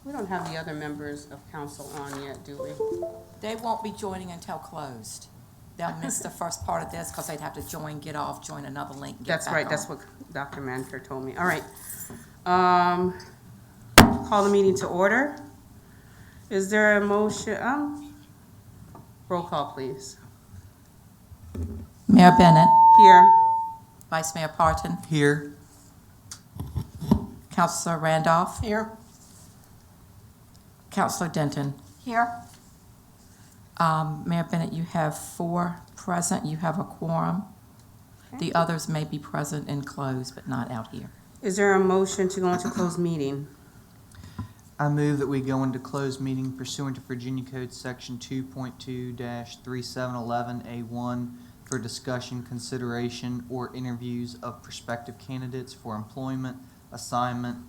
We don't have the other members of council on yet, do we? They won't be joining until closed. They'll miss the first part of this because they'd have to join, get off, join another link, get That's back right, on. that's what Dr. Manford told me. All right. Call the meeting to order. Is there a motion? Roll call, please. Mayor Bennett, Here. Vice Mayor Parton, Here. Councilor Randolph, Here. Councilor Denton. Here. Mayor Bennett, you have 4 present. You have a quorum. The others may be present and closed, but not out here. Is there a motion to go into closed meeting? I move that we go into closed meeting pursuant to Virginia Code Section 2.2-3711A1 for discussion, consideration, or interviews of prospective candidates for employment, assignment,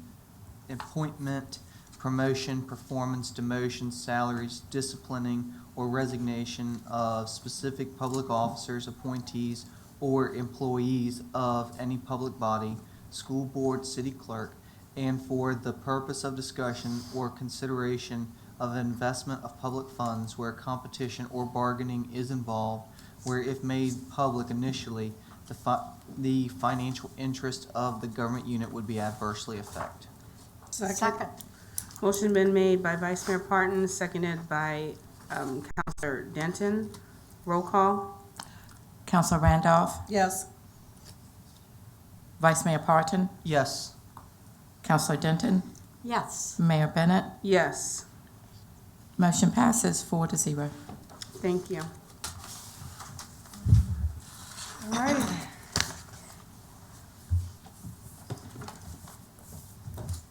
appointment, promotion, performance, demotion, salaries, disciplining, or resignation of specific public officers, appointees, or employees of any public body, school board, city clerk, and for the purpose of discussion or consideration of investment of public funds where competition or bargaining is involved, where if made public initially, the financial interest of the government unit would be adversely affected. Second. Motion been made by Vice Mayor Parton, seconded by Councilor Denton. Roll call. Councilor Randolph, Yes. Vice Mayor Parton, Yes. Councilor Denton, Yes. Mayor Bennett. Yes. Motion passes 4-0. Thank you. All right.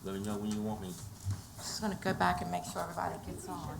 Let me know when you want me. Just gonna go back and make sure everybody gets on.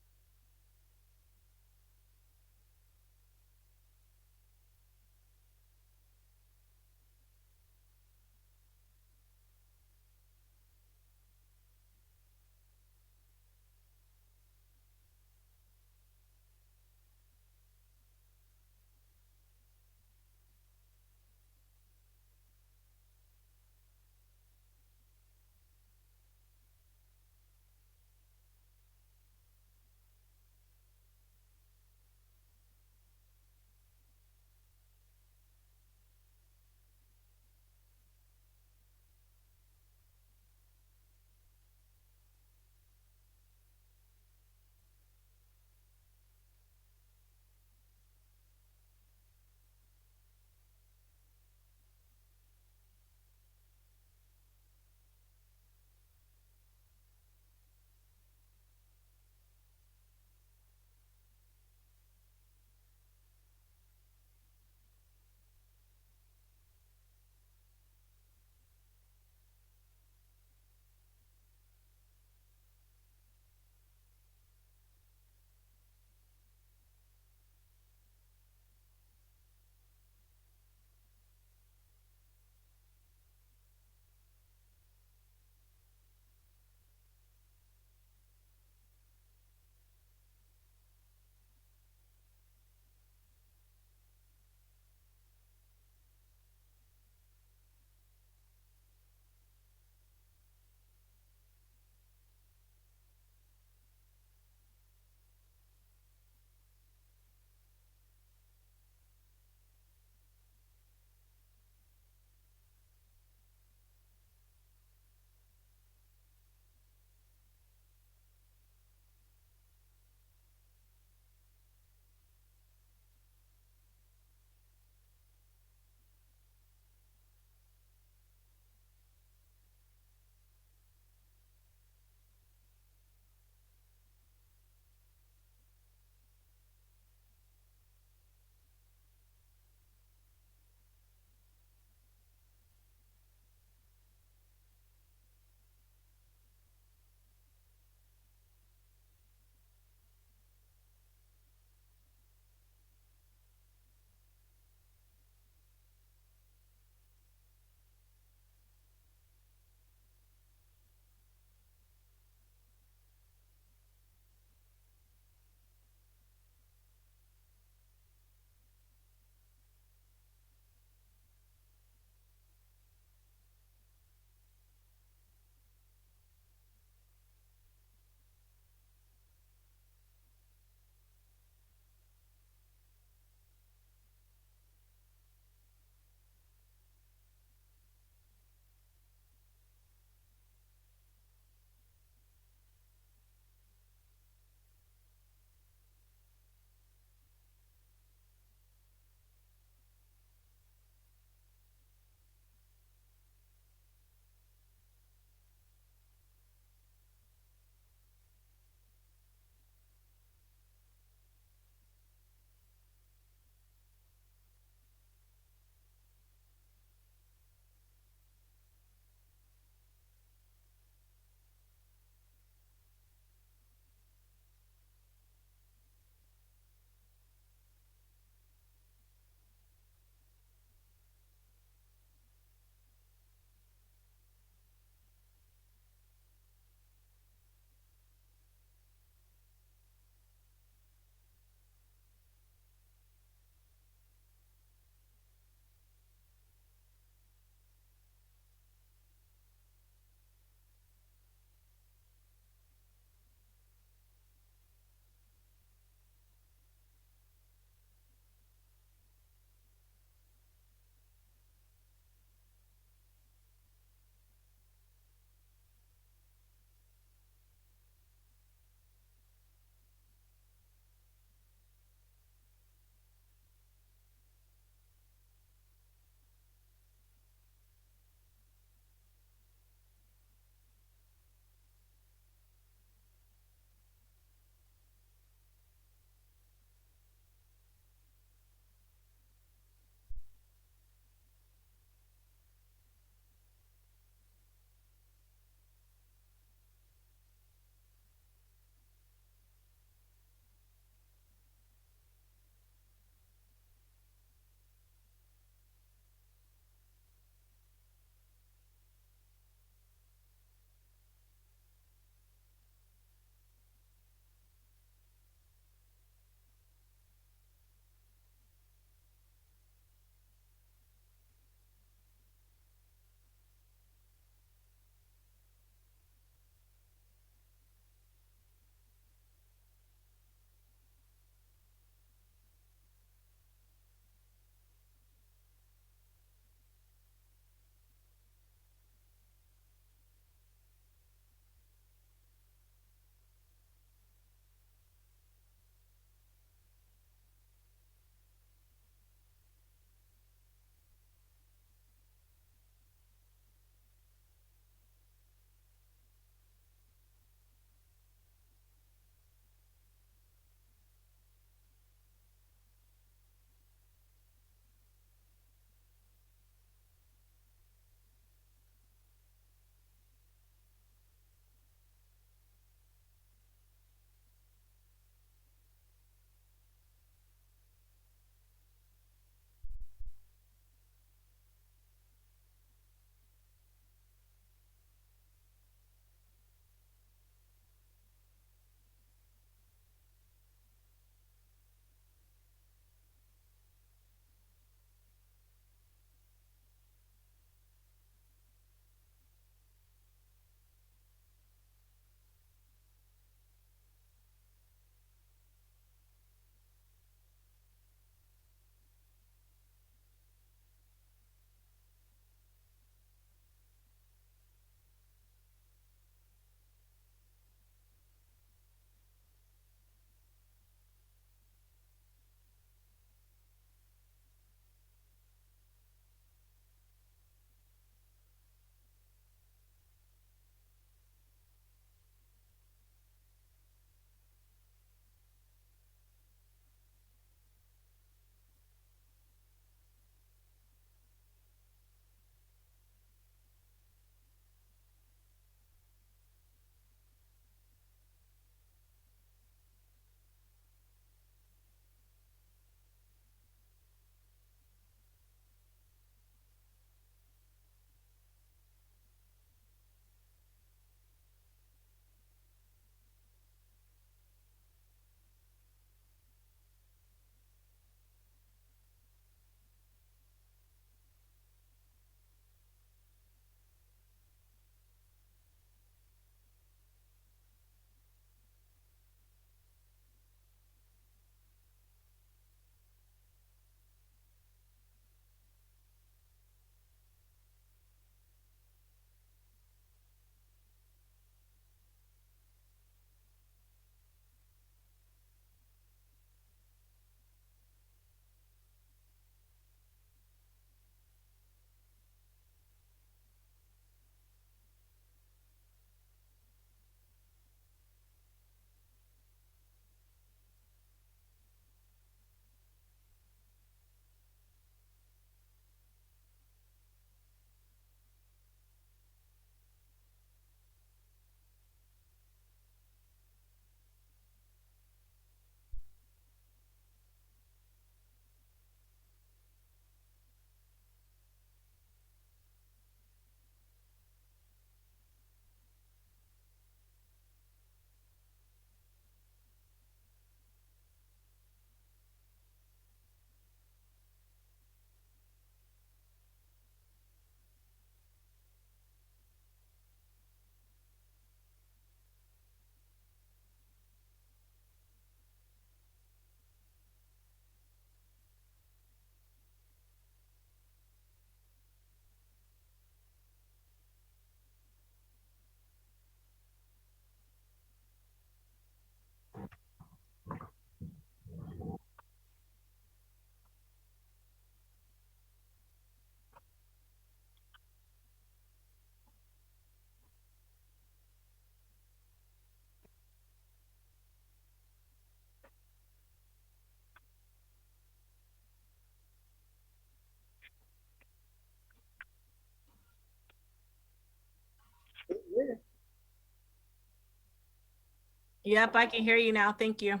Yep, I can hear you now. Thank you.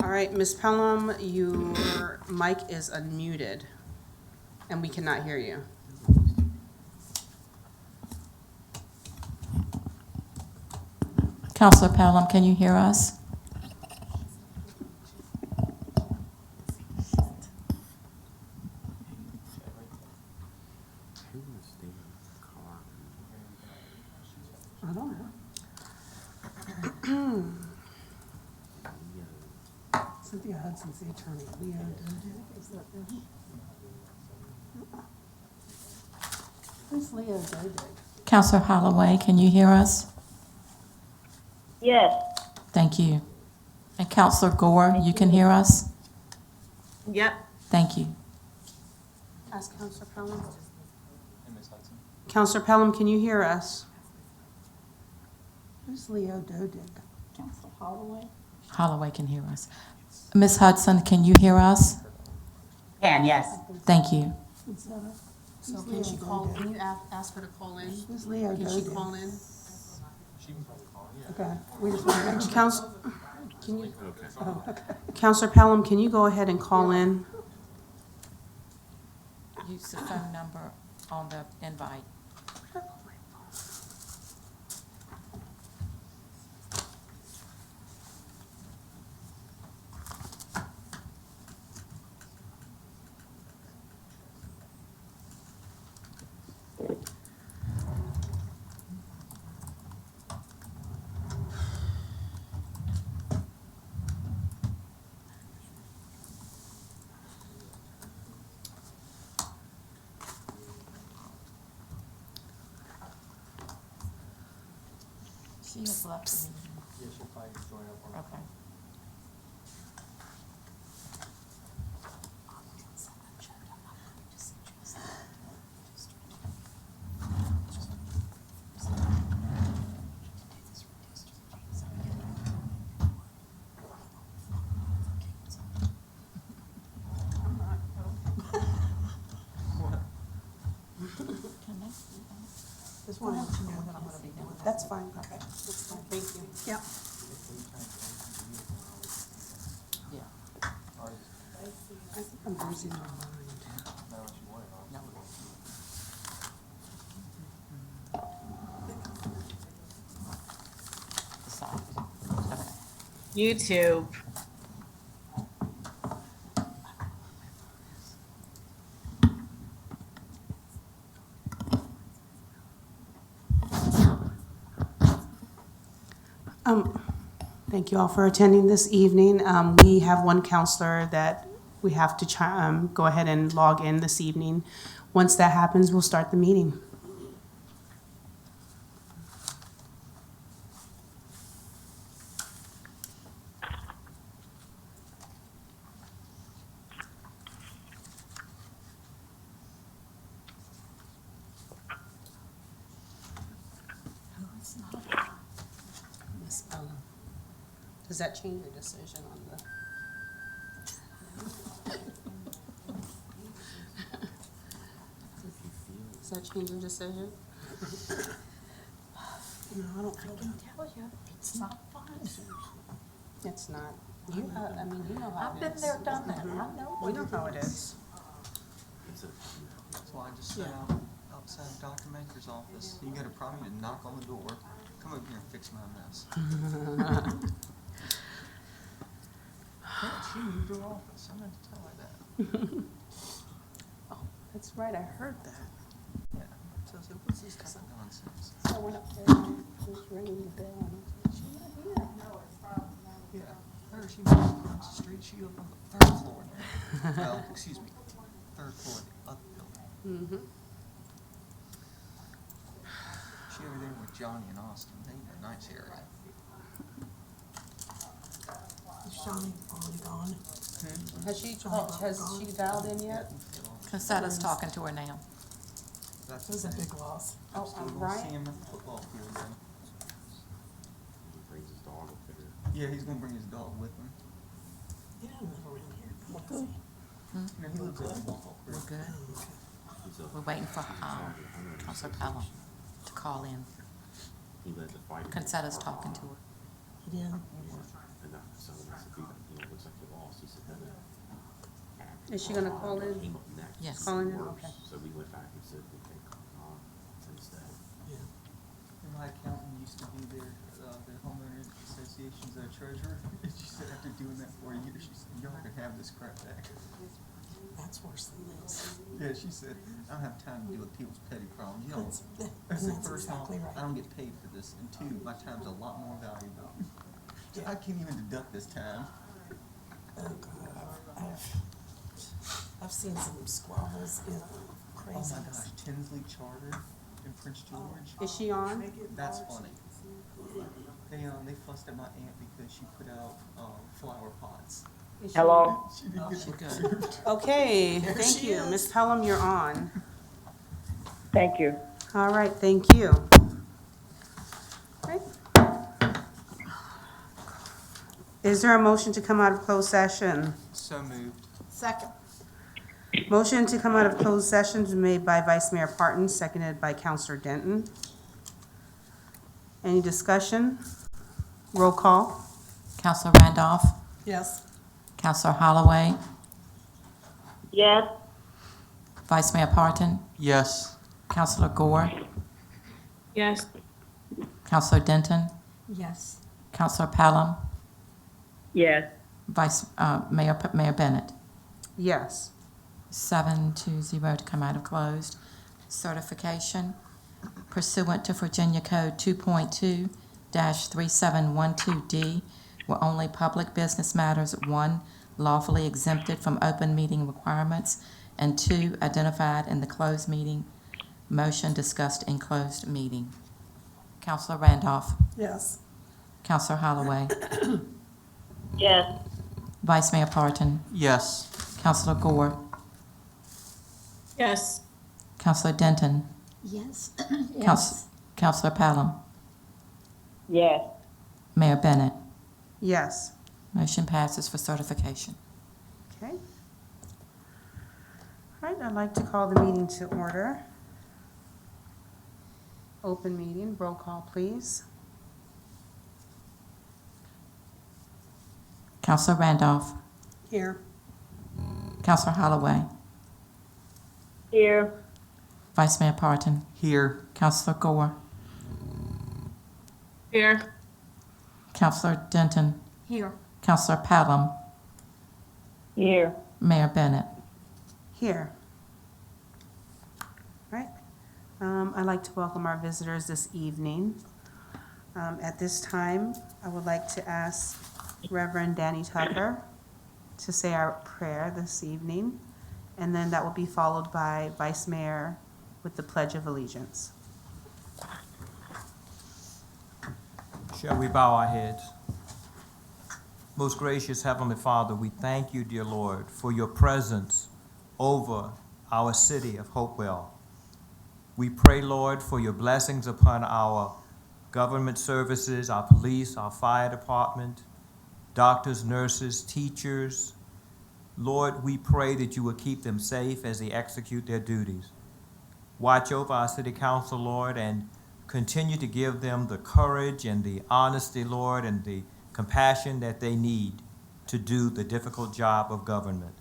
All right, Ms. Pelham, your mic is unmuted, and we cannot hear you. Counselor Pelham, can you hear us? I don't know. Cynthia Hudson's the attorney. Leo Dodig, is that them? Who's Leo Dodig? Counselor Holloway, can you hear us? Yes. Thank you. And Counselor Gore, you can hear us? Yep. Thank you. Ask Counselor Pelham. Counselor Pelham, can you hear us? Who's Leo Dodig? Counselor Holloway. Holloway can hear us. Ms. Hudson, can you hear us? Can, yes. Thank you. So can she call, can you ask her to call in? Who's Leo Can she Dodig? call in? Okay, we just want to make sure. Counsel, can you, Counselor Pelham, can you go ahead and call in? Use the phone number on the invite. She has left the meeting. Yeah, she'll probably join up on. Okay. Just want to let you know that I'm going to be doing that. That's fine. Okay, that's fine. Thank you. Yep. Yeah. I think I'm losing my mind. Decide. Okay. YouTube. Thank you all for attending this evening. We have one counselor that we have to go ahead and log in this evening. Once that happens, we'll start the meeting. Miss Ella, does that change your decision on the? Does that change your decision? No, I don't feel that. Tell you, it's not fun. It's not. You, I mean, you know how I've it been is. there, done that. I know We what know it how it is. is. So I just sat Yeah. outside of Dr. Maker's office. You got a problem, you knock on the door. Come over here and fix my mess. Yeah, she moved her office. I meant to tell her that. That's right, I heard that. Yeah. So I said, what's this kind of nonsense? So I went up there and was ringing the bell and I was like, she's not here. Yeah. Her, she moved across the street. She up on the third floor. Well, excuse me, third floor of the other building. Mm-hmm. She over there with Johnny and Austin. They in a nice area. Is Johnny already gone? Has she dialed in yet? Consuela's talking to her now. That's It was the a thing. big loss. I'm Oh, still gonna right. see him at the football field then. He brings his dog up there. Yeah, he's gonna bring his dog with him. He doesn't live around here. What Good. You know, he lives at the ball. We're good. He's a, We're waiting for Counselor Pelham to call in. he led the fight. Consuela's talking to her. He did. And so I said, you know, looks like you lost. He said, Is she gonna call in? came up next. Yes. Calling in, okay. So we went back and said, we can't call on instead. And my accountant used to be there, the homeowners association's treasurer. And she said after doing that for a year, she said, y'all can have this crap back. That's worse than this. Yeah, she said, I don't have time to deal with people's petty problems. You know, That's I said, first off, exactly right. I don't get paid for this, and two, my time's a lot more valuable. I can't even deduct this time. Oh, God. I've seen some squabbles, you know, Oh my craziness. gosh, Tinsley Charter in Prince George. Is she on? That's funny. They fussed at my aunt because she put out flower pots. Is she- Hello? She didn't get she it good. approved. Okay, There thank she you. is. Ms. Pelham, you're on. Thank you. All right, thank you. Okay. Is there a motion to come out of closed session? So moved. Second. Motion to come out of closed session is made by Vice Mayor Parton, seconded by Counselor Denton. Any discussion? Roll call. Counselor Randolph, Yes. Counselor Holloway, Yes. Vice Mayor Parton, Yes. Counselor Gore, Yes. Counselor Denton, Yes. Counselor Pelham, Yes. Mayor Bennett. Yes. 7-0 to come out of closed. Certification pursuant to Virginia Code 2.2-3712D, were only public business matters, 1, lawfully exempted from open meeting requirements, and 2, identified in the closed meeting motion discussed in closed meeting. Counselor Randolph, Yes. Counselor Holloway, Yes. Vice Mayor Parton, Yes. Counselor Gore, Yes. Counselor Denton, Yes. Counselor Pelham, Yes. Mayor Bennett. Yes. Motion passes for certification. Okay. All right, I'd like to call the meeting to order. Open meeting, roll call, please. Counselor Randolph, Here. Counselor Holloway, Here. Vice Mayor Parton, Here. Counselor Gore, Here. Counselor Denton, Here. Counselor Pelham, Here. Mayor Bennett. Here. All right. I'd like to welcome our visitors this evening. At this time, I would like to ask Reverend Danny Tucker to say our prayer this evening, and then that will be followed by Vice Mayor with the Pledge of Allegiance. Shall we bow our heads? Most gracious Heavenly Father, we thank you, dear Lord, for your presence over our city of Hopewell. We pray, Lord, for your blessings upon our government services, our police, our fire department, doctors, nurses, teachers. Lord, we pray that you will keep them safe as they execute their duties. Watch over our city council, Lord, and continue to give them the courage and the honesty, Lord, and the compassion that they need to do the difficult job of government.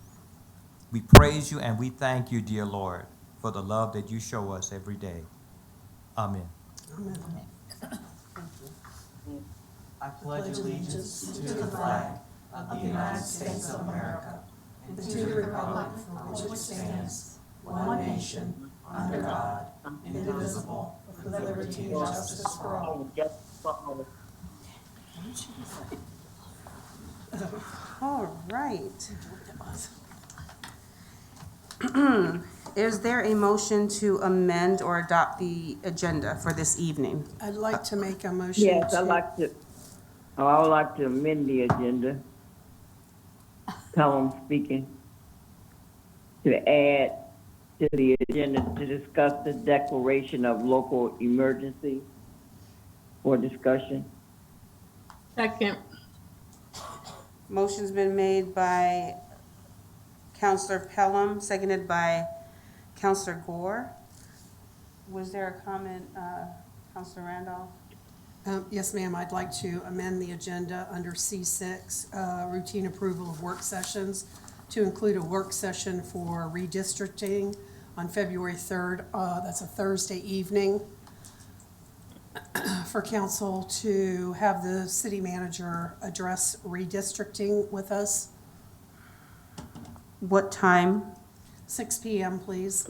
We praise you and we thank you, dear Lord, for the love that you show us every day. Amen. I pledge allegiance to the flag of the United States of America and to the republic for which it stands, one nation, under God, indivisible, with liberty and justice for all. All right. Is there a motion to amend or adopt the agenda for this evening? I'd like to make a motion Yes, I to, would like to amend the agenda. Pelham speaking. To add to the agenda to discuss the declaration of local emergency for discussion. Second. Motion's been made by Counselor Pelham, seconded by Counselor Gore. Was there a comment, Counselor Randolph? yes, ma'am, I'd like to amend the agenda under C6, routine approval of work sessions, to include a work session for redistricting on February 3rd. That's a Thursday evening, for council to have the city manager address redistricting with us. What time? 6 p.m., please.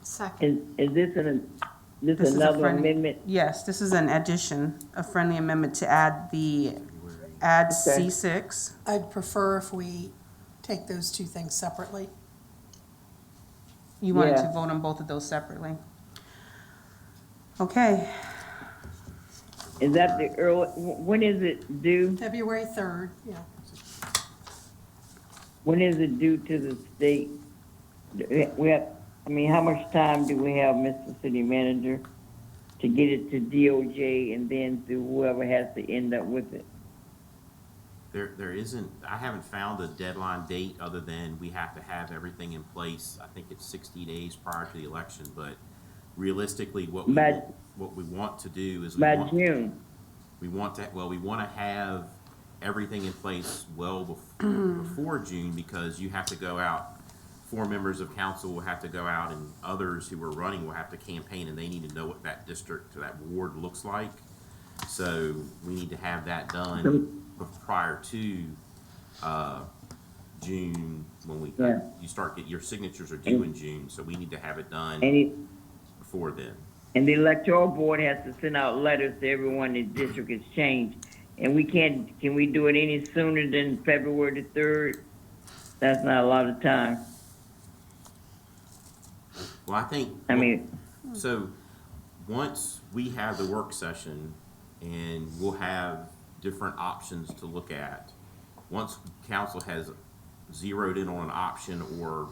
Is this This is a another friend- amendment? Yes, this is an addition, a friendly amendment to add Okay. C6. I'd prefer if we take those two things separately. You wanted to Yeah. vote on both of those separately? Okay, Is that the early, when is it due? February 3rd, yeah. When is it due to the state? We have, how much time do we have, Mr. City Manager, to get it to DOJ and then to whoever has to end up with it? There isn't, I haven't found a deadline date other than we have to have everything in place. I think it's 60 days prior to the election, but realistically, what we want to do is By June? we want to have everything in place before June, because you have to go out, 4 members of council will have to go out, and others who are running will have to campaign, and they need to know what that district or that ward looks like. So we need to have that done prior to June, when Yeah. you start your signatures are due in June, so we need to have it done before then. And the electoral board has to send out letters to everyone the district has changed. And can we do it any sooner than February the 3rd? That's not a lot of time. Well, I think. So, once we have the work session, and we'll have different options to look at, once council has zeroed in on an option, or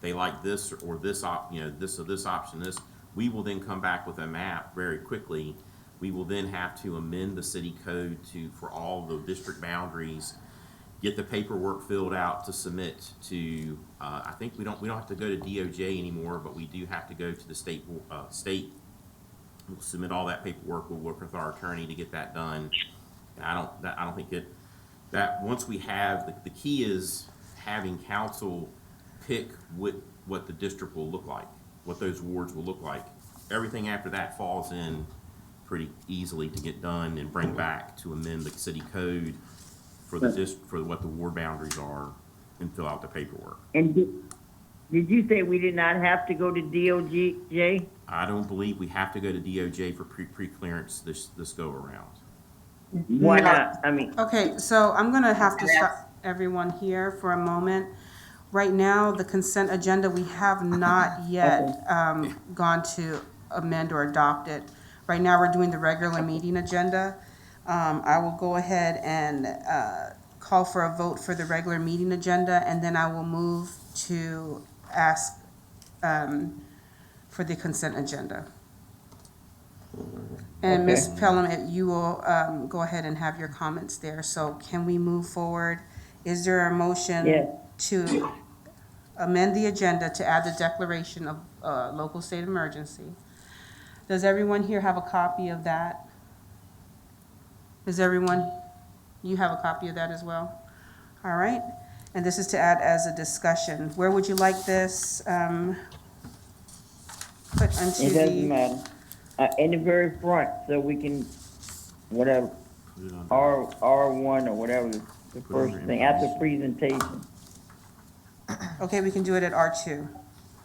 they like this or this this option, we will then come back with a map very quickly. We will then have to amend the city code for all the district boundaries, get the paperwork filled out to submit to, I think we don't have to go to DOJ anymore, but we do have to go to the state. We'll submit all that paperwork. We'll work with our attorney to get that done. And I don't think that once we have, the key is having council pick what the district will look like, what those wards will look like. Everything after that falls in pretty easily to get done and bring back to amend the city code for what the ward boundaries are, and fill out the paperwork. And did you say we did not have to go to DOJ? I don't believe we have to go to DOJ for pre-clearance this go around. Why No. not? Okay, so I'm gonna have to stop everyone here for a moment. Right now, the consent agenda, we have not yet gone to amend or adopt it. Right now, we're doing the regular meeting agenda. I will go ahead and call for a vote for the regular meeting agenda, and then I will move to ask for the consent agenda. And Ms. Pelham, you will go ahead and have your comments there. So can we move forward Is there a motion Yes. to amend the agenda to add the declaration of local state emergency? Does everyone here have a copy of that? Does everyone, you have a copy of that as well? All right, and this is to add as a discussion. Where would you like this put onto It doesn't the, matter. In the very front, so we can, whatever, Put it under- R1 or whatever, the Put first under thing, after information. presentation. okay, we can do it at R2,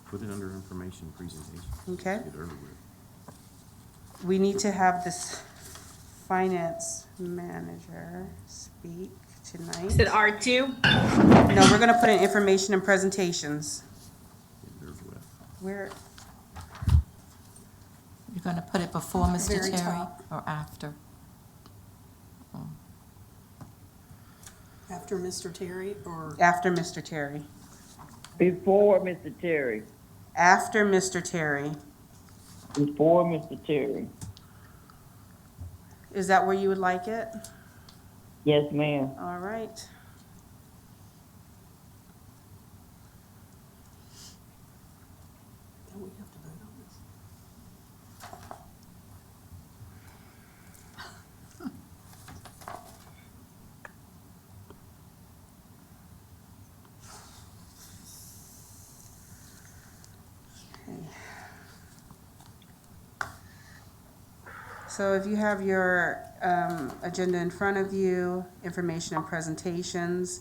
Put it under information presentation. okay? Get over with. We need to have this finance manager speak tonight. Is it R2? No, we're gonna put in information and presentations. Get over with. Where, You're going to put it before Mr. Very Terry top. or after? After Mr. Terry, or after Mr. Terry. Before Mr. Terry. After Mr. Terry. Before Mr. Terry. Is that where you would like it? Yes, ma'am. All right. don't we have to vote on this? So if you have your agenda in front of you, information and presentations,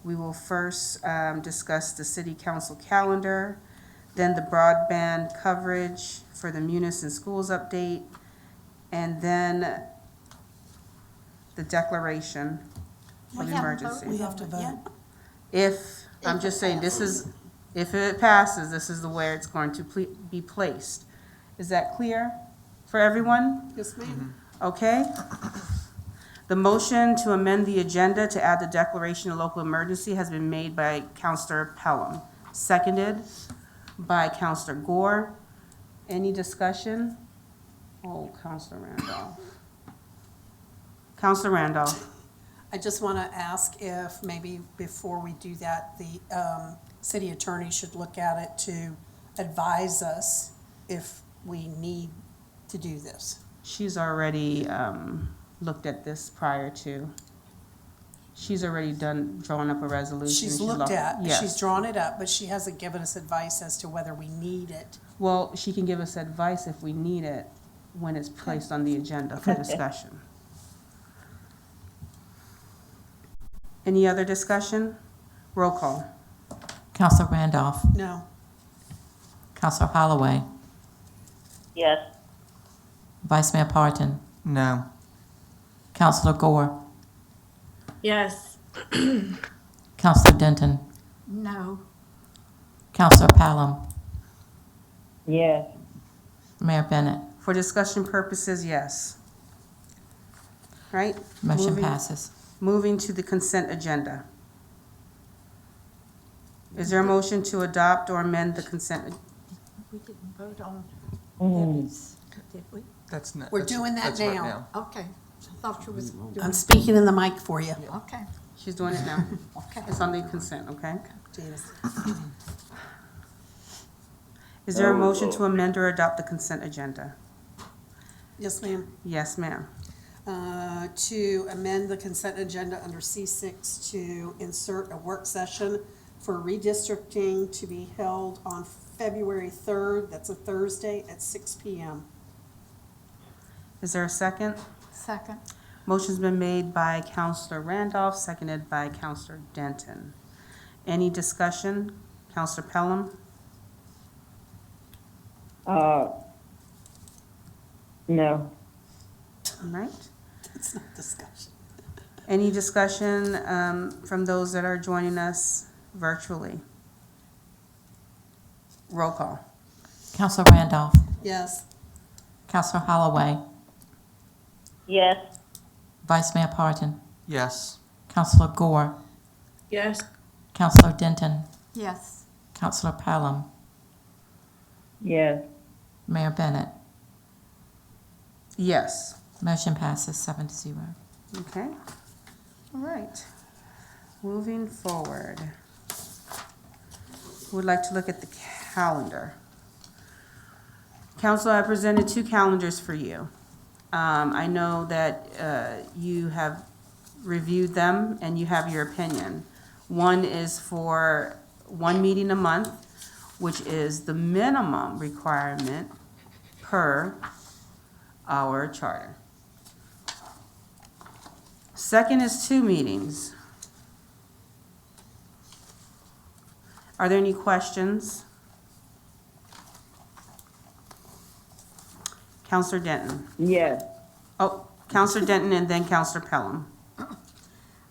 we will first discuss the city council calendar, then the broadband coverage for the Munis and schools update, and then the declaration of emergency. We have to vote. If, I'm just saying, this is, if it passes, this is the way it's going to be placed. Is that clear for everyone? Yes, ma'am. Okay. The motion to amend the agenda to add the declaration of local emergency has been made by Counselor Pelham, seconded by Counselor Gore. Any discussion? Oh, Counselor Randolph. Counselor Randolph. I just want to ask if maybe before we do that, the city attorney should look at it to advise us if we need to do this. She's already looked at this prior to. She's already drawn up a resolution. She's looked at, Yes. she's drawn it up, but she hasn't given us advice as to whether we need it. Well, she can give us advice if we need it when it's placed on the agenda for discussion. Any other discussion? Roll call. Counselor Randolph. No. Counselor Holloway. Yes. Vice Mayor Parton. No. Counselor Gore. Yes. Counselor Denton. No. Counselor Pelham. Yes. Mayor Bennett. For discussion purposes, yes. Right? Motion Moving- passes. Moving to the consent agenda. Is there a motion to adopt or amend the consent? We didn't vote on Mm. did we? That's not. We're doing that that's right now. Okay, I thought you was doing. I'm speaking in the mic for you. Okay, She's doing it now. okay. It's on the consent, okay? Janice. Is there a motion to amend or adopt the consent agenda? Yes, ma'am. Yes, ma'am. To amend the consent agenda under C6 to insert a work session for redistricting to be held on February 3rd, that's a Thursday, at 6 p.m. Is there a second? Second, Motion's been made by Counselor Randolph, seconded by Counselor Denton. Any discussion? Counselor Pelham? No. All right. It's not discussion. Any discussion from those that are joining us virtually? Roll call. Counselor Randolph. Yes. Counselor Holloway. Yes. Vice Mayor Parton. Yes. Counselor Gore. Yes. Counselor Denton. yes. Counselor Pelham. Yes. Mayor Bennett. Yes. Motion passes 7-0. Okay. All right. moving forward, would like to look at the calendar. Council, I presented 2 calendars for you. I know that you have reviewed them and you have your opinion. One is for 1 meeting a month, which is the minimum requirement per our charter. Second is 2 meetings. Are there any questions? Counselor Denton. Yes. Oh, Counselor Denton and then Counselor Pelham.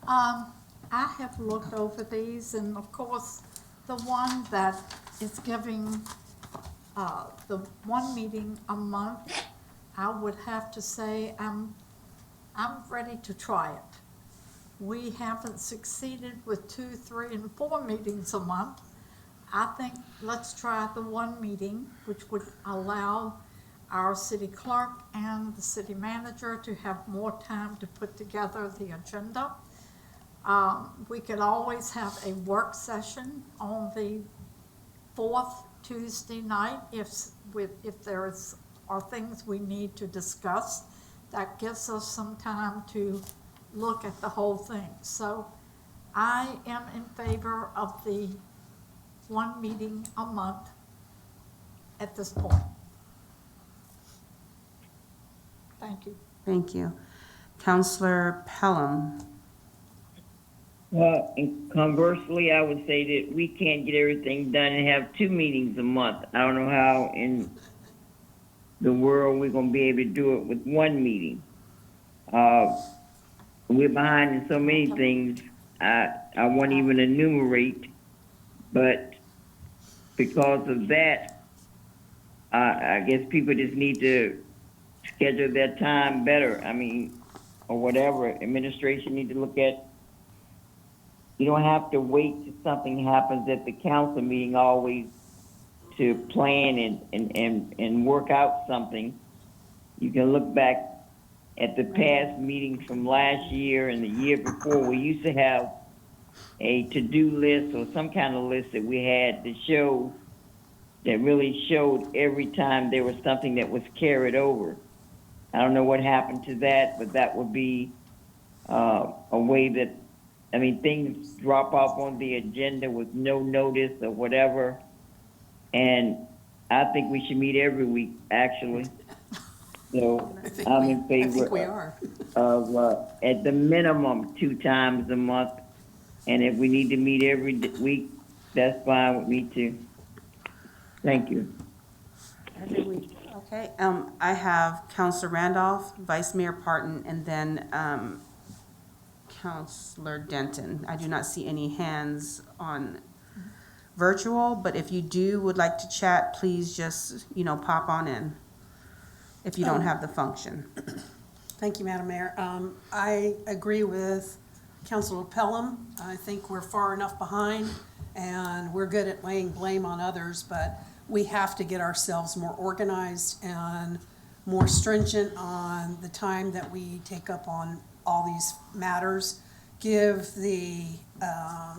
I have looked over these, and of course, the one that is giving, the 1 meeting a month, I would have to say I'm ready to try it. We haven't succeeded with 2, 3, and 4 meetings a month. I think let's try the 1 meeting, which would allow our city clerk and the city manager to have more time to put together the agenda. We could always have a work session on the 4th Tuesday night if are things we need to discuss. That gives us some time to look at the whole thing. So I am in favor of the 1 meeting a month at this point. Thank you. Thank you. Counselor Pelham. Well, and conversely, I would say that we can't get everything done and have 2 meetings a month. I don't know how in the world we're gonna be able to do it with 1 meeting. We're behind in so many things, I won't even enumerate, but because of that, I guess people just need to schedule their time better. I mean, or whatever, administration need to look at. You don't have to wait till something happens at the council meeting always to plan and work out something. You can look back at the past meetings from last year and the year before. We used to have a to-do list or some kind of list that we had to show, that really showed every time there was something that was carried over. I don't know what happened to that, but that would be a way that, I mean, things drop off on the agenda with no notice or whatever. And I think we should meet every week, actually. So I'm in I favor think we are. of, at the minimum, 2 times a month. And if we need to meet every week, that's fine with me too. Thank you. Every week. Okay, I have Counselor Randolph, Vice Mayor Parton, and then Counselor Denton. I do not see any hands on virtual, but if you would like to chat, please just, pop on in if you don't have the function. Thank you, Madam Mayor. I agree with Councilor Pelham. I think we're far enough behind, and we're good at laying blame on others, but we have to get ourselves more organized and more stringent on the time that we take up on all these matters. Give the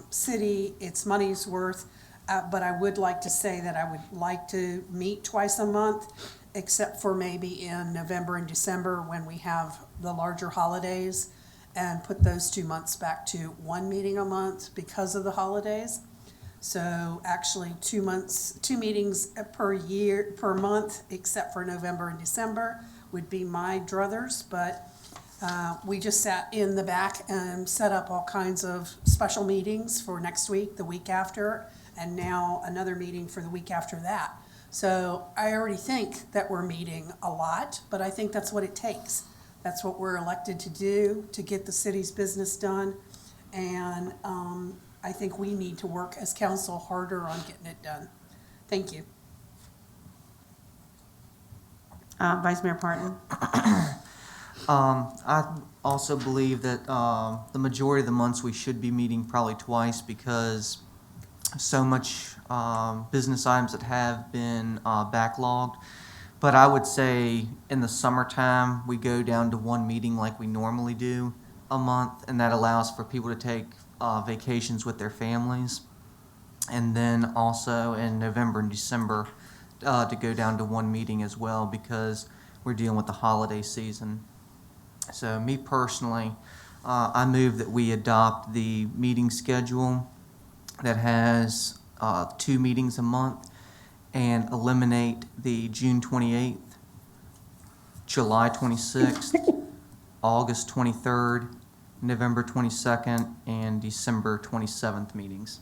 city its money's worth, but I would like to say that I would like to meet twice a month, except for maybe in November and December when we have the larger holidays, and put those 2 months back to 1 meeting a month because of the holidays. So actually 2 meetings per month, except for November and December would be my druthers, but we just sat in the back and set up all kinds of special meetings for next week, the week after, and now another meeting for the week after that. So I already think that we're meeting a lot, but I think that's what it takes. That's what we're elected to do, to get the city's business done. And I think we need to work as council harder on getting it done. Thank you. Vice Mayor Parton? I also believe that the majority of the months we should be meeting probably twice because so much business items that have been backlogged. But I would say in the summertime, we go down to 1 meeting like we normally do a month, and that allows for people to take vacations with their families. And then also in November and December, to go down to one meeting as well because we're dealing with the holiday season. So me personally, I move that we adopt the meeting schedule that has 2 meetings a month and eliminate the June 28th, July 26th, August 23rd, November 22nd, and December 27th meetings.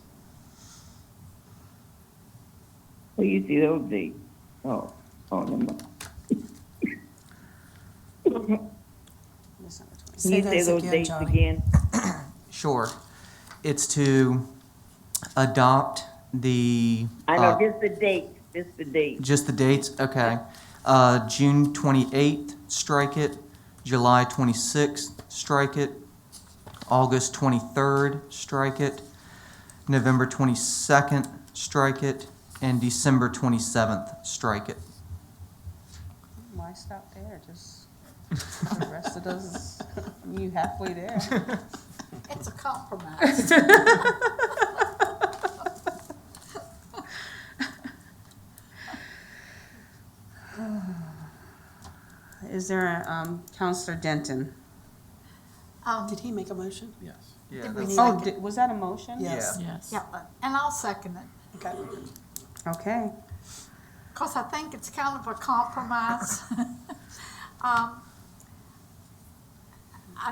Where you see those dates? Oh, never mind. December 26th. Can you say those dates again? Sure. It's to adopt the. I know, just the dates, just the dates. Just the dates? Okay. June 28th, strike it. July 26th, strike it. August 23rd, strike it. November 22nd, strike it. And December 27th, strike it. Why stop there? Just the rest of those, you halfway there. It's a compromise. Is there a, Counselor Denton? Did he make a motion? Yeah, Did we that's, need- Oh, was that a motion? Yes. Yes. Yeah, and I'll second it, Okay. Okay. because I think it's kind of a compromise. I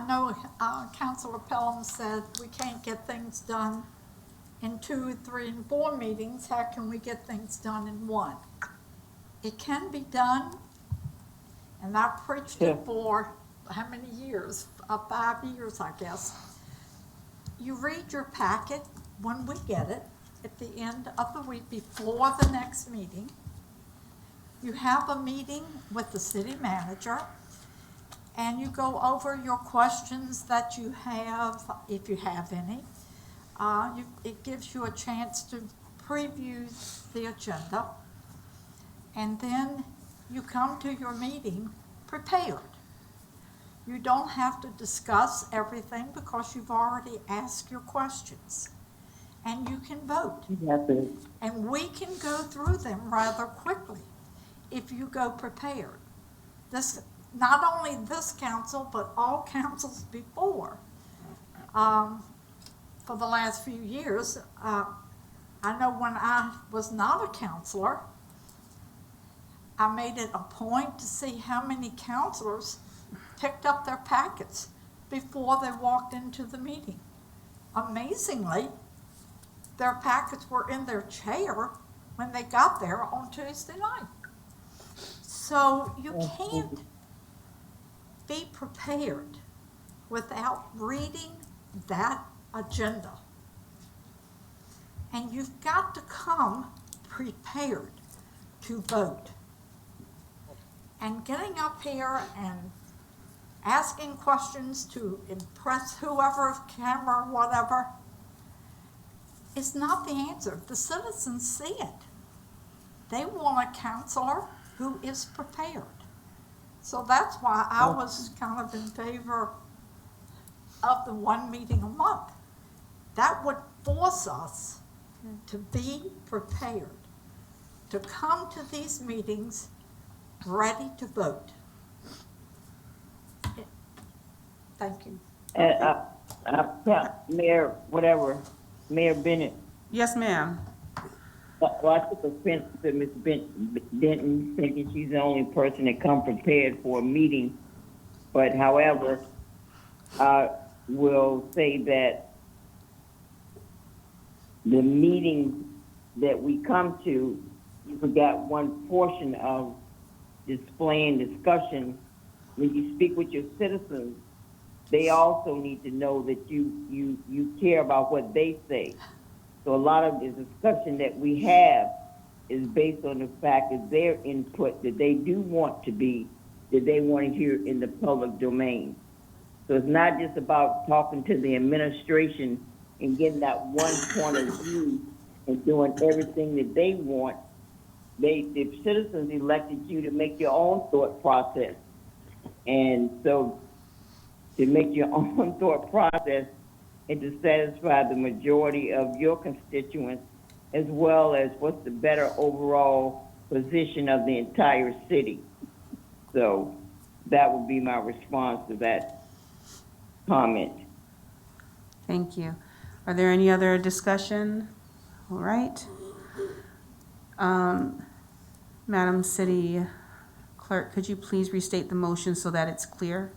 know Councilor Pelham said we can't get things done in 2, 3, and 4 meetings. How can we get things done in 1? It can be done, and I've preached it for how many years? 5 years, I guess. You read your packet when we get it at the end of the week before the next meeting. You have a meeting with the city manager, and you go over your questions that you have, if you have any. It gives you a chance to preview the agenda, and then you come to your meeting prepared. You don't have to discuss everything because you've already asked your questions, and you can vote. And we can go through them rather quickly if you go prepared. This, not only this council, but all councils before. For the last few years, I know when I was not a counselor, I made it a point to see how many counselors picked up their packets before they walked into the meeting. Amazingly, their packets were in their chair when they got there on Tuesday night. So you can't be prepared without reading that agenda. And you've got to come prepared to vote. And getting up here and asking questions to impress whoever, camera, whatever, is not the answer. The citizens see it. They want a counselor who is prepared. So that's why I was kind of in favor of the 1 meeting a month. That would force us to be prepared, to come to these meetings ready to vote. Thank you. Mayor Bennett. Yes, ma'am. Well, I took offense to Ms. Denton thinking she's the only person that come prepared for a meeting. But however, I will say that the meeting that we come to, you forgot one portion of display and discussion. When you speak with your citizens, they also need to know that you care about what they say. So a lot of the discussion that we have is based on the fact that their input that they do want to be, that they want to hear in the public domain. So it's not just about talking to the administration and getting that one point of view and doing everything that they want. The citizens elected you to make your own thought process. And so to make your own thought process, and to satisfy the majority of your constituents, as well as what's the better overall position of the entire city. So that would be my response to that comment. Thank you. Are there any other discussion? All right. Madam City Clerk, could you please restate the motion so that it's clear?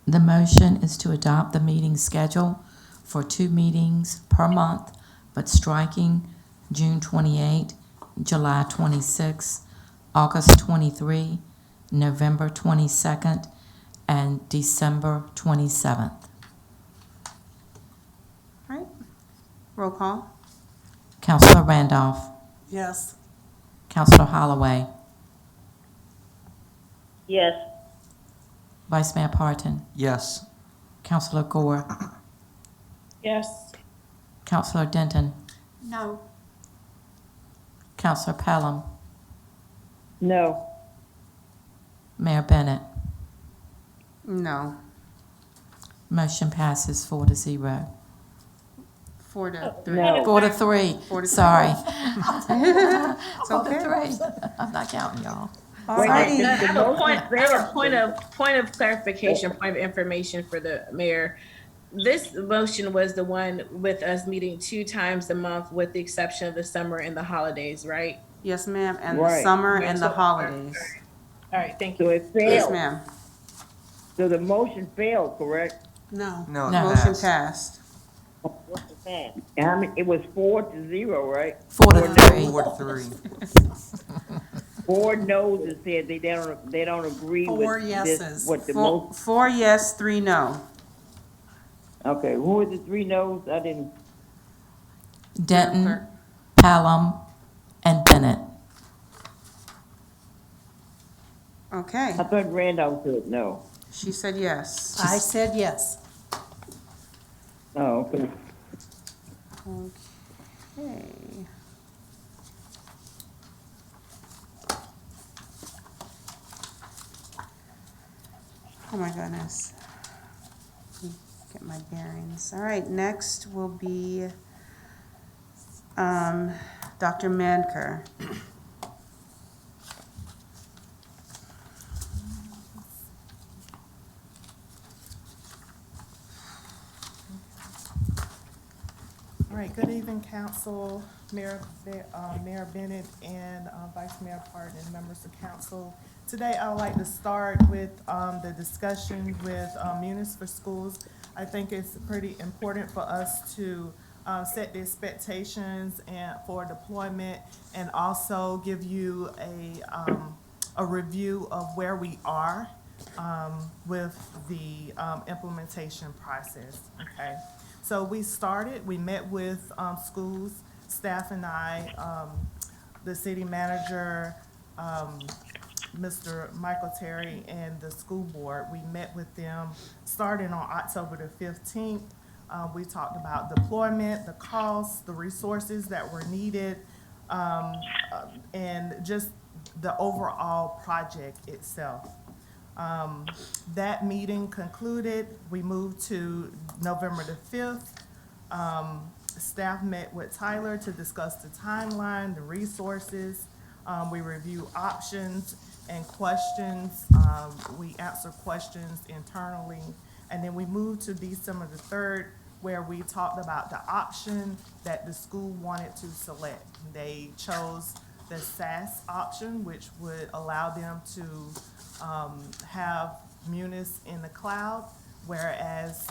The motion is to adopt the meeting schedule for 2 meetings per month, but striking June 28, July 26, August 23, November 22nd, and December 27th. All right. Roll call. Councilor Randolph, Yes. Councilor Holloway, Yes. Vice Mayor Parton, Yes. Councilor Gore, Yes. Councilor Denton, No. Councilor Pelham, No. Mayor Bennett. No. Motion passes 4-0. 4-3. No. 4-3. 4-3. Sorry. It's okay. 4-3. I'm not counting y'all. Wait, Alrighty. the I have a motion failed. point of clarification, point of information for the mayor. This motion was the one with us meeting 2 times a month with the exception of the summer and the holidays, right? Yes, ma'am, and the Right. summer and the holidays. All right, thank you. So it Yes, failed. ma'am. So the motion failed, correct? No. No, it No. Motion passed. passed. What's the fact? I mean, it was 4-0, right? 4-3. 4-3. 4 no's and said they don't agree with 4 this, yeses. what the Four, most, 4 yes, 3 no. okay, who were the 3 no's? I didn't, Denton, Clerk. Pelham, and Bennett. Okay, I thought Randolph said no. she said yes. I said yes. Oh, okay. Okay. Oh my goodness. Let me get my bearings. All right, next will be Dr. Manker. All right, good evening, council, Mayor Bennett, and Vice Mayor Parton, and members of council. Today, I would like to start with the discussion with Munis for Schools. I think it's pretty important for us to set the expectations and for deployment, and also give you a review of where we are with the implementation process, okay? So we met with schools, staff and I, the city manager, Mr. Michael Terry, and the school board. We met with them starting on October the 15th. We talked about deployment, the costs, the resources that were needed, and just the overall project itself. That meeting concluded. We moved to November the 5th. Staff met with Tyler to discuss the timeline, the resources. We review options and questions. We answer questions internally. And then we moved to December the 3rd, where we talked about the option that the school wanted to select. They chose the SaaS option, which would allow them to have Munis in the cloud, whereas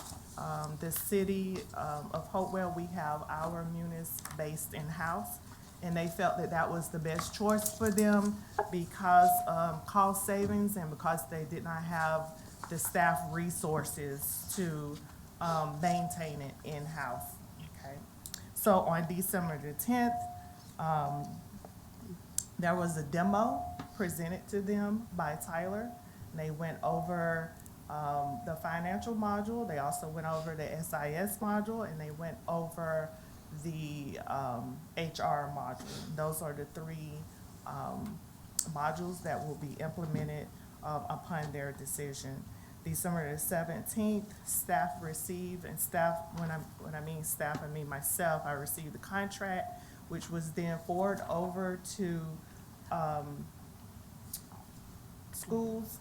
the city of Hopewell, we have our Munis based in-house. And they felt that that was the best choice for them because of cost savings and because they did not have the staff resources to maintain it in-house, okay? So on December the 10th, there was a demo presented to them by Tyler. And they went over the financial module. They also went over the SIS module, and they went over the HR module. Those are the 3 modules that will be implemented upon their decision. December the 17th, staff received, and staff, when I mean staff, I mean myself, I received the contract, which was then forwarded over to schools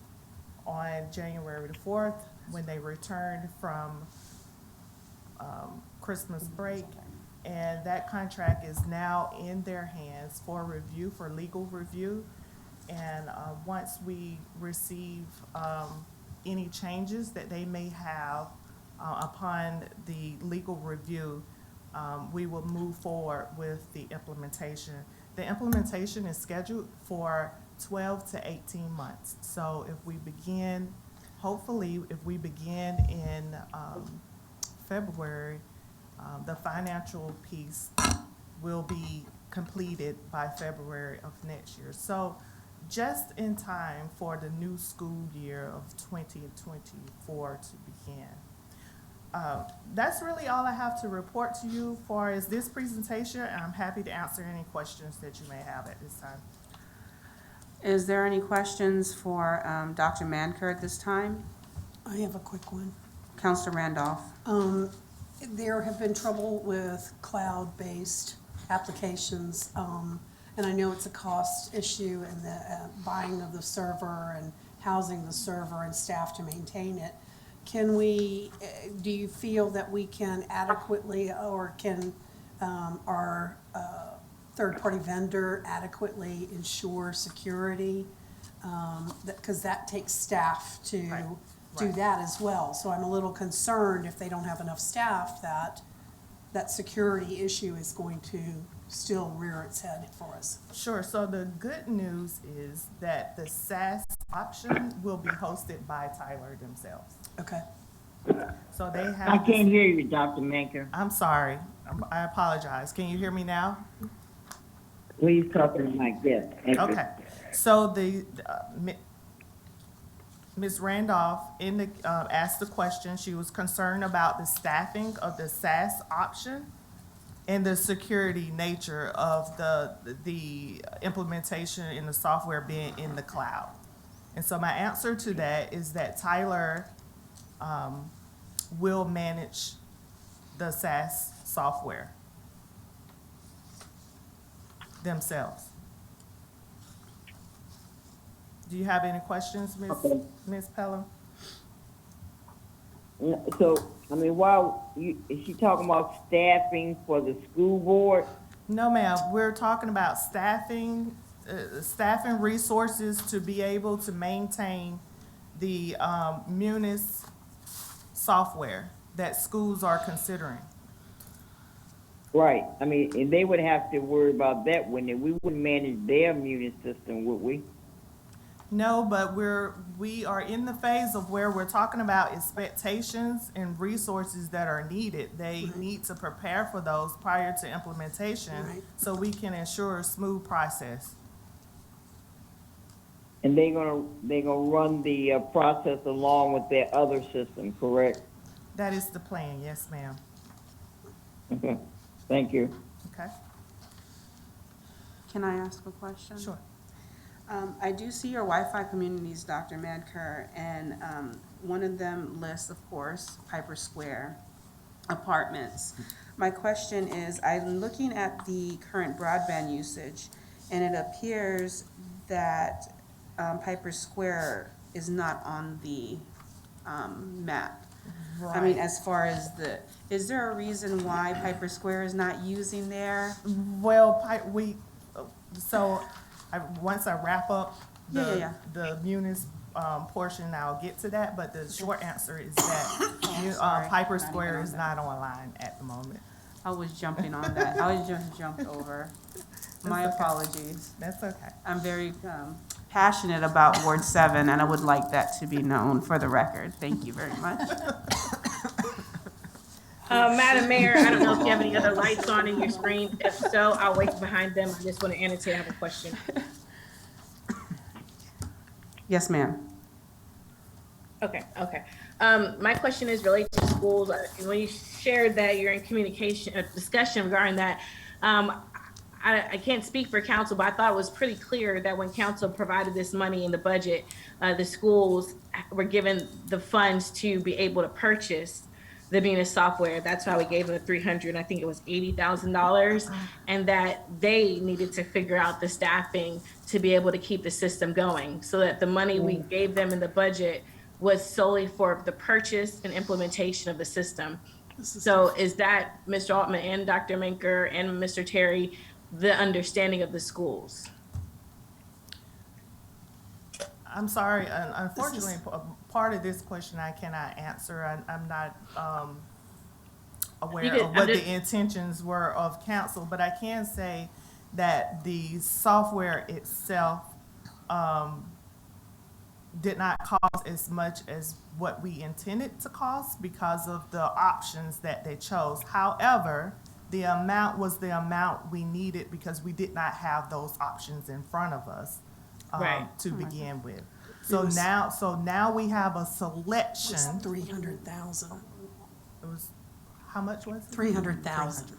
on January the 4th, when they returned from Christmas break. And that contract is now in their hands for review, for legal review. And once we receive any changes that they may have upon the legal review, we will move forward with the implementation. The implementation is scheduled for 12 to 18 months. So if we begin, hopefully, if we begin in February, the financial piece will be completed by February of next year. So just in time for the new school year of 2024 to begin. That's really all I have to report to you for as this presentation, and I'm happy to answer any questions that you may have at this time. Is there any questions for Dr. Manker at this time? I have a quick one. Counselor Randolph? There have been trouble with cloud-based applications, and I know it's a cost issue and the buying of the server and housing the server and staff to maintain it. Can we, do you feel that we can adequately, or can our third-party vendor adequately ensure security? Because that takes staff to do that as well. So I'm a little concerned if they don't have enough staff that that security issue is going to still rear its head for us. Sure, so the good news is that the SaaS option will be hosted by Tyler themselves. Okay. So they have. I can't hear you, Dr. Manker. I'm sorry, I apologize. Can you hear me now? Please talk to the mic, yes. Thank you. Okay, so Ms. Randolph asked the question. She was concerned about the staffing of the SaaS option and the security nature of the implementation in the software being in the cloud. And so my answer to that is that Tyler will manage the SaaS software themselves. Do you have any questions, Ms. Pelham? So, I mean, is she talking about staffing for the school board? No, ma'am. We're talking about staffing resources to be able to maintain the Munis software that schools are considering. Right. I mean, and they would have to worry about that when we wouldn't manage their Munis system, would we? No, but we are in the phase of where we're talking about expectations and resources that are needed. They need to prepare for those prior to implementation so we can ensure a smooth process. And they're gonna run the process along with their other system, correct? That is the plan, yes, ma'am. Okay, thank you. Okay, Can I ask a question? sure. I do see your Wi-Fi communities, Dr. Manker, and one of them lists, of course, Piper Square apartments. My question is, I'm looking at the current broadband usage, and it appears that Piper Square is not on the map. I mean, as far as is there a reason why Piper Square is not using there? Well, once I wrap up the Munis portion, I'll get to that, but the short answer is that Piper Square is not online at the moment. I was jumping on that. I was just jumped over. My apologies. That's okay. I'm very passionate about Ward 7, and I would like that to be known for the record. Thank you very much. Madam Mayor, I don't know if you have any other lights on in your screen. If so, I'll wait behind them. I just want to annotate, I have a question. Yes, ma'am. Okay. My question is related to schools. When you shared that you're in communication, discussion regarding that, I can't speak for council, but I thought it was pretty clear that when council provided this money in the budget, the schools were given the funds to be able to purchase the Munis software. That's why we gave them the 300, I think it was $80,000, and that they needed to figure out the staffing to be able to keep the system going, so that the money we gave them in the budget was solely for the purchase and implementation of the system. So is that, Mr. Altman and Dr. Menker and Mr. Terry, the understanding of the schools? I'm sorry, unfortunately, part of this question I cannot answer. I'm not aware of what the intentions were of council, but I can say that the software itself did not cost as much as what we intended to cost because of the options that they chose. However, the amount was the amount we needed because we did not have those options in front of us to begin with. So now we have a selection. It's 300,000. It was, how much was it? 300,000.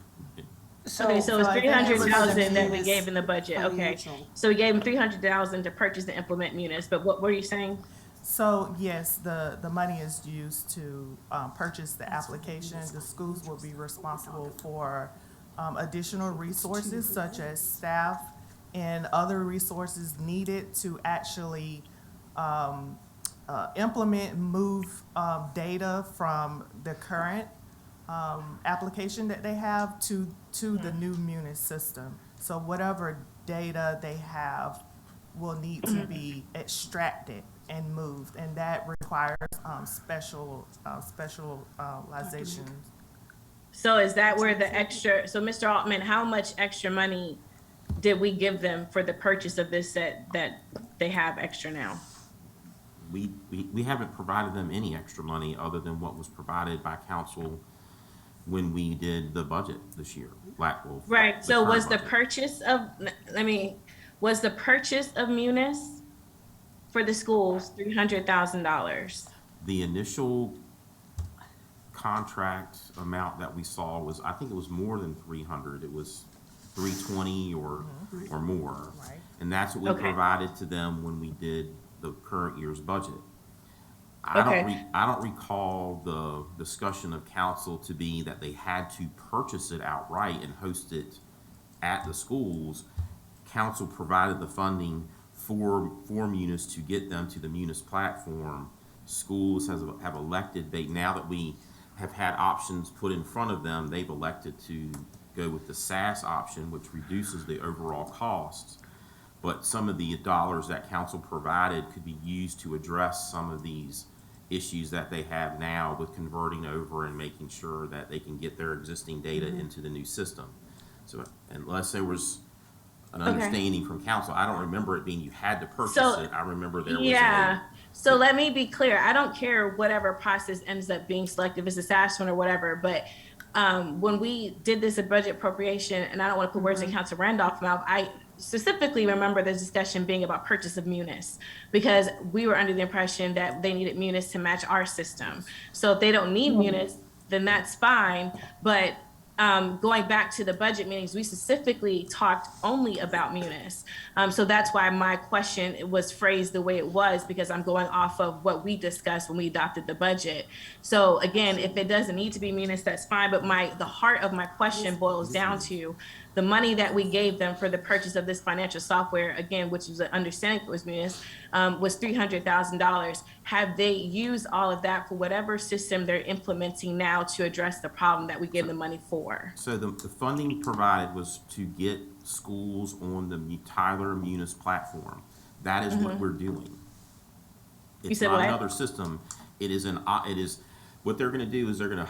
Okay, so it's 300,000 that we gave in the budget. Okay, so we gave them 300,000 to purchase and implement Munis. But what were you saying? So yes, the money is used to purchase the application. The schools will be responsible for additional resources such as staff and other resources needed to actually implement and move data from the current application that they have to the new Munis system. So whatever data they have will need to be extracted and moved, and that requires specialization. So is that where the extra, so Mr. Altman, how much extra money did we give them for the purchase of this set that they have extra now? We haven't provided them any extra money other than what was provided by council when we did the budget this year. Right, so was the budget. purchase of, was the purchase of Munis for the schools $300,000? The initial contract amount that we saw was, I think it was more than 300. It was 320 or more. Right. And that's what we Okay. provided to them when we did the current year's budget. I don't recall the discussion of council to be that they had to purchase it outright and host it at the schools. Council provided the funding for Munis to get them to the Munis platform. Schools have elected, now that we have had options put in front of them, they've elected to go with the SaaS option, which reduces the overall costs. But some of the dollars that council provided could be used to address some of these issues that they have now with converting over and making sure that they can get their existing data into the new system. So unless there was an understanding from council, I don't remember it being you had to purchase it. I remember there was So let me be clear. I don't care whatever process ends up being selected, if it's a SaaS one or whatever, but when we did this budget appropriation, and I don't want to put words in Council Randolph's mouth, I specifically remember the discussion being about purchase of Munis, because we were under the impression that they needed Munis to match our system. So if they don't need Munis, then that's fine. But going back to the budget meetings, we specifically talked only about Munis. So that's why my question was phrased the way it was, because I'm going off of what we discussed when we adopted the budget. So again, if it doesn't need to be Munis, that's fine. But the heart of my question boils down to the money that we gave them for the purchase of this financial software, again, which was an understanding was Munis, was $300,000. Have they used all of that for whatever system they're implementing now to address the problem that we gave them money for? So the funding provided was to get schools on the Tyler Munis platform. That is what we're doing. It's said not what? another system. It is what they're gonna do is they're gonna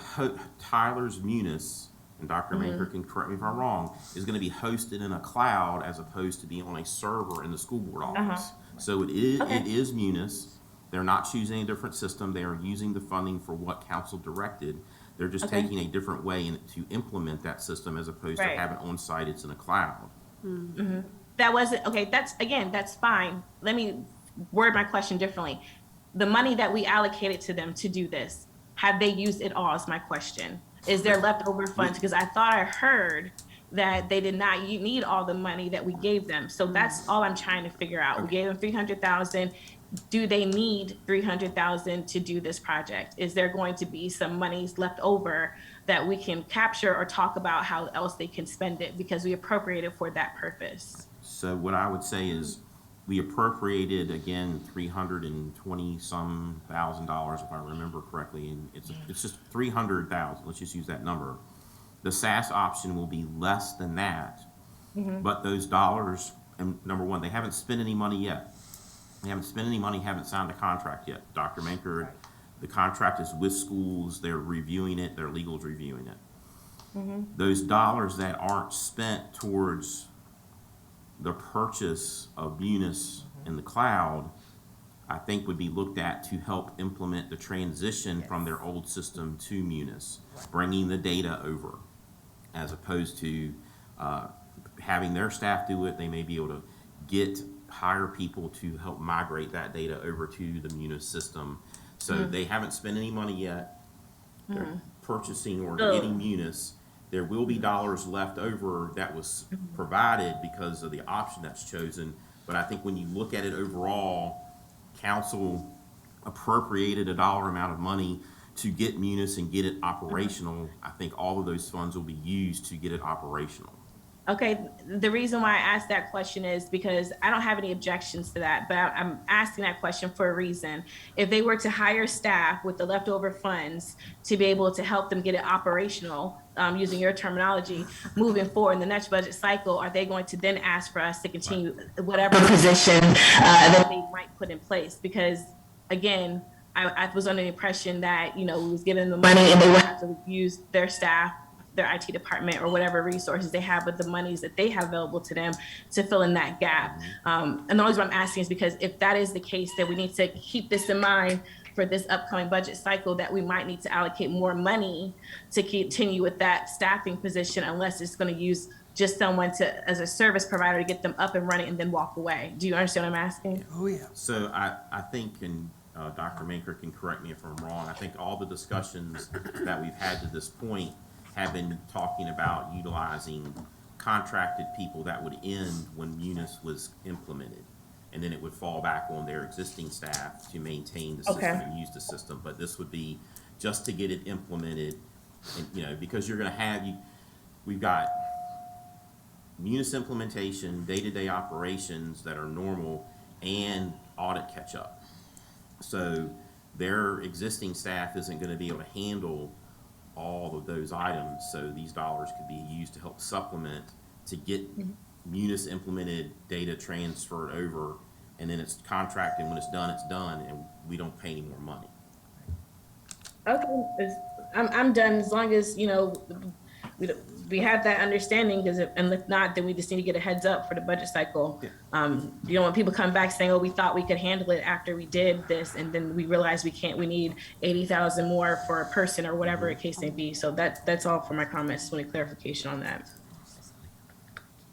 Tyler's Munis, and Dr. Maker can correct me if I'm wrong, is gonna be hosted in a cloud as opposed to being on a server in the school board office. So it is Munis. They're not choosing a different system. They are using the funding for what council directed. They're just taking a different way to implement that system as opposed to having on site, it's in a cloud. That wasn't, okay, that's fine. Let me word my question differently. The money that we allocated to them to do this, have they used it all is my question. Is there leftover funds? Because I thought I heard that they did not need all the money that we gave them. So that's all I'm trying to figure out. We gave them 300,000. Do they need 300,000 to do this project? Is there going to be some monies left over that we can capture or talk about how else they can spend it, because we appropriated for that purpose? So what I would say is, we appropriated, again, $320-some thousand, if I remember correctly, and it's just 300,000, let's just use that number. The SAS option will be less than that, but those dollars, and number one, they haven't spent any money yet. They haven't spent any money, haven't signed a contract yet. Dr. Mankard, the contract is with schools, they're reviewing it, their legal's reviewing it. Those dollars that aren't spent towards the purchase of Munis in the cloud, I think would be looked at to help implement the transition from their old system to Munis, bringing the data over, as opposed to having their staff do it. They may be able to hire people to help migrate that data over to the Munis system. So they haven't spent any money yet. They're purchasing or getting Munis. There will be dollars left over that was provided because of the option that's chosen. But I think when you look at it overall, council appropriated a dollar amount of money to get Munis and get it operational. I think all of those funds will be used to get it operational. Okay, the reason why I asked that question is because I don't have any objections to that, but I'm asking that question for a reason. If they were to hire staff with the leftover funds to be able to help them get it operational, using your terminology, moving forward in the next budget cycle, are they going to then ask for us to continue whatever position that they might put in place? Because again, I was under the impression that, we was giving them the money and they would have to use their staff, their IT department, or whatever resources they have with the monies that they have available to them to fill in that gap. And the only reason I'm asking is because if that is the case, then we need to keep this in mind for this upcoming budget cycle, that we might need to allocate more money to continue with that staffing position, unless it's going to use just someone as a service provider to get them up and running and then walk away. Do you understand what I'm asking? Oh, yeah. So I think, and Dr. Mankard can correct me if I'm wrong, I think all the discussions that we've had to this point have been talking about utilizing contracted people that would end when Munis was implemented. And then it would fall back on their existing staff to maintain the system and use the system. But this would be just to get it implemented, and, because you're gonna we've got Munis implementation, day-to-day operations that are normal, and audit catch-up. So their existing staff isn't gonna be able to handle all of those items, so these dollars could be used to help supplement to get Munis implemented, data transferred over, and then it's contracted. When it's done, and we don't pay any more money. Okay, I'm done as long as we have that understanding. Because and if not, then we just need to get a heads up for the budget cycle. You don't want people come back saying, "Oh, we thought we could handle it after we did this, and then we realized we can't. We need 80,000 more for a person or whatever the case may be." So that's all for my comments. Just want a clarification on that.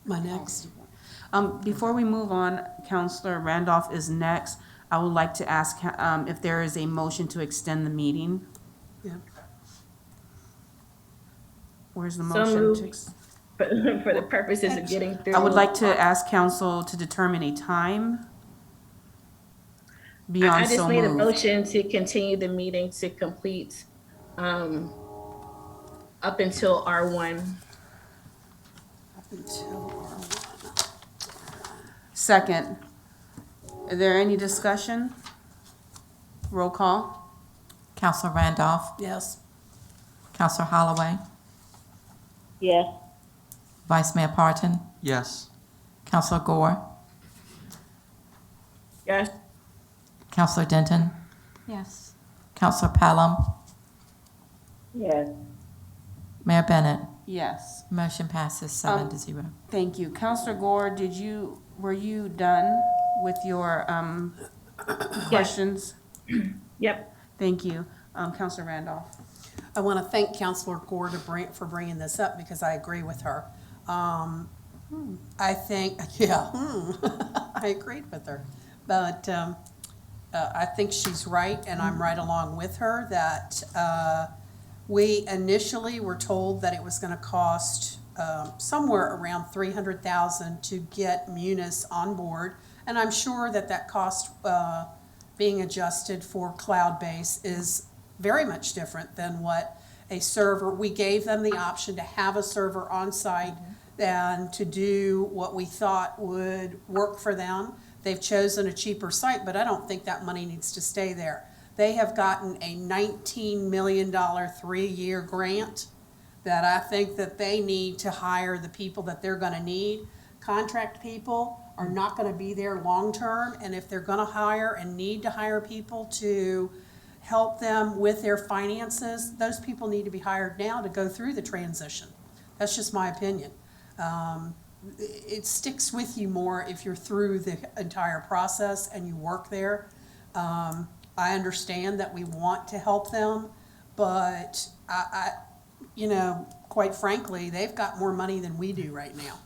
My next. Before we move on, Counselor Randolph is next. I would like to ask if there is a motion to extend the meeting. Yeah. Where's the So motion? moved. For the purposes of getting through. I would like to ask council to determine a time I beyond just so need a moved. motion to continue the meeting to complete up until R1. Up until R1. Second. Is there any discussion? Roll call. Counselor Randolph, Yes. Counselor Holloway, Yes. Vice Mayor Parton, Yes. Counselor Gore, Yes. Counselor Denton, Yes. Counselor Pelham, Yes. Mayor Bennett. Yes. Motion passes 7-0. Thank you. Counselor Gore, were you done with your questions? Yep. Thank you. Counselor Randolph. I want to thank Counselor Gore for bringing this up, because I agree with her. I think, I agreed with her. But I think she's right, and I'm right along with her, that we initially were told that it was going to cost somewhere around 300,000 to get Munis on board. And I'm sure that that cost being adjusted for cloud-based is very much different than what a server, we gave them the option to have a server on site and to do what we thought would work for them. They've chosen a cheaper site, but I don't think that money needs to stay there. They have gotten a $19 million 3-year grant that I think that they need to hire the people that they're gonna need. Contract people are not gonna be there long-term, and if they're gonna hire and need to hire people to help them with their finances, those people need to be hired now to go through the transition. That's just my opinion. It sticks with you more if you're through the entire process and you work there. I understand that we want to help them, but you know, quite frankly, they've got more money than we do right now.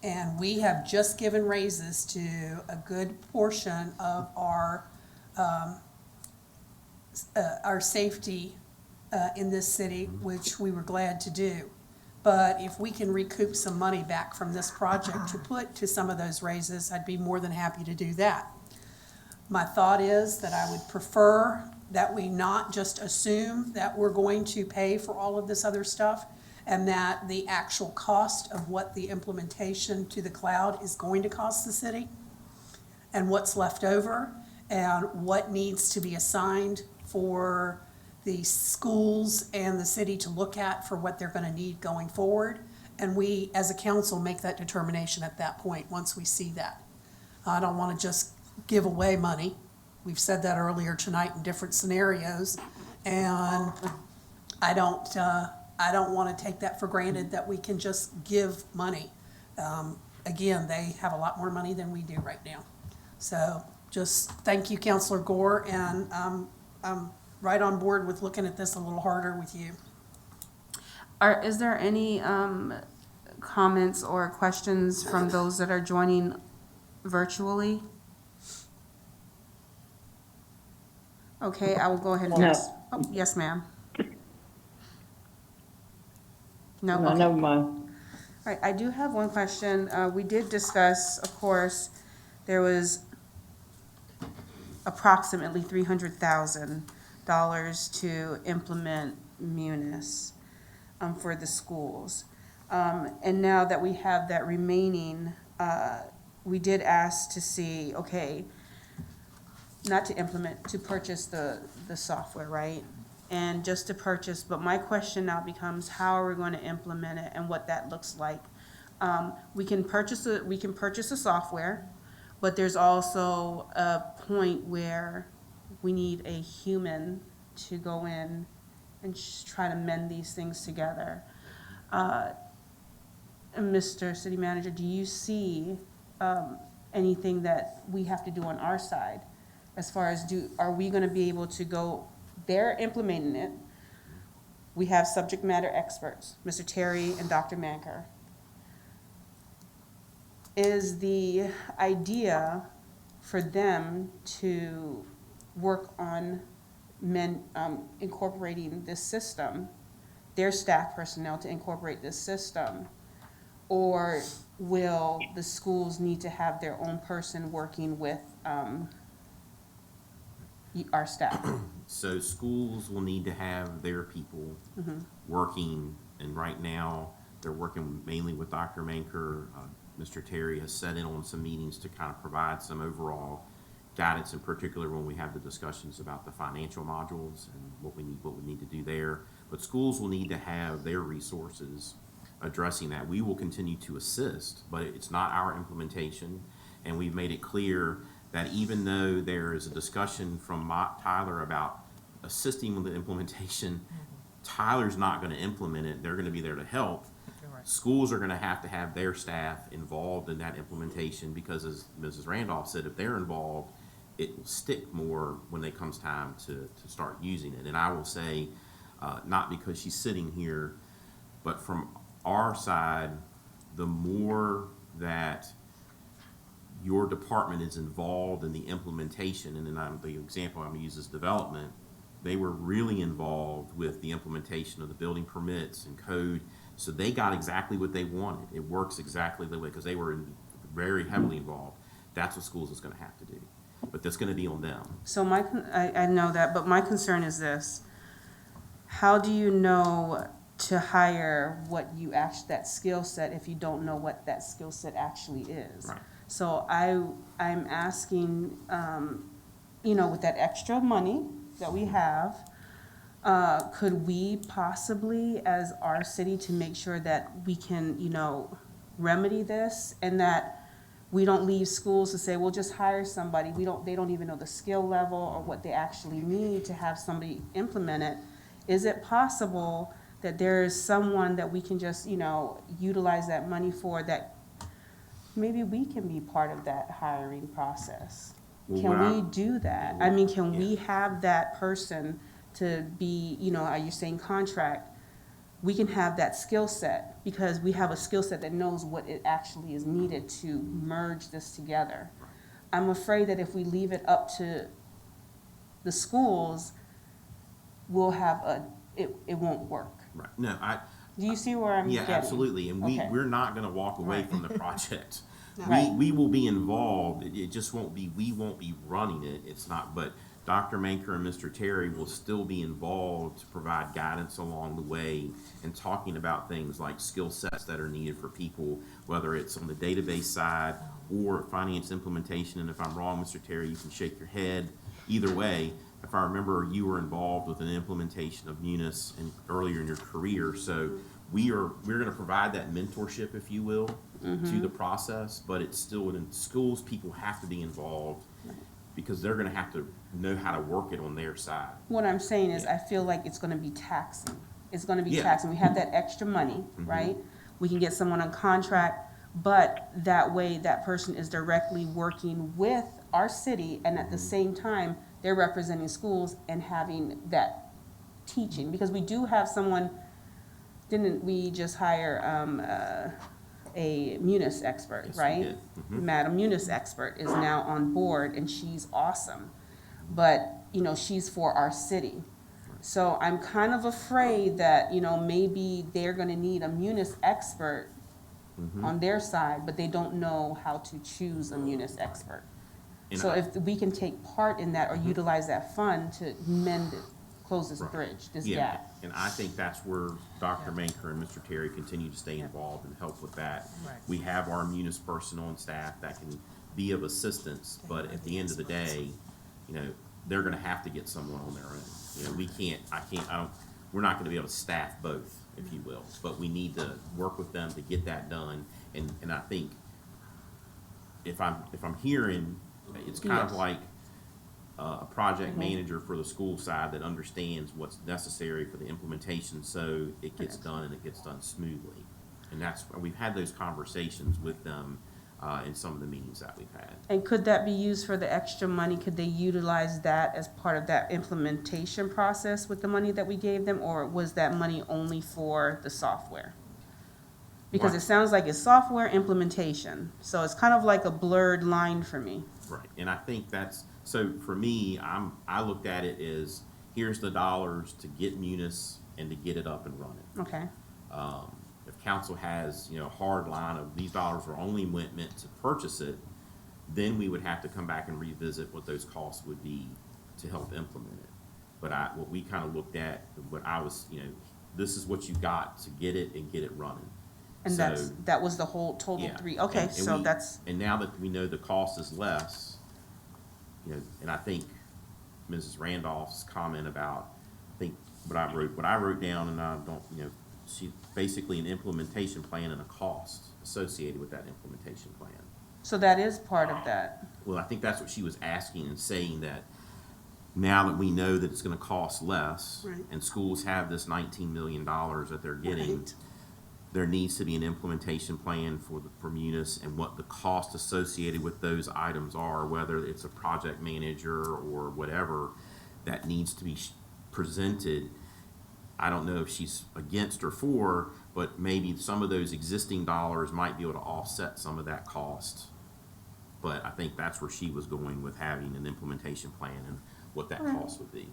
And we have just given raises to a good portion of our safety in this city, which we were glad to do. But if we can recoup some money back from this project to put to some of those raises, I'd be more than happy to do that. My thought is that I would prefer that we not just assume that we're going to pay for all of this other stuff, and that the actual cost of what the implementation to the cloud is going to cost the city, and what's left over, and what needs to be assigned for the schools and the city to look at for what they're gonna need going forward. And we, as a council, make that determination at that point, once we see that. I don't wanna just give away money. We've said that earlier tonight in different scenarios, and I don't want to take that for granted that we can just give money. Again, they have a lot more money than we do right now. So just thank you, Councilor Gore, and I'm right on board with looking at this a little harder with you. Is there any comments or questions from those that are joining virtually? Okay, I will go ahead and No. ask. Oh, yes, ma'am. No, No, okay. never mind. All right, I do have one question. We did discuss, of course, there was approximately $300,000 to implement Munis for the schools. And now that we have that remaining, we did ask to see, okay, not to implement, to purchase the software, right? And just to purchase, but my question now becomes, how are we going to implement it and what that looks like? We can purchase the software, but there's also a point where we need a human to go in and try to mend these things together. Mr. City Manager, do you see anything that we have to do on our side? As far as are we gonna be able to go, they're implementing it. We have subject matter experts, Mr. Terry and Dr. Manker. Is the idea for them to work on incorporating this system, their staff personnel to incorporate this system? Or will the schools need to have their own person working with our staff? So schools will need to have their people working, and right now, they're working mainly with Dr. Manker. Mr. Terry has set in on some meetings to kind of provide some overall guidance, in particular when we have the discussions about the financial modules and what we need to do there. But schools will need to have their resources addressing that. We will continue to assist, but it's not our implementation, and we've made it clear that even though there is a discussion from Tyler about assisting with the implementation, Tyler's not going to implement it. They're going to be there to help. Schools are going to have their staff involved in that implementation, because as Mrs. Randolph said, if they're involved, it will stick more when it comes time to start using it. And I will say, not because she's sitting here, but from our side, the more that your department is involved in the implementation, and then the example I'm going to use is development, they were really involved with the implementation of the building permits and code. So they got exactly what they wanted. It works exactly the way, because they were very heavily involved. That's what schools is gonna have to do. But that's gonna be on them. So I know that, but my concern is this. How do you know to hire what you that skill set if you don't know what that skill set actually is? Right. So I'm asking, with that extra money that we have, could we possibly, as our city, to make sure that we can, remedy this and that we don't leave schools to say, we'll just hire somebody. They don't even know the skill level or what they actually need to have somebody implement it. Is it possible that there is someone that we can just, utilize that money for, that maybe we can be part of that hiring process? Well, Can we do that? I mean, can we Yeah. have that person to be, are you saying contract? We can have that skill set because we have a skill set that knows what it actually is needed to merge this together. I'm afraid that if we leave it up to the schools, we'll have it won't work. Right. No, Do you see where I'm yeah, getting? absolutely. And Okay. we're not gonna walk away from the project. Right. We will be involved. It just won't be, we won't be running it. It's not, but Dr. Manker and Mr. Terry will still be involved to provide guidance along the way and talking about things like skill sets that are needed for people, whether it's on the database side or finance implementation. And if I'm wrong, Mr. Terry, you can shake your head. Either way, if I remember, you were involved with an implementation of Munis earlier in your career. So we're going to provide that mentorship, if you will, to the process, but it's still in schools, people have to be involved because they're going to have to know how to work it on their side. What I'm saying is, I feel like it's gonna be taxing. It's gonna be Yeah. taxing. We have that extra money, right? We can get someone on contract, but that way, that person is directly working with our city, and at the same time, they're representing schools and having that teaching. Because we do have someone, didn't we just hire, a Munis expert, Yes, we right? did. Madam Munis expert is now on board, and she's awesome. But, she's for our city. So I'm kind of afraid that, maybe they're gonna need a Munis expert on their side, but they don't know how to choose a Munis expert. And So I- if we can take part in that or utilize that fund to close this Right. bridge, this Yeah, gap. and I think that's where Dr. Manker and Mr. Terry continue to stay involved and help with that. Right. We have our Munis personnel and staff that can be of assistance, but at the end of the day, they're gonna have to get someone on their own. We're not gonna be able to staff both, if you will, but we need to work with them to get that done. And I think if I'm hearing, it's kind of Yes. like a project manager for the school side that understands what's necessary for the implementation, so it gets done and it gets done smoothly. And we've had those conversations with them in some of the meetings that we've had. And could that be used for the extra money? Could they utilize that as part of that implementation process with the money that we gave them? Or was that money only for the software? Because Right. it sounds like it's software implementation, so it's kind of like a blurred line for me. Right, and I think so for me, I looked at it as, here's the dollars to get Munis and to get it up and running. Okay, If council has, a hard line of these dollars were only meant to purchase it, then we would have to come back and revisit what those costs would be to help implement it. But what we kind of looked at, this is what you got to get it and get it running. and So, that was the whole total yeah. three, okay, And so we- that's, And now that we know the cost is less, and I think Mrs. Randolph's comment about, I think what I wrote down, and I don't, she, basically an implementation plan and a cost associated with that implementation plan. so that is part of that. Well, I think that's what she was asking and saying, that now that we know that it's gonna cost less, Right. and schools have this $19 million that they're getting, Right. there needs to be an implementation plan for Munis and what the cost associated with those items are, whether it's a project manager or whatever, that needs to be presented. I don't know if she's against or for, but maybe some of those existing dollars might be able to offset some of that cost. But I think that's where she was going with having an implementation plan and what that cost would be.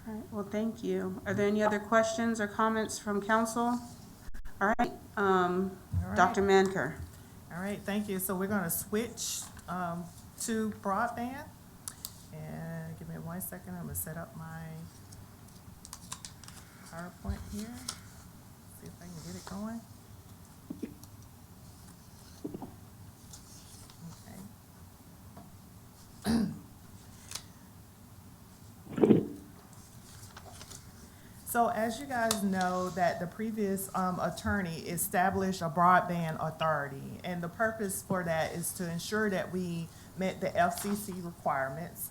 All right, well, thank you. Are there any other questions or comments from council? All right, All right. Dr. Manker. All right, thank you. So we're gonna switch to broadband. And give me 1 second, I'm gonna set up my PowerPoint here. See if I can get it going. Okay. So as you guys know, that the previous attorney established a broadband authority, and the purpose for that is to ensure that we met the FCC requirements,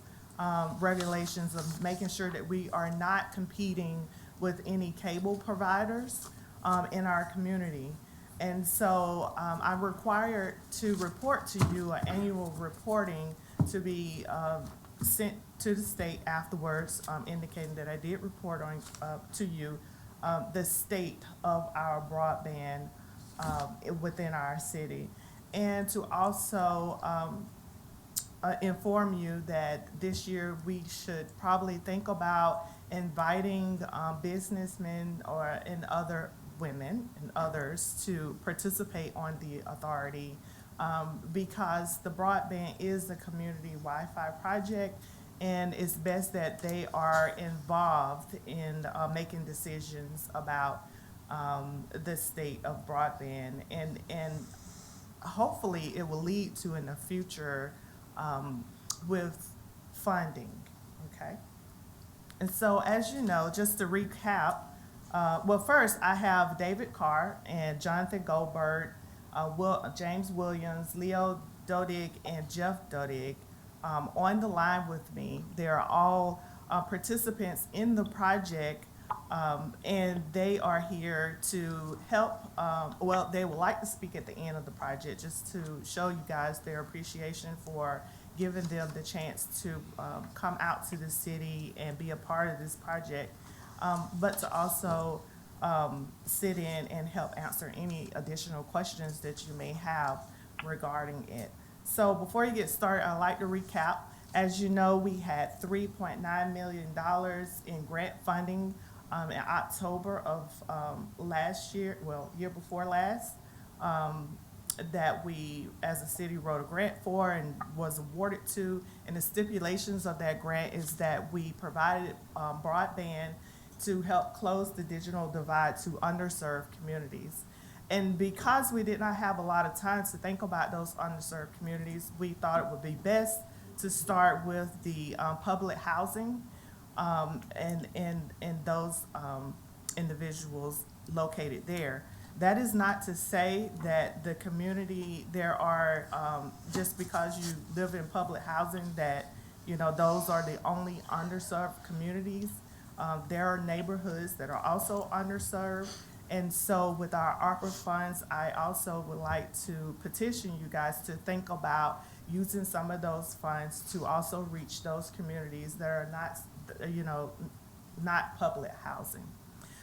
regulations of making sure that we are not competing with any cable providers in our community. And so I'm required to report to you an annual reporting to be sent to the state afterwards, indicating that I did report on to you the state of our broadband within our city, and to also inform you that this year we should probably think about inviting businessmen and other women and others to participate on the authority, because the broadband is a community Wi-Fi project, and it's best that they are involved in making decisions about the state of broadband, and hopefully it will lead to in the future with funding, okay? And so as you know, just to recap, well, first I have David Carr and Jonathan Goldberg, James Williams, Leo Dodig, and Jeff Dodig on the line with me. They are all participants in the project, and they are here to help. Well, they would like to speak at the end of the project just to show you guys their appreciation for giving them the chance to come out to the city and be a part of this project, but to also sit in and help answer any additional questions that you may have regarding it. So before you get started, I'd like to recap. As you know, we had $3.9 million in grant funding in October of last year, well, year before last, that we as a city wrote a grant for and was awarded to. And the stipulations of that grant is that we provided broadband to help close the digital divide to underserved communities. And because we did not have a lot of time to think about those underserved communities, we thought it would be best to start with the public housing and those individuals located there. That is not to say that the community, there are, just because you live in public housing, that, you know, those are the only underserved communities. There are neighborhoods that are also underserved. And so with our ARPA funds, I also would like to petition you guys to think about using some of those funds to also reach those communities that are not, you know, not public housing.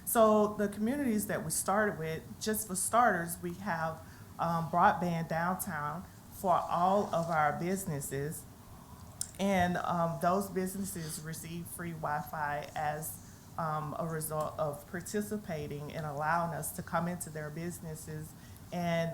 So the communities that we started with, just for starters, we have broadband downtown for all of our businesses. And those businesses receive free Wi-Fi as a result of participating and allowing us to come into their businesses and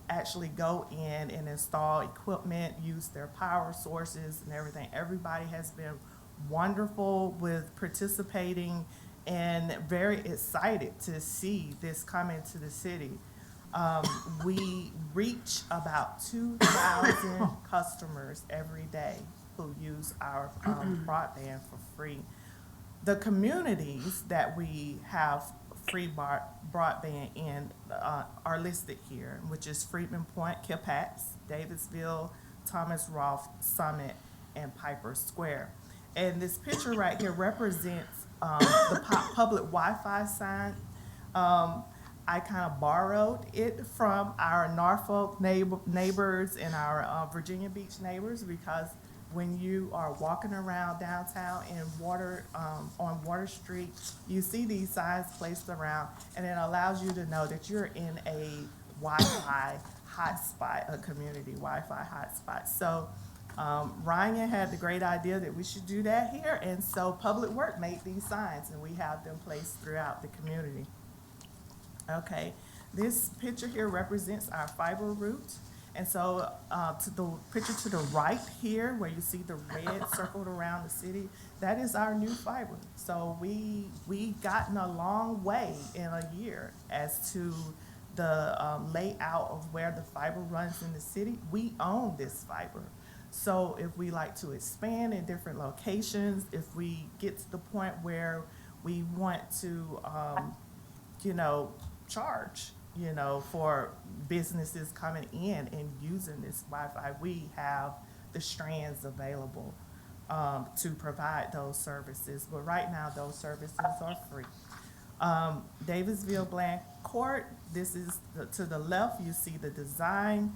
actually go in and install equipment, use their power sources and everything. Everybody has been wonderful with participating and very excited to see this come into the city. We reach about 2,000 customers every day who use our broadband for free. The communities that we have free broadband in are listed here, which is Freedman Point, Kilpax, Davisville, Thomas Rolfe, Summit, and Piper Square. And this picture right here represents the public Wi-Fi sign. I kind of borrowed it from our Norfolk neighbors and our Virginia Beach neighbors, because when you are walking around downtown in on Water Street, you see these signs placed around, and it allows you to know that you're in a Wi-Fi hotspot, a community Wi-Fi hotspot. So Ryan had the great idea that we should do that here, and so Public Works made these signs, and we have them placed throughout the community. Okay, this picture here represents our fiber route. And so, to the picture to the right here, where you see the red circled around the city, that is our new fiber. So we gotten a long way in a year as to the layout of where the fiber runs in the city. We own this fiber. So if we like to expand in different locations, if we get to the point where we want to, charge, for businesses coming in and using this Wi-Fi, we have the strands available to provide those services. But right now, those services are free. Davisville Bland Court, this is to the left, you see the design,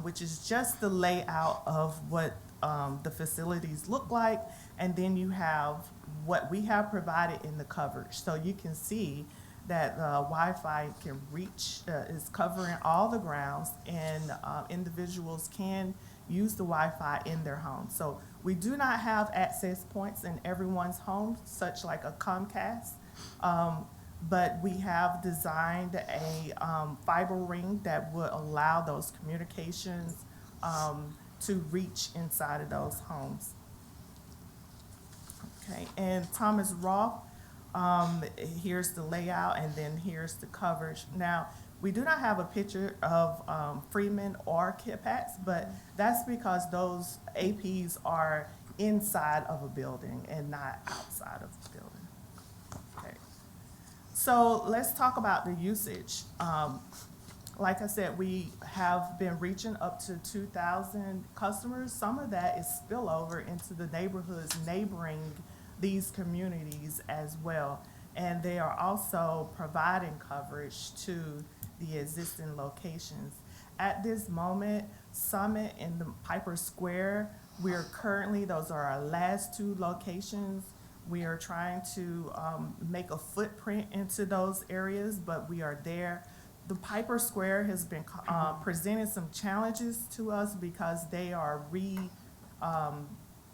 which is just the layout of what the facilities look like. And then you have what we have provided in the coverage. So you can see that Wi-Fi can reach, is covering all the grounds, and individuals can use the Wi-Fi in their homes. So we do not have access points in everyone's home, such like a Comcast, but we have designed a fiber ring that would allow those communications to reach inside of those homes. Okay, and Thomas Roth, here's the layout, and then here's the coverage. Now, we do not have a picture of Freeman or Kipats, but that's because those APs are inside of a building and not outside of the building. Okay. So let's talk about the usage. Like I said, we have been reaching up to 2,000 customers. Some of that is spillover into the neighborhoods neighboring these communities as well. And they are also providing coverage to the existing locations. At this moment, Summit and the Piper Square, we are currently, those are our last two locations. We are trying to make a footprint into those areas, but we are there. The Piper Square has been presenting some challenges to us because they are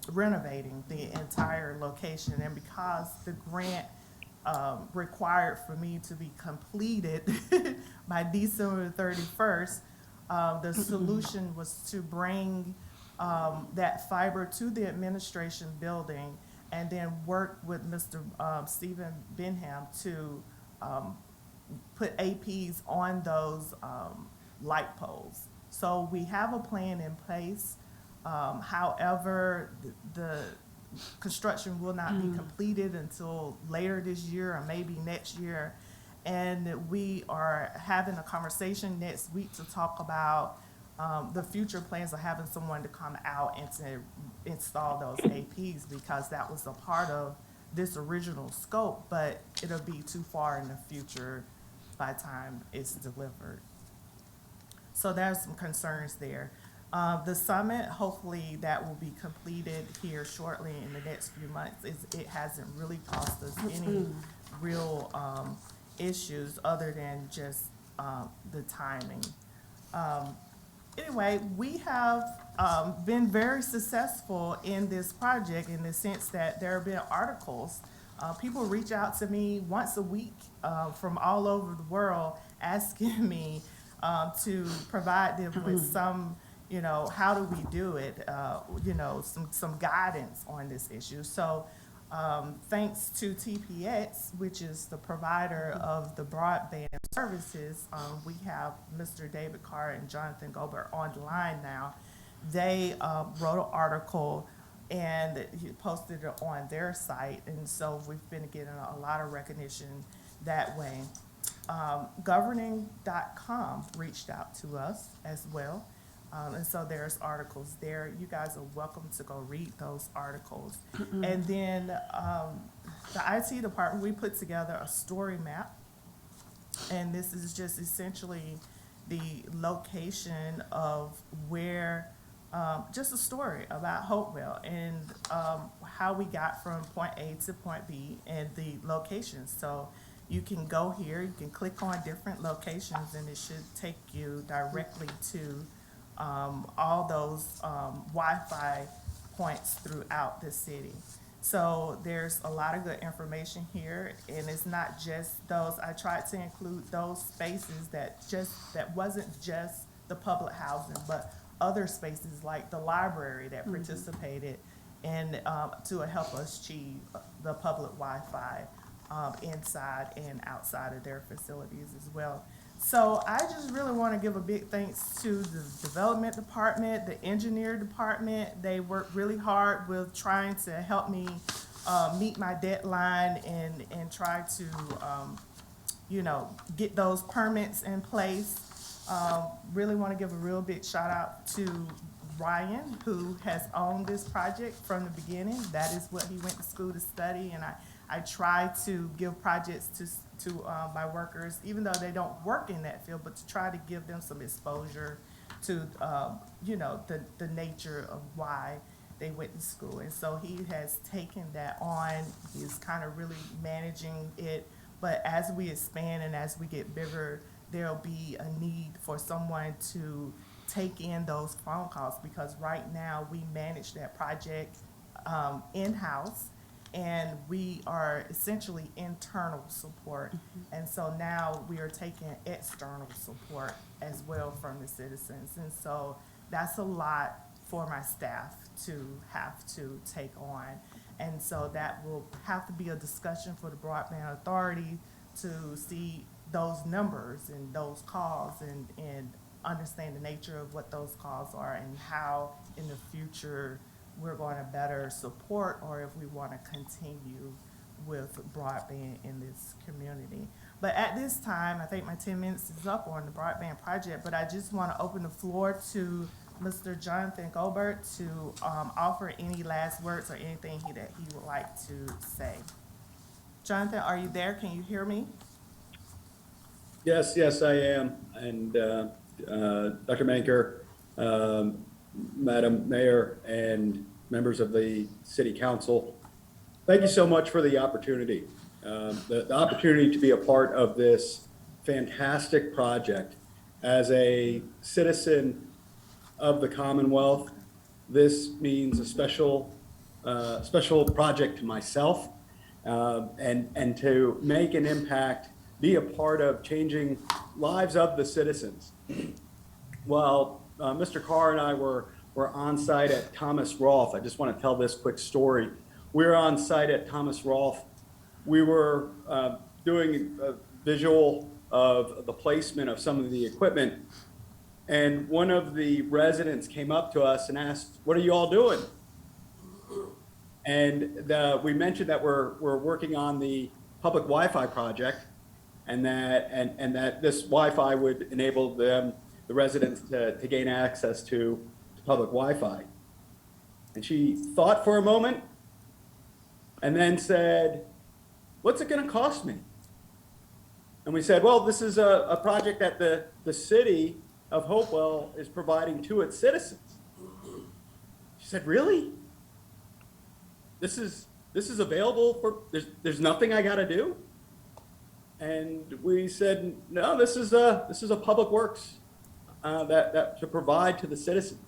renovating the entire location, and because the grant required for me to be completed by December 31st, the solution was to bring that fiber to the administration building and then work with Mr. Stephen Benham to put APs on those light poles. So we have a plan in place. However, the construction will not be completed until later this year or maybe next year. And we are having a conversation next week to talk about the future plans of having someone to come out and to install those APs, because that was a part of this original scope, but it'll be too far in the future by the time it's delivered. So there's some concerns there. The summit, hopefully that will be completed here shortly in the next few months. It hasn't really cost us any real issues other than just the timing. Anyway, we have been very successful in this project in the sense that there have been articles. People reach out to me once a week from all over the world asking me to provide them with some, how do we do it, some guidance on this issue. So thanks to TPX, which is the provider of the broadband services, we have Mr. David Carr and Jonathan Gobert on the line now. They wrote an article and posted it on their site, and so we've been getting a lot of recognition that way. Governing.com reached out to us as well, and so there's articles there. You guys are welcome to go read those articles. And then the IT department, we put together a story map, and this is just essentially the location of where, just a story about Hopewell and how we got from point A to point B and the locations. So you can go here, you can click on different locations, and it should take you directly to all those Wi-Fi points throughout the city. So there's a lot of good information here, and it's not just those, I tried to include those spaces that wasn't just the public housing, but other spaces like the library that participated in, to help us achieve the public Wi-Fi, inside and outside of their facilities as well. So I just really want to give a big thanks to the development department, the engineer department. They worked really hard with trying to help me meet my deadline and try to, get those permits in place. Really want to give a real big shout out to Ryan, who has owned this project from the beginning. That is what he went to school to study, and I try to give projects to my workers, even though they don't work in that field, but to try to give them some exposure to, the nature of why they went to school. And so he has taken that on. He's kind of really managing it. But as we expand and as we get bigger, there'll be a need for someone to take in those phone calls, because right now we manage that project in-house, and we are essentially internal support. And so now we are taking external support as well from the citizens. And so that's a lot for my staff to have to take on. And so that will have to be a discussion for the Broadband Authority to see those numbers and those calls and understand the nature of what those calls are and how in the future we're going to better support, or if we want to continue with broadband in this community. But at this time, I think my 10 minutes is up on the broadband project, but I just want to open the floor to Mr. Jonathan Gobert to offer any last words or anything that he would like to say. Jonathan, are you there? Can you hear me? Yes, I am. And Dr. Manker, Madam Mayor, and members of the City Council, thank you so much for the opportunity. The opportunity to be a part of this fantastic project. As a citizen of the Commonwealth, this means a special project to myself, and to make an impact, be a part of changing lives of the citizens. While Mr. Carr and I were on site at Thomas Rolfe, I just want to tell this quick story. We were on site at Thomas Rolfe. We were doing a visual of the placement of some of the equipment, and one of the residents came up to us and asked, "What are you all doing?" And we mentioned that we're working on the public Wi-Fi project, and that this Wi-Fi would enable the residents to gain access to public Wi-Fi. And she thought for a moment and then said, "What's it going to cost me?" And we said, "Well, this is a project that the city of Hopewell is providing to its citizens." She said, "Really? This is available for, there's nothing I got to do?" And we said, "No, this is a public works that to provide to the citizens."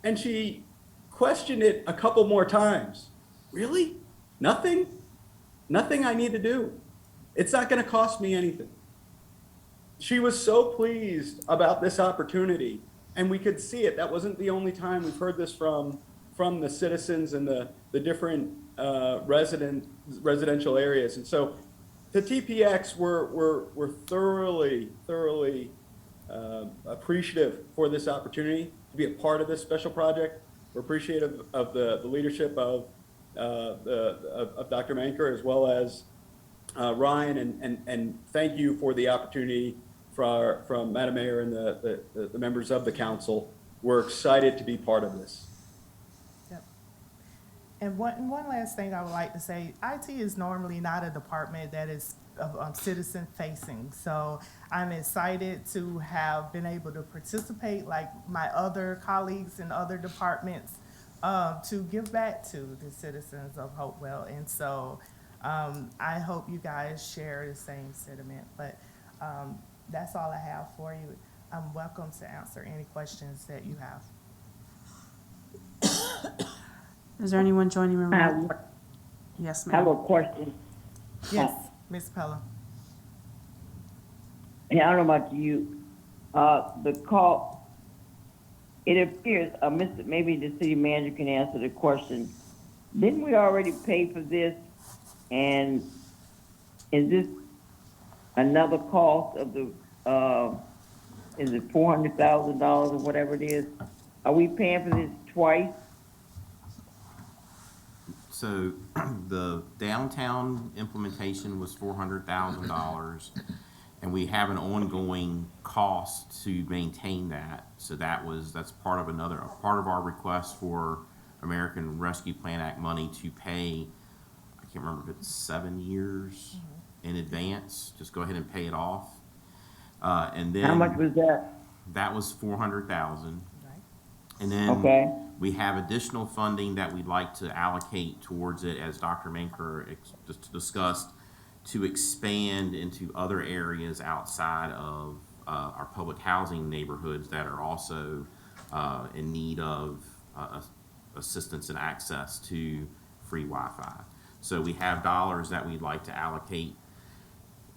And she questioned it a couple more times. "Really? Nothing I need to do. It's not going to cost me anything." She was so pleased about this opportunity, and we could see it. That wasn't the only time we've heard this from the citizens and the different residential areas. And so to TPX, we're thoroughly appreciative for this opportunity to be a part of this special project. We're appreciative of the leadership of Dr. Manker, as well as Ryan, and thank you for the opportunity from Madam Mayor and the members of the council. We're excited to be part of this. Yep. And one last thing I would like to say, IT is normally not a department that is citizen facing. So I'm excited to have been able to participate like my other colleagues in other departments, to give back to the citizens of Hopewell. And so I hope you guys share the same sentiment, but that's all I have for you. I'm welcome to answer any questions that you have. Is there anyone joining me? Yes, I have ma'am. a question. Yes, Ms. Pella. And I don't know about you, the call, it appears, maybe the city manager can answer the question. Didn't we already pay for this? And is this another cost of the, is it $400,000 or whatever it is? Are we paying for this twice? So the downtown implementation was $400,000, and we have an ongoing cost to maintain that. So that's part of our request for American Rescue Plan Act money to pay, I can't remember if it's 7 years in advance. Just go ahead and pay it off. And then How much was that? that was 400,000. And then Okay. we have additional funding that we'd like to allocate towards it, as Dr. Manker just discussed, to expand into other areas outside of our public housing neighborhoods that are also in need of assistance and access to free Wi-Fi. So we have dollars that we'd like to allocate,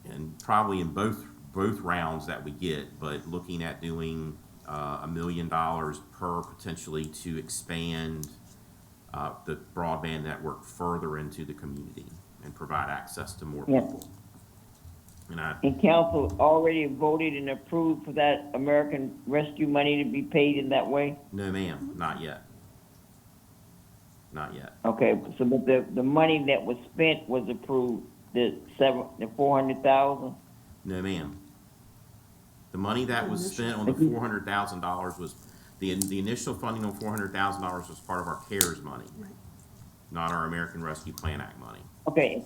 and probably in both rounds that we get, but looking at doing $1 million per potentially to expand the broadband network further into the community and provide access to more Yeah. people. And council already voted and approved for that American Rescue money to be paid in that way? No, ma'am, not yet. Not yet. Okay, so but the money that was spent was approved, the 400,000? No, ma'am. The money that was spent on the $400,000 was, the initial funding on $400,000 was part of our CARES money, not our American Rescue Plan Act money. Okay.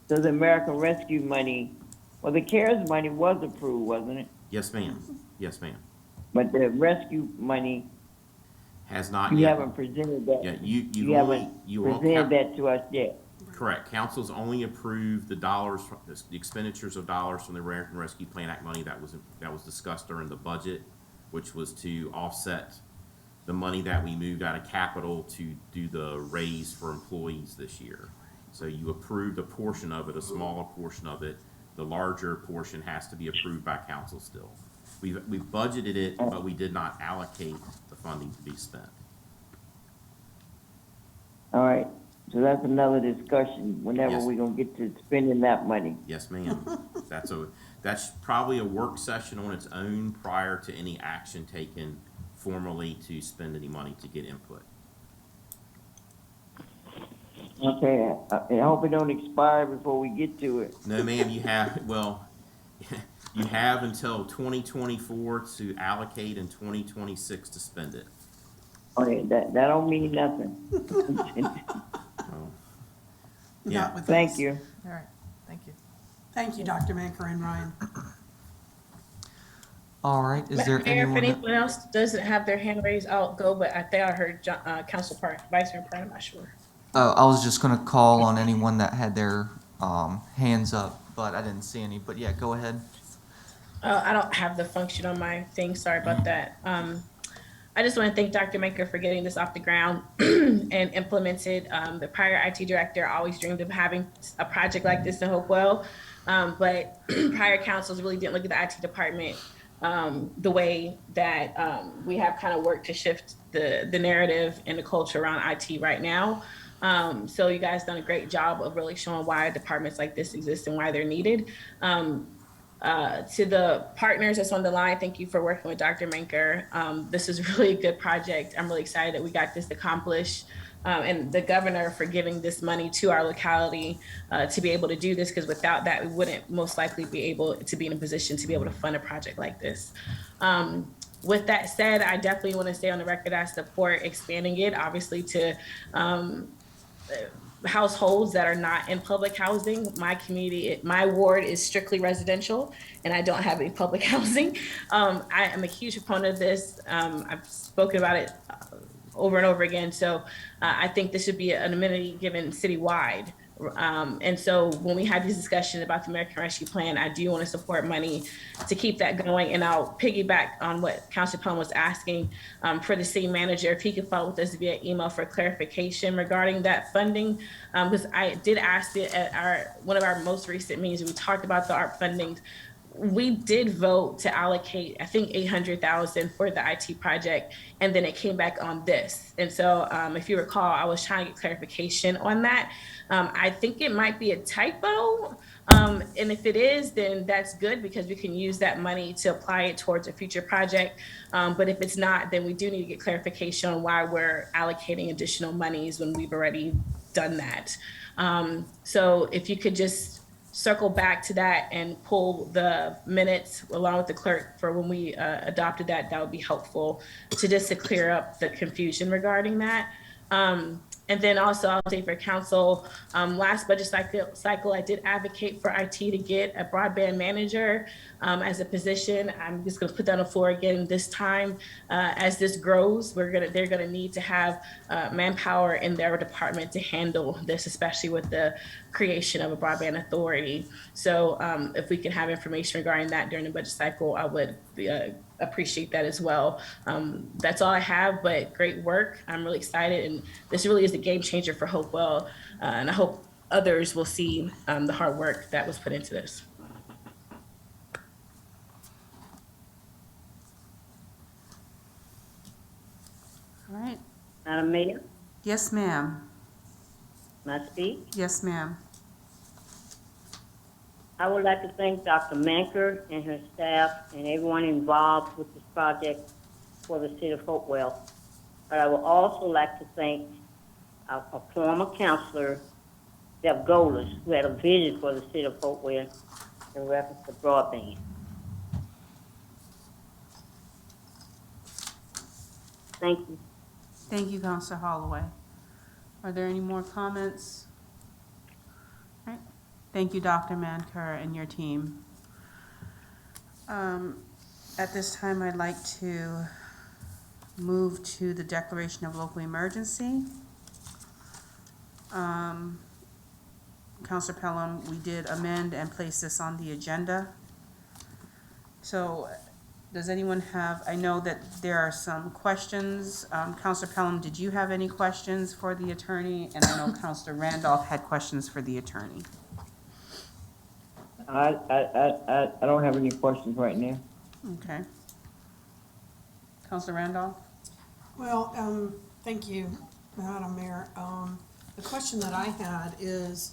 So the American Rescue money, well, the CARES money was approved, wasn't it? Yes, ma'am. Yes, ma'am. But the rescue money, Has not you yet. haven't presented that. Yeah, You haven't presented that to us yet. Correct. Council's only approved the expenditures of dollars from the American Rescue Plan Act money that was discussed during the budget, which was to offset the money that we moved out of capital to do the raise for employees this year. So you approved a portion of it, a smaller portion of it. The larger portion has to be approved by council still. We've budgeted it, but we did not allocate the funding to be spent. All right, so that's another discussion whenever Yes. we're gonna get to spending that money. Yes, ma'am. That's probably a work session on its own prior to any action taken formally to spend any money to get input. Okay, I hope it don't expire before we get to it. No, ma'am, you have until 2024 to allocate and 2026 to spend it. Okay, that don't mean nothing. Yeah. Not with Thank us. you. All right, thank you. Thank you, Dr. Manker and Ryan. All right, is there Mayor, if anyone? anyone else doesn't have their hand raised, I'll go, but I think I heard Vice Mayor Pratt, I'm not sure. I was just gonna call on anyone that had their hands up, but I didn't see any. But yeah, go ahead. I don't have the function on my thing, sorry about that. I just want to thank Dr. Maker for getting this off the ground and implemented. The prior IT director always dreamed of having a project like this in Hopewell, but prior councils really didn't look at the IT department the way that we have kind of worked to shift the narrative and the culture around IT right now. So you guys done a great job of really showing why departments like this exist and why they're needed. To the partners that's on the line, thank you for working with Dr. Manker. This is really a good project. I'm really excited that we got this accomplished. And the governor for giving this money to our locality to be able to do this, because without that, we wouldn't most likely be able to be in a position to be able to fund a project like this. With that said, I definitely want to stay on the record. I support expanding it, obviously, to households that are not in public housing. My community, my ward is strictly residential, and I don't have any public housing. I am a huge proponent of this. I've spoken about it over and over again. So I think this should be an amenity given citywide. And so when we had this discussion about the American Rescue Plan, I do want to support money to keep that going. And I'll piggyback on what Councilor Pelham was asking for the city manager, if he could follow with us via email for clarification regarding that funding. Because I did ask it at one of our most recent meetings, we talked about the ARP funding. We did vote to allocate, I think, 800,000 for the IT project, and then it came back on this. And so, if you recall, I was trying to get clarification on that. I think it might be a typo, and if it is, then that's good because we can use that money to apply it towards a future project. But if it's not, then we do need to get clarification on why we're allocating additional monies when we've already done that. So if you could just circle back to that and pull the minutes along with the clerk for when we adopted that, that would be helpful to clear up the confusion regarding that. And then also I'll say for council, last budget cycle, I did advocate for IT to get a broadband manager as a position. I'm just gonna put that on the floor again this time. As this grows, they're gonna need to have manpower in their department to handle this, especially with the creation of a broadband authority. So if we can have information regarding that during the budget cycle, I would appreciate that as well. That's all I have, but great work. I'm really excited, and this really is a game changer for Hopewell, and I hope others will see the hard work that was put into this. All right. Madam Mayor, Yes, ma'am. may I speak? Yes, ma'am. I would like to thank Dr. Manker and her staff and everyone involved with this project for the city of Hopewell. But I would also like to thank a former counselor, Deb Golders, who had a vision for the city of Hopewell in reference to broadband. Thank you. Thank you, Councilor Holloway. Are there any more comments? All right. Thank you, Dr. Manker and your team. At this time, I'd like to move to the declaration of local emergency. Councilor Pelham, we did amend and place this on the agenda. So does anyone have, I know that there are some questions. Councilor Pelham, did you have any questions for the attorney? And I know Councilor Randolph had questions for the attorney. I don't have any questions right now. Okay. Councilor Randolph? Well, thank you, Madam Mayor. The question that I had is,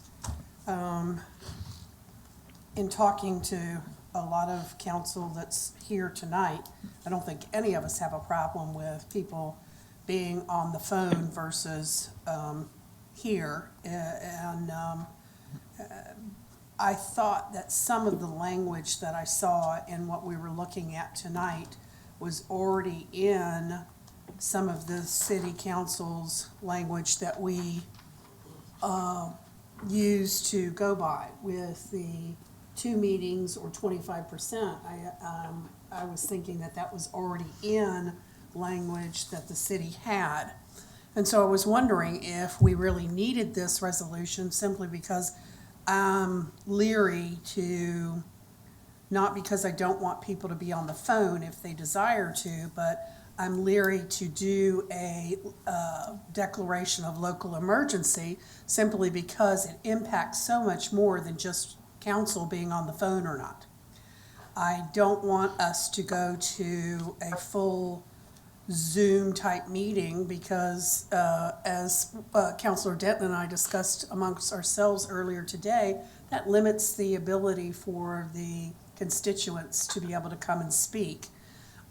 in talking to a lot of council that's here tonight, I don't think any of us have a problem with people being on the phone versus here. I thought that some of the language that I saw in what we were looking at tonight was already in some of the city council's language that we use to go by with the 2 meetings or 25%. I was thinking that that was already in language that the city had. And so I was wondering if we really needed this resolution simply because I'm leery to, not because I don't want people to be on the phone if they desire to, but I'm leery to do a declaration of local emergency simply because it impacts so much more than just council being on the phone or not. I don't want us to go to a full Zoom type meeting because as Councilor Denton and I discussed amongst ourselves earlier today, that limits the ability for the constituents to be able to come and speak.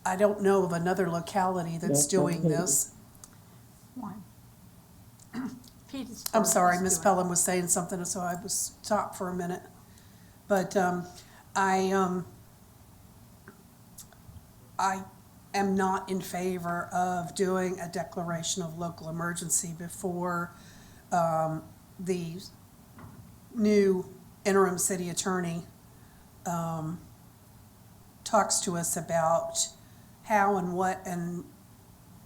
I don't know of another locality that's doing this. One. I'm sorry, Ms. Pelham was saying something, so I was stopped for a minute. But I am not in favor of doing a declaration of local emergency before the new interim city attorney talks to us about how and what and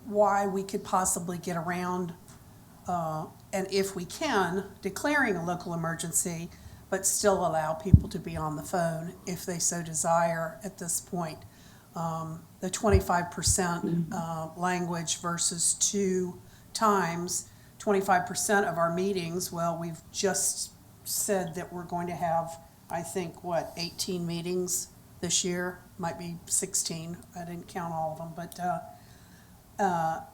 why we could possibly get around and if we can, declaring a local emergency, but still allow people to be on the phone if they so desire at this point. The 25% language versus 2 times, 25% of our meetings, well, we've just said that we're going to have, I think, 18 meetings this year, might be 16, I didn't count all of them, but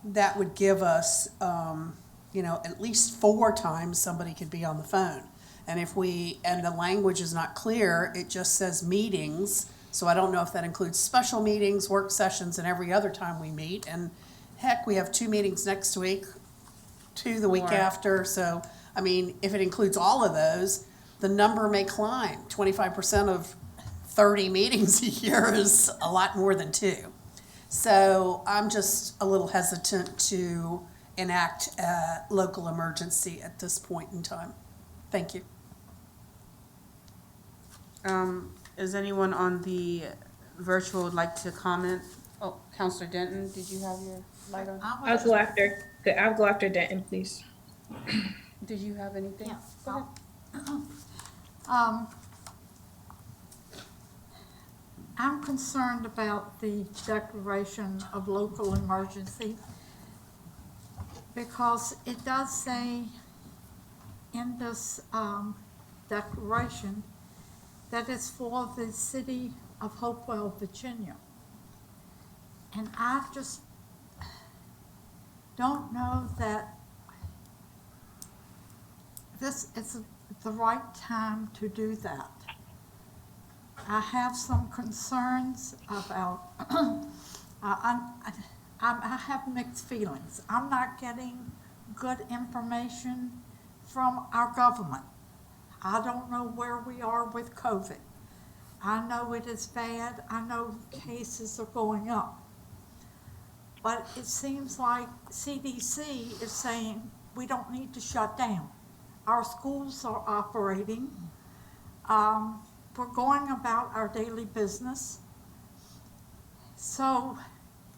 that would give us, at least 4 times somebody could be on the phone. And and the language is not clear, it just says meetings, so I don't know if that includes special meetings, work sessions, and every other time we meet. And heck, we have 2 meetings next week, 2 the week Or- after, so, if it includes all of those, the number may climb. 25% of 30 meetings a year is a lot more than 2. So I'm just a little hesitant to enact a local emergency at this point in time. Thank you. Is anyone on the virtual would like to comment? Oh, Counselor Denton, did you have your light on? I'll go after Denton, please. Did you have anything? Yeah. Go ahead. I'm concerned about the declaration of local emergency because it does say in this declaration that it's for the city of Hopewell, Virginia. And I just don't know that this is the right time to do that. I have some concerns about, I have mixed feelings. I'm not getting good information from our government. I don't know where we are with COVID. I know it is bad. I know cases are going up. But it seems like CDC is saying we don't need to shut down. Our schools are operating. We're going about our daily business. So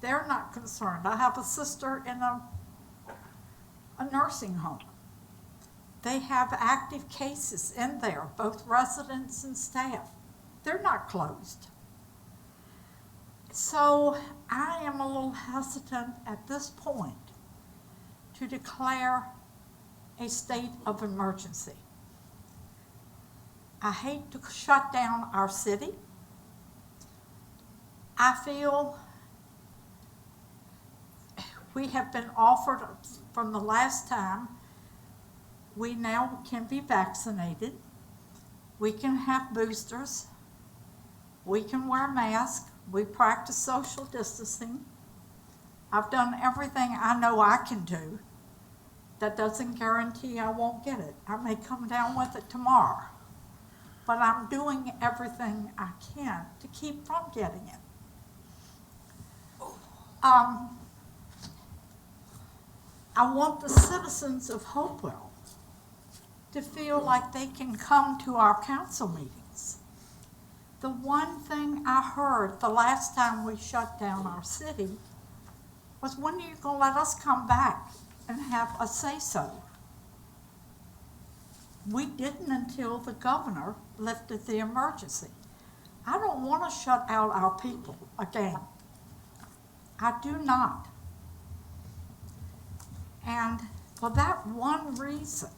they're not concerned. I have a sister in a nursing home. They have active cases in there, both residents and staff. They're not closed. So I am a little hesitant at this point to declare a state of emergency. I hate to shut down our city. I feel we have been offered from the last time, we now can be vaccinated. We can have boosters. We can wear masks. We practice social distancing. I've done everything I know I can do. That doesn't guarantee I won't get it. I may come down with it tomorrow. But I'm doing everything I can to keep from getting it. I want the citizens of Hopewell to feel like they can come to our council meetings. The one thing I heard the last time we shut down our city was, when are you going to let us come back and have a say-so? We didn't until the governor lifted the emergency. I don't want to shut out our people again. I do not. And for that one reason,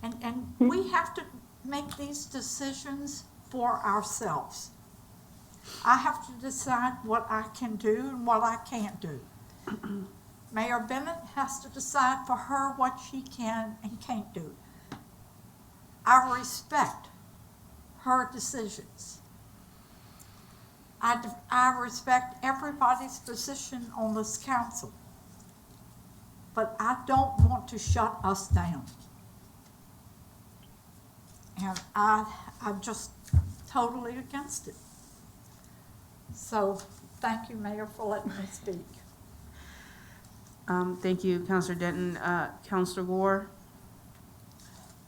and we have to make these decisions for ourselves. I have to decide what I can do and what I can't do. Mayor Bennett has to decide for her what she can and can't do. I respect her decisions. I respect everybody's position on this council. But I don't want to shut us down. And I'm just totally against it. So thank you, Mayor, for letting me speak. Thank you, Counselor Denton. Counselor Gore?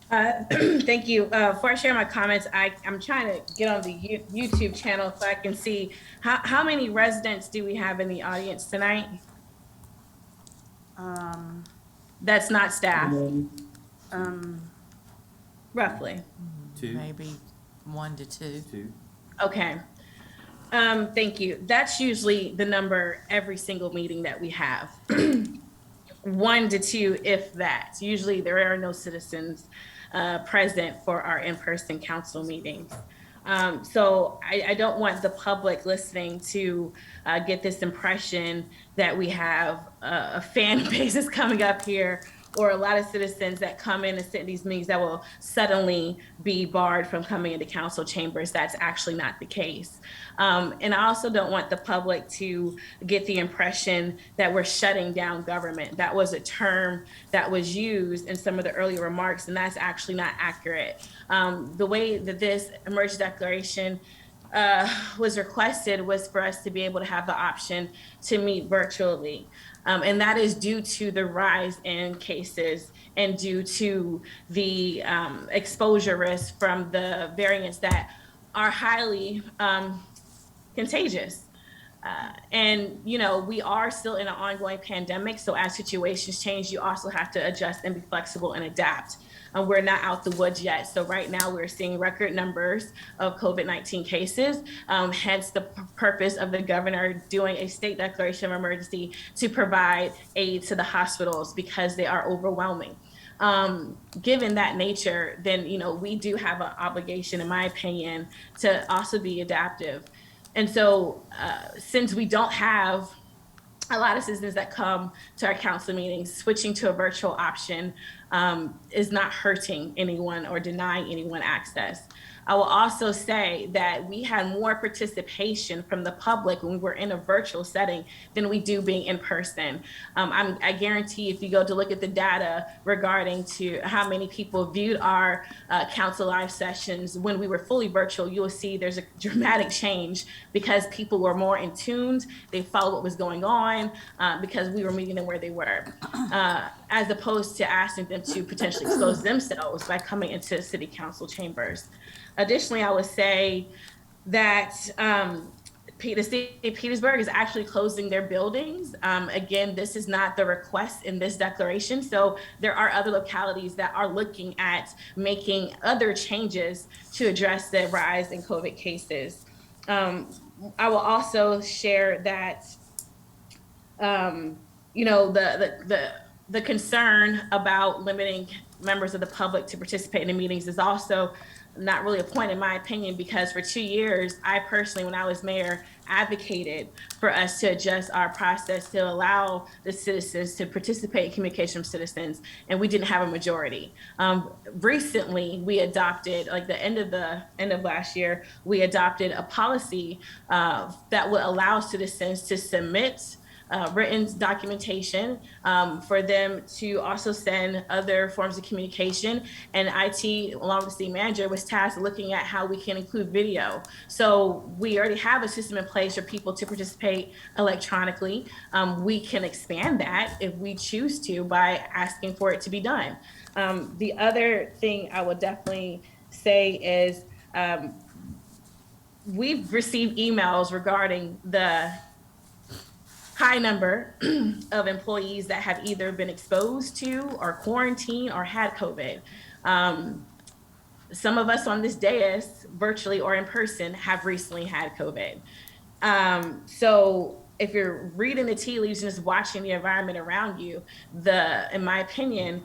Thank you. Before I share my comments, I'm trying to get on the YouTube channel so I can see how many residents do we have in the audience tonight? That's not staff, Um, roughly. Two, Maybe 1 to 2. two. Okay. Thank you. That's usually the number every single meeting that we have. 1 to 2, if that. Usually there are no citizens present for our in-person council meetings. So I don't want the public listening to get this impression that we have a fan base is coming up here, or a lot of citizens that come in and sit in these meetings that will suddenly be barred from coming into council chambers. That's actually not the case. And I also don't want the public to get the impression that we're shutting down government. That was a term that was used in some of the earlier remarks, and that's actually not accurate. The way that this emergency declaration was requested was for us to be able to have the option to meet virtually. And that is due to the rise in cases and due to the exposure risk from the variants that are highly contagious. And, you know, we are still in an ongoing pandemic. So as situations change, you also have to adjust and be flexible and adapt. We're not out the woods yet. So right now we're seeing record numbers of COVID-19 cases, hence the purpose of the governor doing a state declaration of emergency to provide aid to the hospitals because they are overwhelming. Given that nature, then, you know, we do have an obligation, in my opinion, to also be adaptive. And so since we don't have a lot of citizens that come to our council meetings, switching to a virtual option is not hurting anyone or denying anyone access. I will also say that we had more participation from the public when we were in a virtual setting than we do being in person. I guarantee if you go to look at the data regarding to how many people viewed our council live sessions when we were fully virtual, you will see there's a dramatic change because people were more in tuned. They followed what was going on because we were meeting them where they were, as opposed to asking them to potentially expose themselves by coming into city council chambers. Additionally, I would say that the city of Petersburg is actually closing their buildings. Again, this is not the request in this declaration. So there are other localities that are looking at making other changes to address the rise in COVID cases. I will also share that, you know, the concern about limiting members of the public to participate in the meetings is also not really a point in my opinion, because for 2 years, I personally, when I was mayor, advocated for us to adjust our process to allow the citizens to participate in communication with citizens, and we didn't have a majority. Recently, we adopted, like the end of last year, we adopted a policy that would allow citizens to submit written documentation for them to also send other forms of communication. And IT, along with the city manager, was tasked with looking at how we can include video. So we already have a system in place for people to participate electronically. We can expand that if we choose to by asking for it to be done. The other thing I would definitely say is we've received emails regarding the high number of employees that have either been exposed to or quarantined or had COVID. Some of us on this dais, virtually or in person, have recently had COVID. So if you're reading the tea leaves and just watching the environment around you, in my opinion,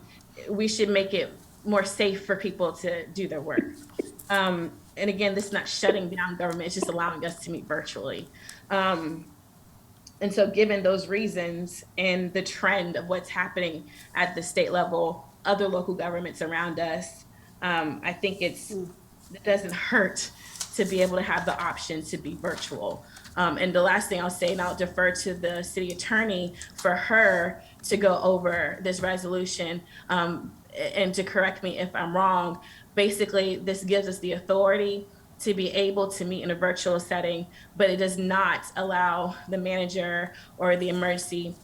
we should make it more safe for people to do their work. And again, this is not shutting down government, it's just allowing us to meet virtually. And so given those reasons and the trend of what's happening at the state level, other local governments around us, I think it doesn't hurt to be able to have the option to be virtual. And the last thing I'll say, and I'll defer to the city attorney for her to go over this resolution and to correct me if I'm wrong. Basically, this gives us the authority to be able to meet in a virtual setting, but it does not allow the manager or the emergency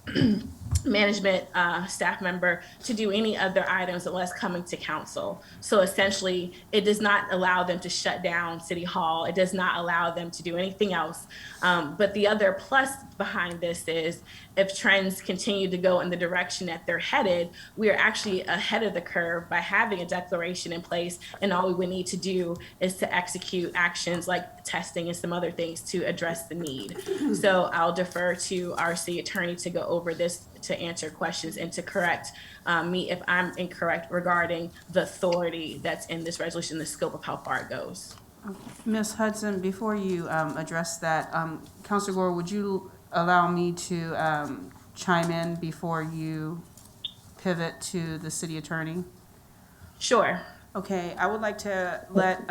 management staff member to do any other items unless coming to council. So essentially, it does not allow them to shut down City Hall. It does not allow them to do anything else. But the other plus behind this is if trends continue to go in the direction that they're headed, we are actually ahead of the curve by having a declaration in place. And all we would need to do is to execute actions like testing and some other things to address the need. So I'll defer to our city attorney to go over this, to answer questions and to correct me if I'm incorrect regarding the authority that's in this resolution, the scope of how far it goes. Ms. Hudson, before you address that, Counselor Gore, would you allow me to chime in before you pivot to the city attorney? Sure. Okay, I would like to let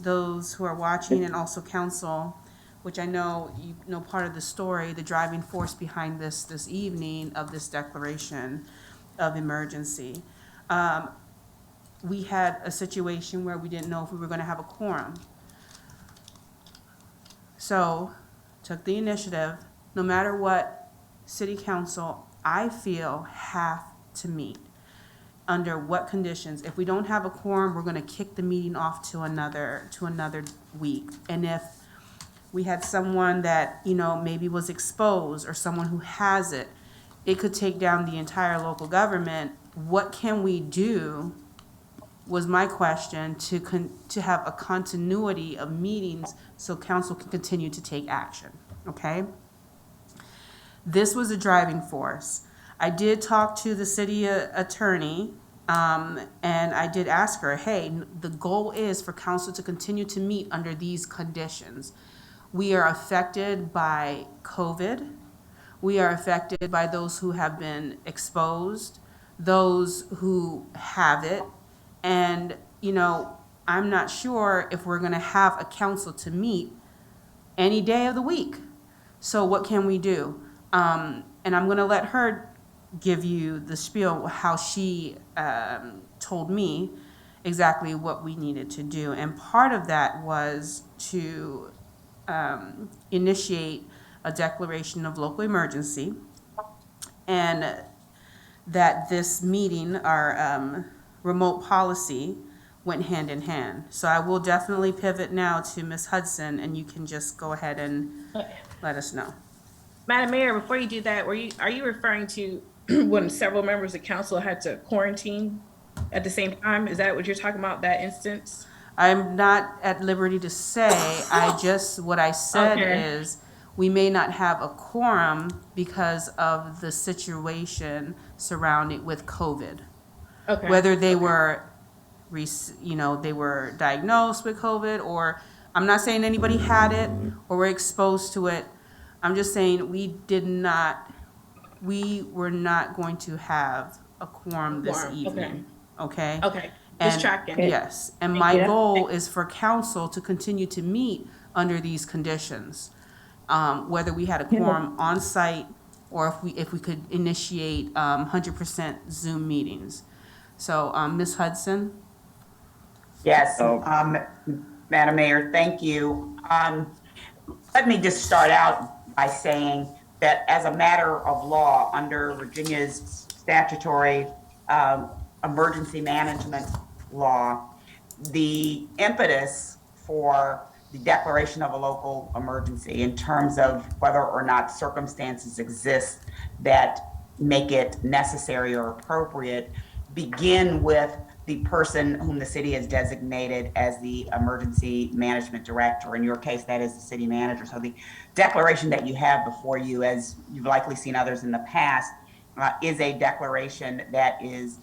those who are watching and also council, which I know you know part of the story, the driving force behind this evening of this declaration of emergency. We had a situation where we didn't know if we were going to have a quorum. So, took the initiative, no matter what city council, I feel, have to meet. Under what conditions? If we don't have a quorum, we're gonna kick the meeting off to another week. And if we had someone that, you know, maybe was exposed or someone who has it, it could take down the entire local government. What can we do, was my question, to have a continuity of meetings so council can continue to take action, okay? This was a driving force. I did talk to the city attorney, and I did ask her, hey, the goal is for council to continue to meet under these conditions. We are affected by COVID. We are affected by those who have been exposed, those who have it. And, you know, I'm not sure if we're gonna have a council to meet any day of the week. So what can we do? And I'm gonna let her give you the spiel, how she told me exactly what we needed to do. And part of that was to initiate a declaration of local emergency, and that this meeting, our remote policy, went hand in hand. So I will definitely pivot now to Ms. Hudson, and you can just go ahead and let us know. Madam Mayor, before you do that, are you referring to when several members of council had to quarantine at the same time? Is that what you're talking about, that instance? I'm not at liberty to say, what I said Okay. is, we may not have a quorum because of the situation surrounding with COVID. Okay. Whether they were, they were diagnosed with COVID, or, I'm not saying anybody had it or were exposed to it. I'm just saying we were not going to have a quorum this Quorum, evening, okay? Okay, And just tracking. yes, and my goal is for council to continue to meet under these conditions. Whether we had a quorum on site or if we could initiate 100% Zoom meetings. So, Ms. Hudson? Yes, Madam Mayor, thank you. Let me just start out by saying that as a matter of law, under Virginia's statutory emergency management law, the impetus for the declaration of a local emergency in terms of whether or not circumstances exist that make it necessary or appropriate begin with the person whom the city has designated as the emergency management director. In your case, that is the city manager. So the declaration that you have before you, as you've likely seen others in the past, is a declaration that is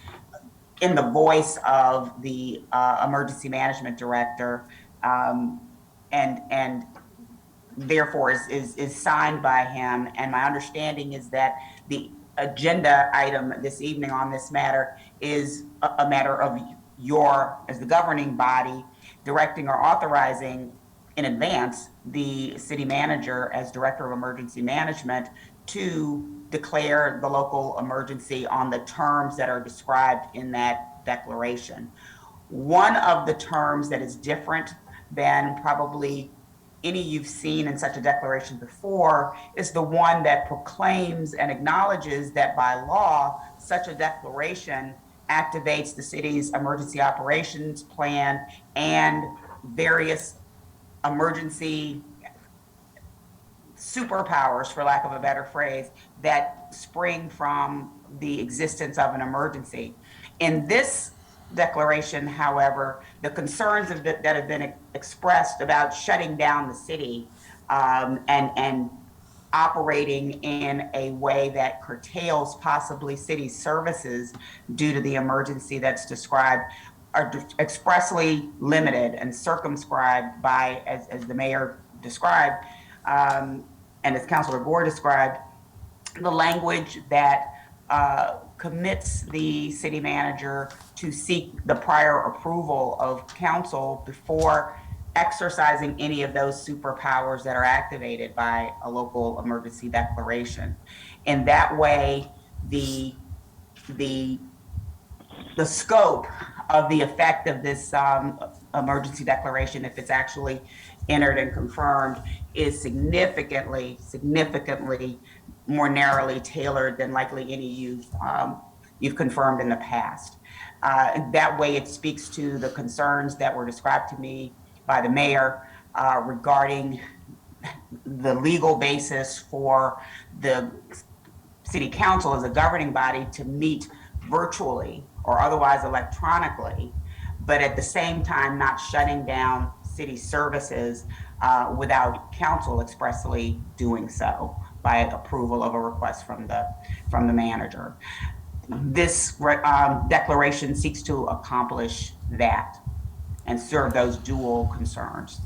in the voice of the emergency management director, and therefore is signed by him. And my understanding is that the agenda item this evening on this matter is a matter of your, as the governing body, directing or authorizing in advance the city manager as director of emergency management to declare the local emergency on the terms that are described in that declaration. One of the terms that is different than probably any you've seen in such a declaration before is the one that proclaims and acknowledges that by law, such a declaration activates the city's emergency operations plan and various emergency superpowers, for lack of a better phrase, that spring from the existence of an emergency. In this declaration, however, the concerns that have been expressed about shutting down the city and operating in a way that curtails possibly city services due to the emergency that's described are expressly limited and circumscribed by, as the mayor described, and as Councilor Gore described, the language that commits the city manager to seek the prior approval of council before exercising any of those superpowers that are activated by a local emergency declaration. In that way, the scope of the effect of this emergency declaration, if it's actually entered and confirmed, is significantly more narrowly tailored than likely any you've confirmed in the past. That way it speaks to the concerns that were described to me by the mayor regarding the legal basis for the city council as a governing body to meet virtually or otherwise electronically, but at the same time not shutting down city services without council expressly doing so by approval of a request from the manager. This declaration seeks to accomplish that and serve those dual concerns.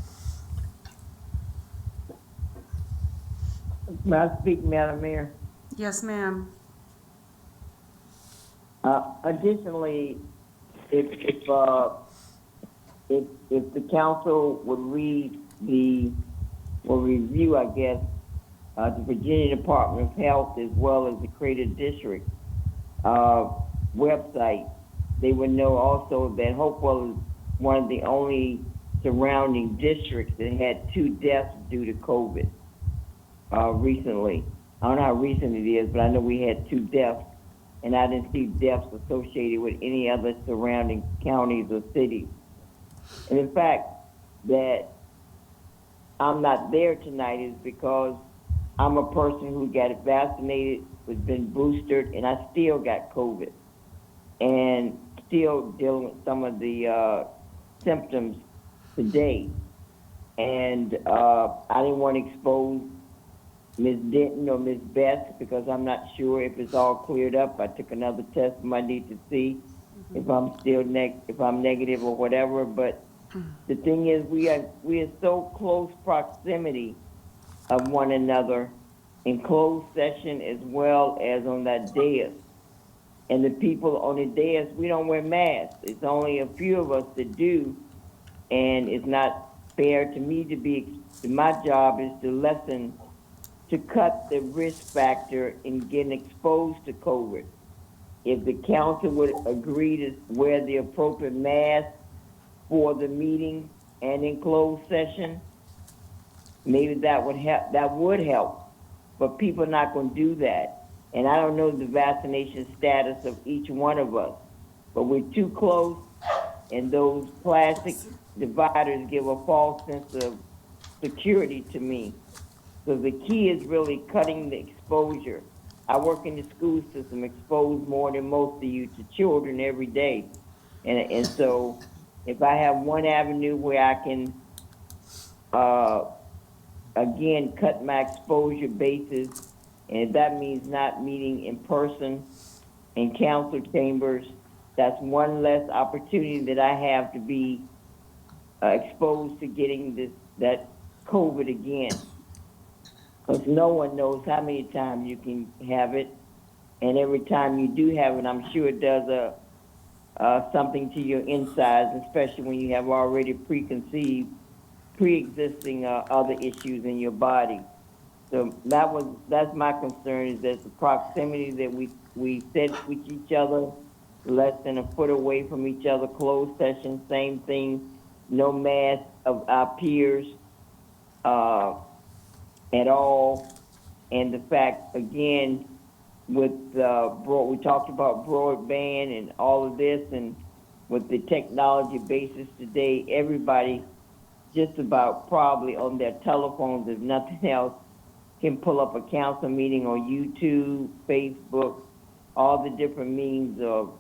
May I speak, Madam Mayor? Yes, ma'am. Additionally, if the council would review, I guess, the Virginia Department of Health as well as the Creative District website, they would know also that Hopewell is one of the only surrounding districts that had 2 deaths due to COVID recently. I don't know how recent it is, but I know we had 2 deaths, and I didn't see deaths associated with any other surrounding counties or cities. And in fact, that I'm not there tonight is because I'm a person who got vaccinated, was been boosted, and I still got COVID, and still dealing with some of the symptoms today. And I didn't want to expose Ms. Denton or Ms. Beth because I'm not sure if it's all cleared up. I took another test Monday to see if I'm still if I'm negative or whatever. But the thing is, we are so close proximity of one another in closed session as well as on that dais. And the people on the dais, we don't wear masks. It's only a few of us that do, and it's not fair to me to be. My job is to cut the risk factor in getting exposed to COVID. If the council would agree to wear the appropriate mask for the meeting and in closed session, maybe that would help. But people are not going to do that. And I don't know the vaccination status of each one of us, but we're too close, and those plastic dividers give a false sense of security to me. So the key is really cutting the exposure. I work in the school system, exposed more than most of you to children every day. And so if I have one avenue where I can, again, cut my exposure basis, and if that means not meeting in person in council chambers, that's one less opportunity that I have to be exposed to getting that COVID again. Because no one knows how many times you can have it, and every time you do have it, I'm sure it does something to your insides, especially when you have already pre-existing other issues in your body. So that's my concern, is that the proximity that we sit with each other, less than a foot away from each other, closed session, same thing, no mask of our peers at all. And the fact, again, with we talked about broadband and all of this, and with the technology basis today, everybody just about probably on their telephones, if nothing else, can pull up a council meeting on YouTube, Facebook, all the different means of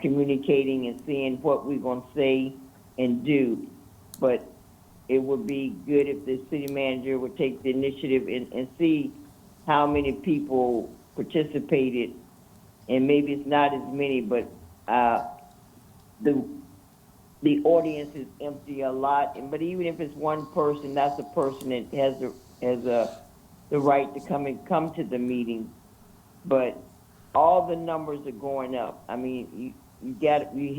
communicating and seeing what we're gonna say and do. But it would be good if the city manager would take the initiative and see how many people participated. And maybe it's not as many, but the audience is empty a lot. But even if it's one person, that's a person that has the right to come to the meeting. But all the numbers are going up. I mean, you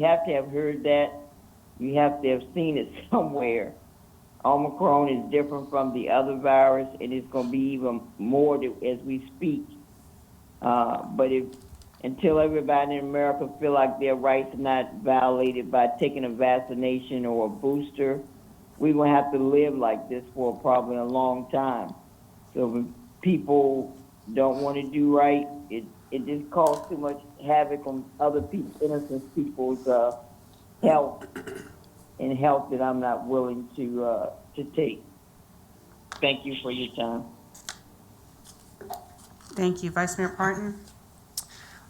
have to have heard that. You have to have seen it somewhere. Omicron is different from the other virus, and it's going to be even more as we speak. But until everybody in America feel like their rights are not violated by taking a vaccination or a booster, we're going to have to live like this for probably a long time. So if people don't want to do right, it just causes too much havoc on other people, innocent people's health, and health that I'm not willing to take. Thank you for your time. Thank you. Vice Mayor Parton?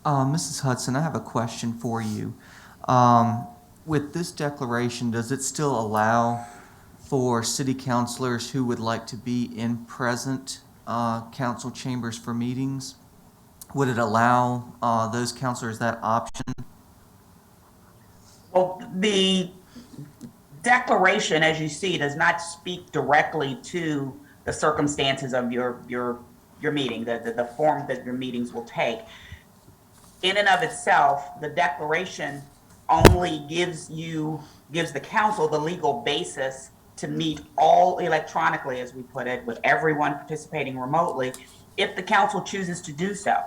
Mrs. Hudson, I have a question for you. With this declaration, does it still allow for city councilors who would like to be in present council chambers for meetings? Would it allow those councilors that option? Well, the declaration, as you see, does not speak directly to the circumstances of your meeting, the form that your meetings will take. In and of itself, the declaration only gives the council the legal basis to meet all electronically, as we put it, with everyone participating remotely, if the council chooses to do so.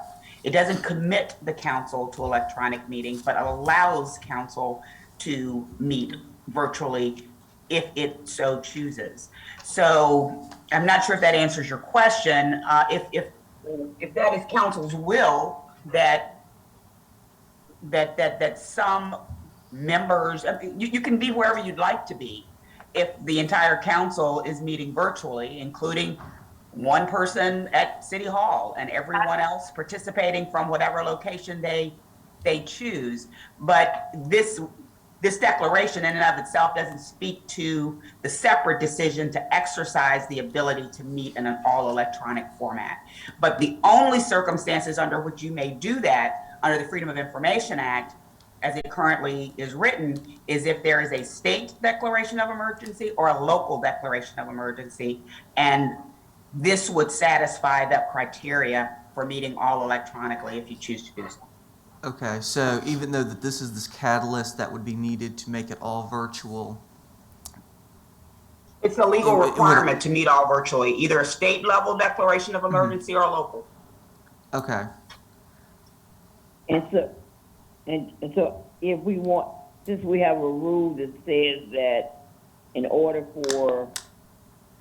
It doesn't commit the council to electronic meetings, but allows council to meet virtually if it so chooses. So I'm not sure if that answers your question. If that is council's will, that some members, you can be wherever you'd like to be. If the entire council is meeting virtually, including one person at City Hall and everyone else participating from whatever location they choose. But this declaration in and of itself doesn't speak to the separate decision to exercise the ability to meet in an all electronic format. But the only circumstances under which you may do that under the Freedom of Information Act, as it currently is written, is if there is a state declaration of emergency or a local declaration of emergency. And this would satisfy that criteria for meeting all electronically if you choose to do so. Okay, so even though that this is this catalyst that would be needed to make it all virtual, it's a legal requirement to meet all virtually, either a state level declaration of emergency or a local. okay. And so if we want, since we have a rule that says that in order for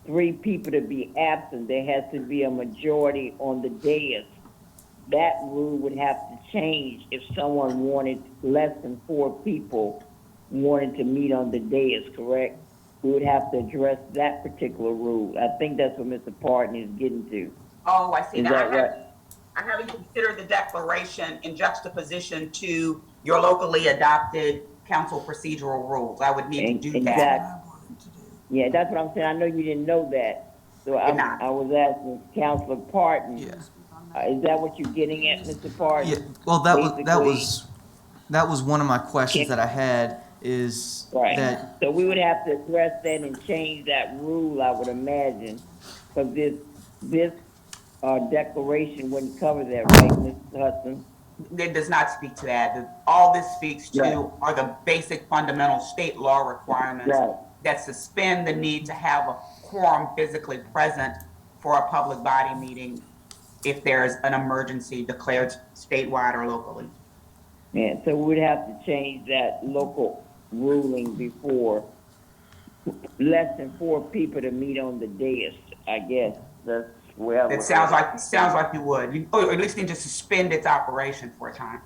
3 people to be absent, there has to be a majority on the dais. That rule would have to change if someone wanted less than 4 people wanted to meet on the dais, correct? We would have to address that particular rule. I think that's what Mr. Parton is getting to. Oh, I see. Is that right? I haven't considered the declaration in juxtaposition to your locally adopted council procedural rules. I would need to do that. Yeah, that's what I'm saying. I know you didn't know that. So I was asking Councilor Parton. Yeah. Is that what you're getting at, Mr. Parton? Yeah. Well, that was one of my questions that I had is that. So we would have to address that and change that rule, I would imagine, because this declaration wouldn't cover that, right, Mr. Hudson? It does not speak to that. All this speaks to are the basic fundamental state law requirements that suspend the need to have a quorum physically present for a public body meeting if there's an emergency declared statewide or locally. Yeah, so we'd have to change that local ruling before less than 4 people to meet on the dais, I guess. That's where it sounds like you would, or at least need to suspend its operation for a time.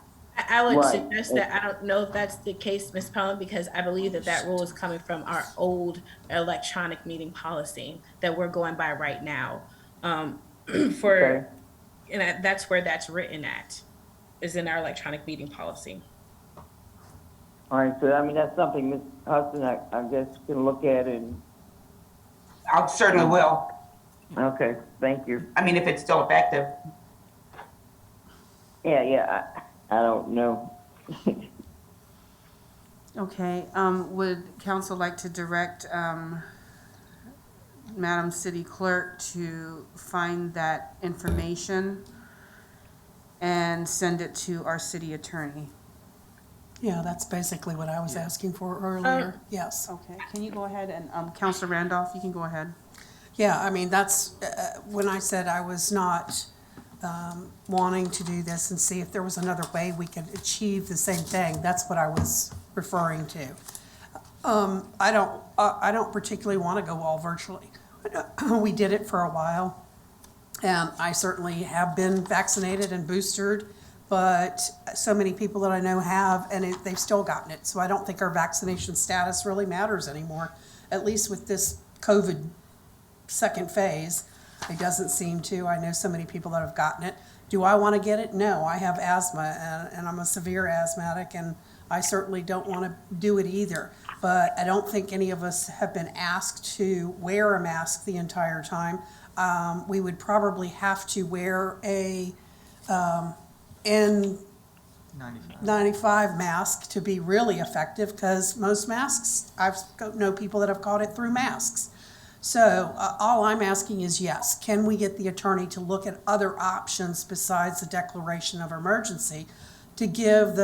I would suggest that. I don't know if that's the case, Ms. Pelham, because I believe that rule is coming from our old electronic meeting policy that we're going by right now. for, and that's where that's written at, is in our electronic meeting policy. All right, so I mean, that's something Ms. Hudson, I guess, can look at and, I certainly will. okay, thank you. I mean, if it's still effective. Yeah, I don't know. Okay, would council like to direct, Madam City Clerk to find that information and send it to our city attorney? Yeah, that's basically what I was asking for earlier, yes. Okay, can you go ahead and, Counselor Randolph, you can go ahead. Yeah, I mean, that's, when I said I was not wanting to do this and see if there was another way we could achieve the same thing, that's what I was referring to. I don't particularly want to go all virtually. We did it for a while, and I certainly have been vaccinated and boosted, but so many people that I know have, and they've still gotten it. So I don't think our vaccination status really matters anymore, at least with this COVID second phase. It doesn't seem to. I know so many people that have gotten it. Do I want to get it? No, I have asthma, and I'm a severe asthmatic, and I certainly don't want to do it either. But I don't think any of us have been asked to wear a mask the entire time. We would probably have to wear a N95 mask to be really effective, because most masks, I've know people that have caught it through masks. So all I'm asking is, yes, can we get the attorney to look at other options besides the declaration of emergency to give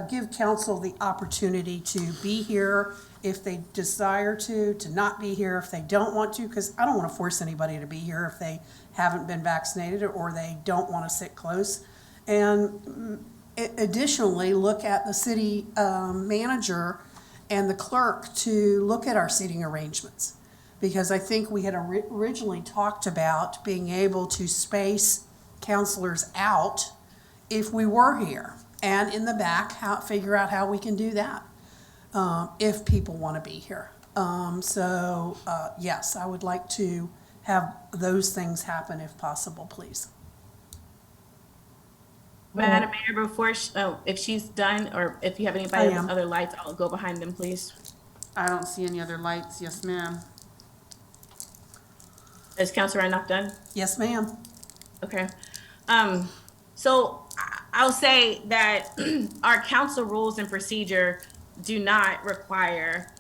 give council the opportunity to be here if they desire to not be here if they don't want to, because I don't want to force anybody to be here if they haven't been vaccinated or they don't want to sit close. And additionally, look at the city manager and the clerk to look at our seating arrangements, because I think we had originally talked about being able to space counselors out if we were here, and in the back, figure out how we can do that if people want to be here. Yes, I would like to have those things happen if possible, please. Madam Mayor, before, if she's done, or if you have anybody with other lights, I'll go behind them, please. I don't see any other lights. Yes, ma'am. Is Councilor Randolph done? Yes, ma'am. Okay. So I'll say that our council rules and procedure do not require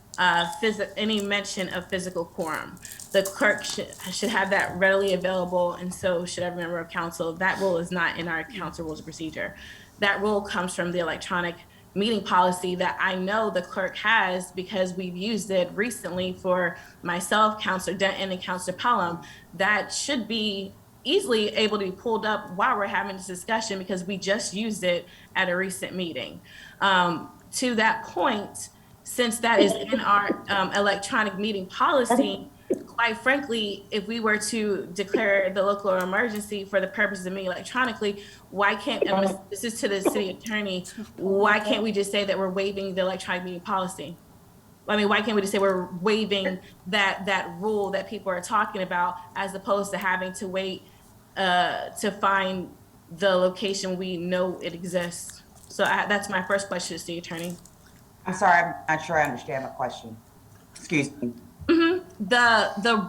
any mention of physical quorum. The clerk should have that readily available, and so should every member of council. That rule is not in our council rules of procedure. That rule comes from the electronic meeting policy that I know the clerk has, because we've used it recently for myself, Councilor Denton, and Councilor Pelham. That should be easily able to be pulled up while we're having this discussion, because we just used it at a recent meeting. To that point, since that is in our electronic meeting policy, quite frankly, if we were to declare the local emergency for the purposes of meeting electronically, why can't, this is to the city attorney, why can't we just say that we're waiving the electronic meeting policy? I mean, why can't we just say we're waiving that rule that people are talking about, as opposed to having to wait to find the location we know it exists? So that's my first question to the attorney. I'm sorry, I'm not sure I understand the question. Excuse me. The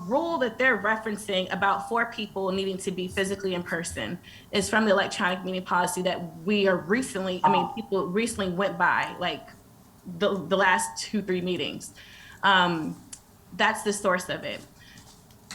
rule that they're referencing about 4 people needing to be physically in person is from the electronic meeting policy that we are recently, people recently went by, like the last 2-3 meetings. That's the source of it.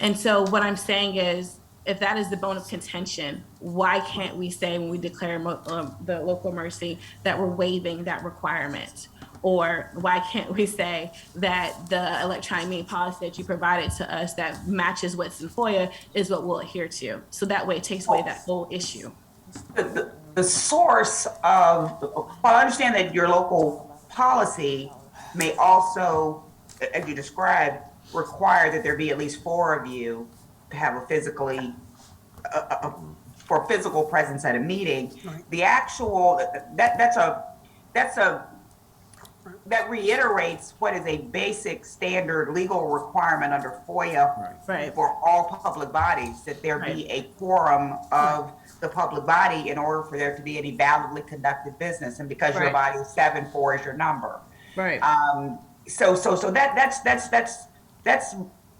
And so what I'm saying is, if that is the bone of contention, why can't we say when we declare the local emergency that we're waiving that requirement? Or why can't we say that the electronic meeting policy that you provided to us that matches what's in FOIA is what we'll adhere to? So that way it takes away that whole issue. The source of, well, I understand that your local policy may also, as you described, require that there be at least 4 of you to have a physically, for physical presence at a meeting. Right. The actual, that's a that reiterates what is a basic standard legal requirement under FOIA Right. for all public bodies, that there be a quorum of the public body in order for there to be any validly conducted business. And because your Right. body is 7-4 is your number. Right. So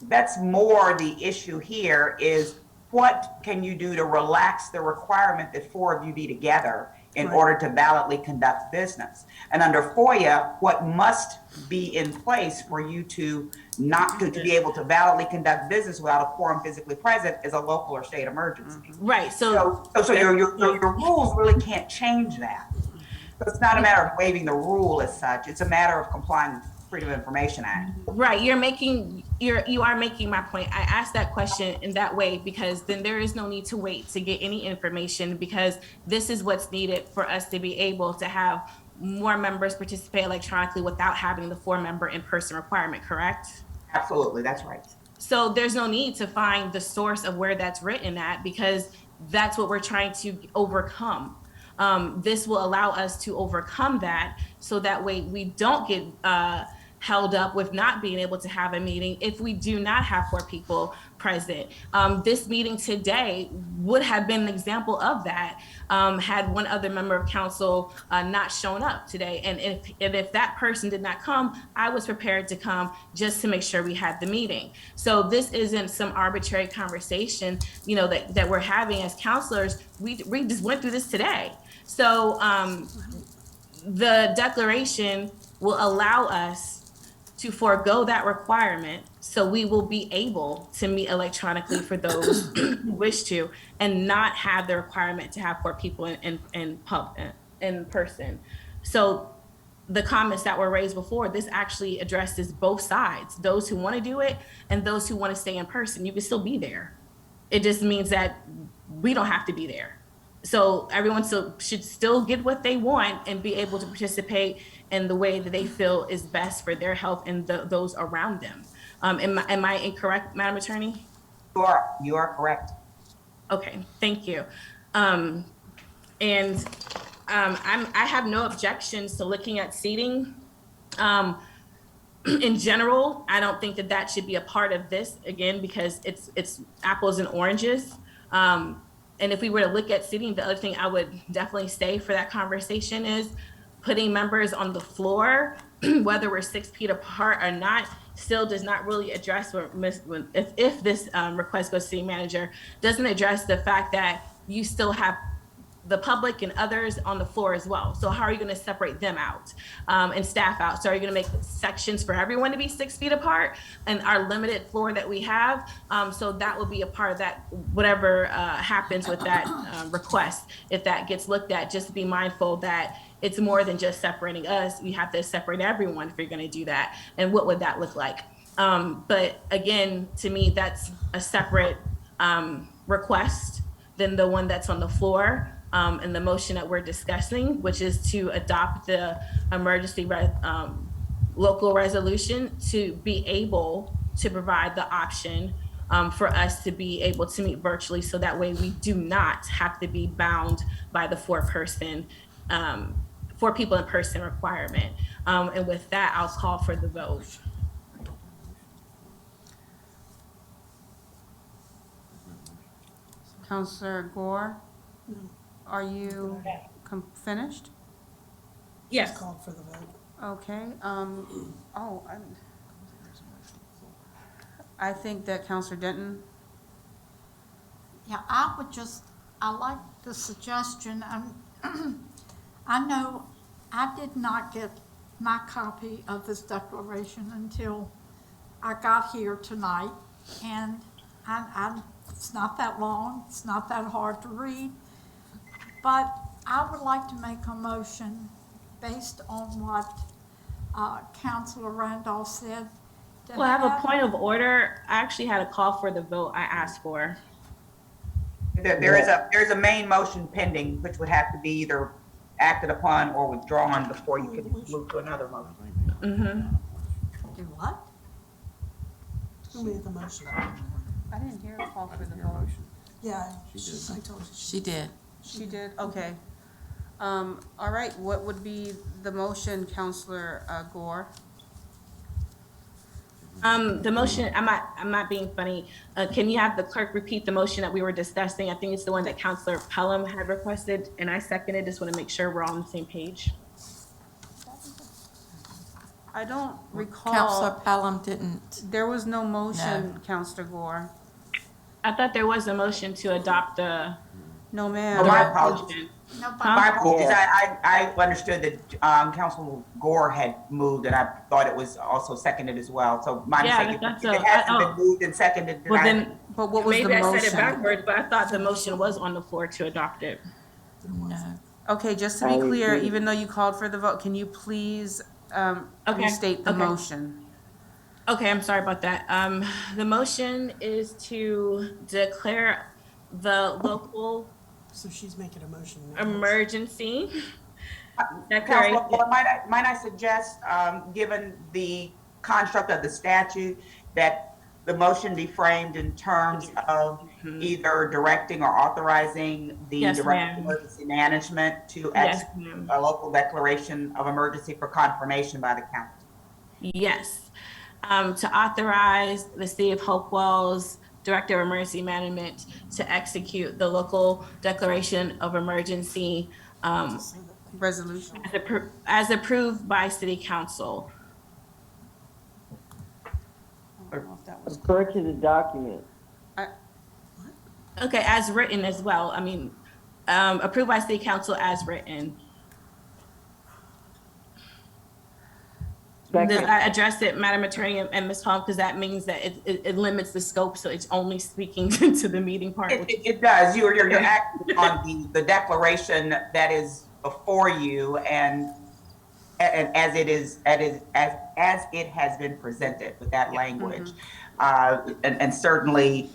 that's more the issue here is what can you do to relax the requirement that 4 of you be together in order to validly conduct business? And under FOIA, what must be in place for you to not to be able to validly conduct business without a quorum physically present is a local or state emergency. Right. So your rules really can't change that. So it's not a matter of waiving the rule as such. It's a matter of complying with Freedom of Information Act. Right. You are making my point. I asked that question in that way because then there is no need to wait to get any information, because this is what's needed for us to be able to have more members participate electronically without having the 4-member in-person requirement, correct? Absolutely, that's right. So there's no need to find the source of where that's written at, because that's what we're trying to overcome. This will allow us to overcome that, so that way we don't get held up with not being able to have a meeting if we do not have 4 people present. This meeting today would have been an example of that had one other member of council not shown up today. And if that person did not come, I was prepared to come just to make sure we had the meeting. So this isn't some arbitrary conversation, that we're having as counselors. We just went through this today. So the declaration will allow us to forego that requirement, so we will be able to meet electronically for those who wish to, and not have the requirement to have 4 people in person. So the comments that were raised before, this actually addresses both sides, those who want to do it and those who want to stay in person. You can still be there. It just means that we don't have to be there. So everyone should still get what they want and be able to participate in the way that they feel is best for their health and those around them. Am I incorrect, Madam Attorney? You are correct. Okay, thank you. I have no objections to looking at seating. In general, I don't think that should be a part of this, again, because it's apples and oranges. And if we were to look at seating, the other thing I would definitely say for that conversation is putting members on the floor, whether we're 6 feet apart or not, still does not really address if this request goes to city manager, doesn't address the fact that you still have the public and others on the floor as well. So how are you going to separate them out and staff out? So are you going to make sections for everyone to be 6 feet apart and our limited floor that we have? So that will be a part of that, whatever happens with that request. If that gets looked at, just be mindful that it's more than just separating us. We have to separate everyone if you're going to do that. And what would that look like? But again, to me, that's a separate request than the one that's on the floor. And the motion that we're discussing, which is to adopt the emergency local resolution to be able to provide the option for us to be able to meet virtually, so that way we do not have to be bound by the 4 people in person requirement. And with that, I'll call for the vote. Counselor Gore? No. Are you finished? Yes. Called for the vote. Okay, I think that Counselor Denton, Yeah, I like the suggestion. I know I did not get my copy of this declaration until I got here tonight, and it's not that long, it's not that hard to read, but I would like to make a motion based on what Councilor Randolph said. Well, I have a point of order. I actually had a call for the vote I asked for. There's a main motion pending, which would have to be either acted upon or withdrawn before you can move to another motion. Mm-hmm. Do what? Who made the motion? I didn't hear a call for the vote. Yeah, I told you. She did. She did, okay. All right, what would be the motion, Counselor Gore? The motion, I'm not being funny. Can you have the clerk repeat the motion that we were discussing? I think it's the one that Counselor Pelham had requested, and I seconded. Just want to make sure we're all on the same page. I don't recall. Counselor Pelham didn't, There was no motion, No. Counselor Gore. I thought there was a motion to adopt the No, Oh, ma'am. my apologies. Nobody, My apologies. I understood that Council Gore had moved, and I thought it was also seconded as well. So my Yeah, mistake. that's If it a- hasn't oh. been moved and seconded, then Well, I. then, But what was the maybe I said it motion? backwards, but I thought the motion was on the floor to adopt it. no. Okay, just to be clear, even though you called for the vote, can you please Okay, restate the okay. motion? Okay, I'm sorry about that. The motion is to declare the local So she's making a motion now. emergency Councilor declaration. Gore, might I suggest, given the construct of the statute, that the motion be framed in terms of either directing or authorizing the Yes, Director of ma'am. Emergency Management to Yes, execute ma'am. a local declaration of emergency for confirmation by the council. Yes. To authorize the City of Hopewell's Director of Emergency Management to execute the local declaration of emergency Resolution. as approved by City Council. I don't know if that was- Refer to the document. Okay, as written as well. I mean, approved by City Council as written. Did Second. I address it, Madam Attorney and Ms. Palm, because that means that it limits the scope, so it's only speaking to the meeting part. It does. You're acting on the declaration that is before you and as it has been presented with that language. And certainly,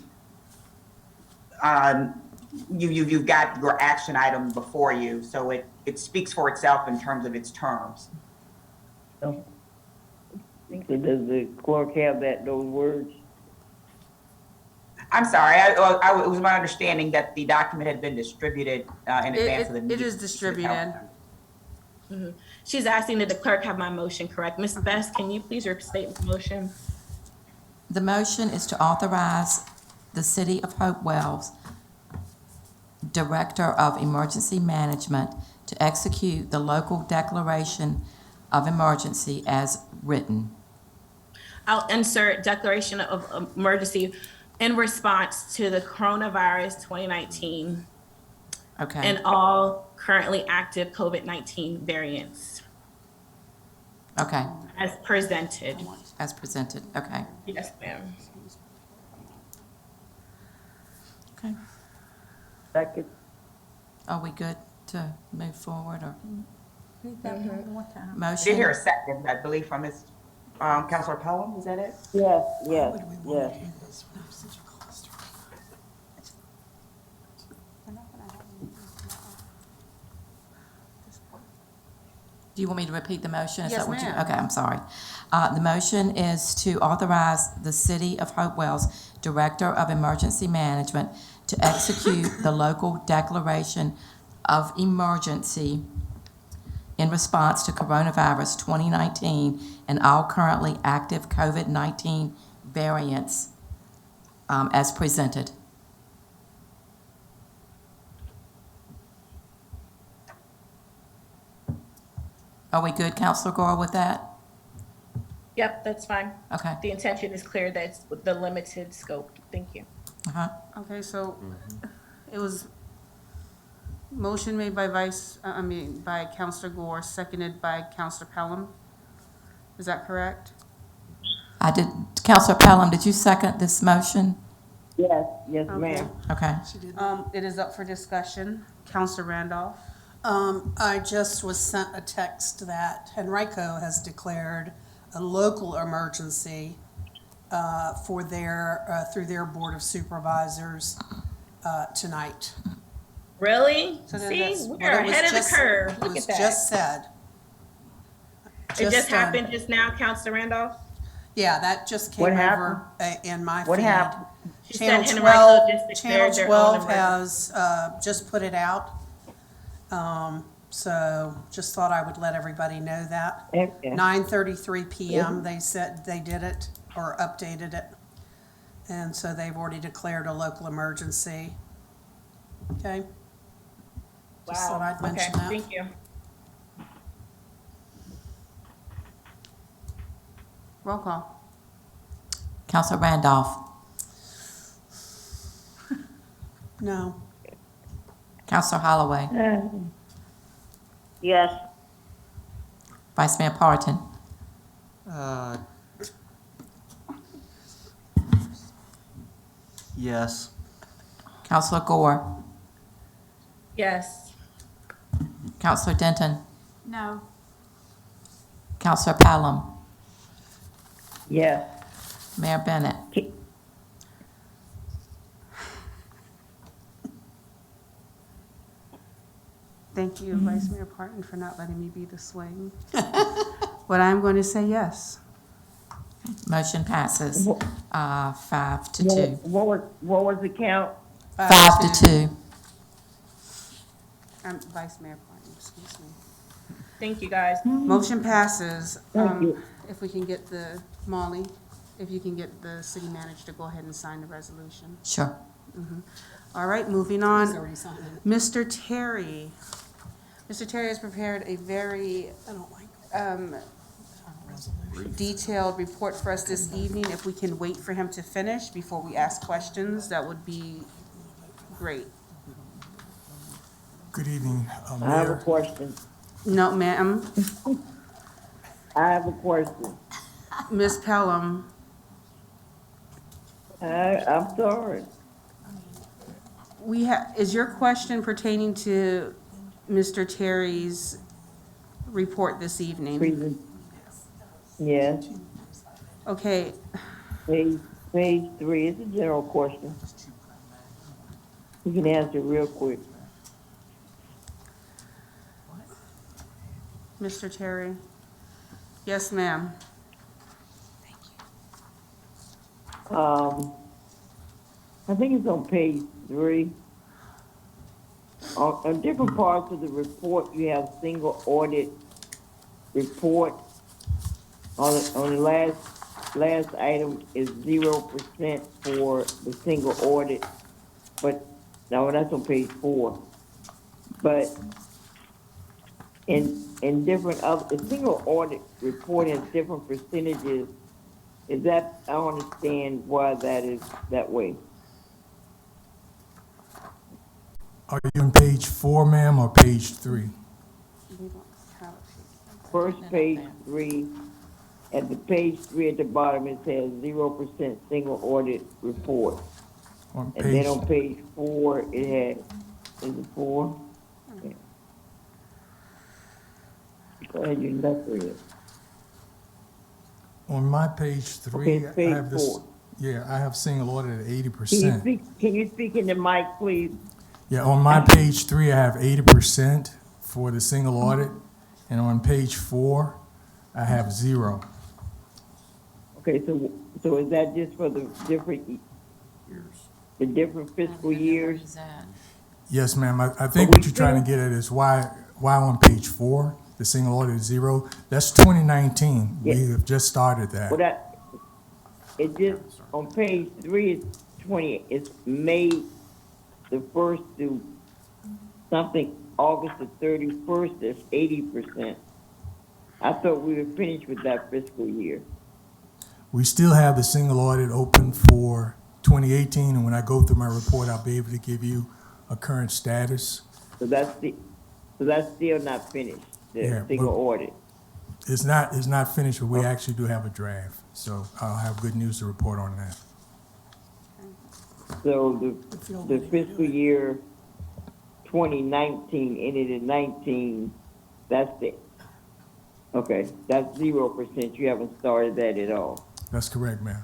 you've got your action item before you, so it speaks for itself in terms of its terms. So does the clerk have those words? I'm sorry, it was my understanding that the document had been distributed in advance of the meeting. It is distributed. She's asking that the clerk have my motion correct. Ms. Best, can you please restate the motion? The motion is to authorize the City of Hopewell's Director of Emergency Management to execute the local declaration of emergency as written. I'll insert declaration of emergency in response to the coronavirus 2019 Okay. and all currently active COVID-19 variants Okay, as presented. as presented, okay. Yes, ma'am. Okay. Second. Are we good to move forward or read that one more time. I did hear motion? a second, I believe, from Ms. Councilor Pelham, is that it? Yes, yes, yes. Do you want me to repeat the motion? Is Yes, that what you? ma'am. Okay, I'm sorry. The motion is to authorize the City of Hopewell's Director of Emergency Management to execute the local declaration of emergency in response to coronavirus 2019 and all currently active COVID-19 variants as presented. Are we good, Counselor Gore, with that? Yep, that's fine. Okay. The intention is clear that it's with the limited scope. Thank you. Uh-huh. Okay, so it was motion made by by Counselor Gore, seconded by Counselor Pelham. Is that correct? I did, Counselor Pelham, did you second this motion? Yes, yes, Okay. ma'am. Okay. It is up for discussion. Counselor Randolph? I just was sent a text that Henrico has declared a local emergency for through their Board of Supervisors tonight. Really? So then See, that's- we're But it was ahead of the just- curve. It Look was at that. just said. It just done. happened just now, Counselor Randolph? Yeah, that just came What over in my feed. What happened? She Channel said 12, Henrico just Channel declared their own 12 emergency. has just put it out. So just thought I would let everybody know that. Okay. 9:33 PM, they said they did it or updated it. And so they've already declared a local emergency. Okay? Just thought I'd Okay, mention that. thank you. Roll call. Counselor Randolph. No. Counselor Holloway. Yes. Vice Mayor Parton. Yes. Counselor Gore. Yes. Counselor Denton. No. Counselor Pallam. Yes. Mayor Bennett. Thank you, Vice Mayor Parton, for not letting me be the swing. But I'm going to say yes. Motion passes, 5-2. What was the count? 5-2. Vice Mayor Parton, excuse me. Thank you, guys. Motion passes. Thank you. If we can get Molly, if you can get the city manager to go ahead and sign the resolution. Sure. All right, moving He's on. already signed it. Mr. Terry. Mr. Terry has prepared a very I don't like detailed report for us this evening. If we can wait for him to finish before we ask questions, that would be great. Good evening, I have a Mayor. question. No, ma'am. I have a question. Ms. Pelham. I'm sorry. Is your question pertaining to Mr. Terry's report this evening? Yes, Okay, page 3, it's a general question. You can answer real quick. Mr. Terry. Yes, ma'am. I think it's on page 3. On different parts of the report, you have single audit report. On the last item is 0% for the single audit, but, no, that's on page 4. But in different the single audit report has different percentages. Is that, I don't understand why that is that way. Are you on page 4, ma'am, or page 3? We don't have a First page 3, at the page 3 at the bottom, it says 0% single audit report. On And then page, on page 4, it has, is it 4? Okay. Go ahead, you number it. on my page 3, Okay, I page have this, 4. yeah, I have single audit at Can you 80%. can you speak in the mic, please? Yeah, on my page 3, I have 80% for the single audit, and on page 4, I have 0. Okay, so is that just for the different fiscal years? Yes, ma'am, I think what you're trying to get at is why on page 4, the single audit is 0? That's 2019. Yeah. We have just started that. Well, it just, on page 3, it's 20, it's May the 1st to something, August the 31st, that's 80%. I thought we were finished with that fiscal year. We still have the single audit open for 2018, and when I go through my report, I'll be able to give you a current status. So that's still not finished, the Yeah, single but- audit. It's not finished, but we actually do have a draft, so I'll have good news to report on that. So the fiscal year 2019 ended in 19, that's okay, that's 0%. You haven't started that at all. That's correct, ma'am.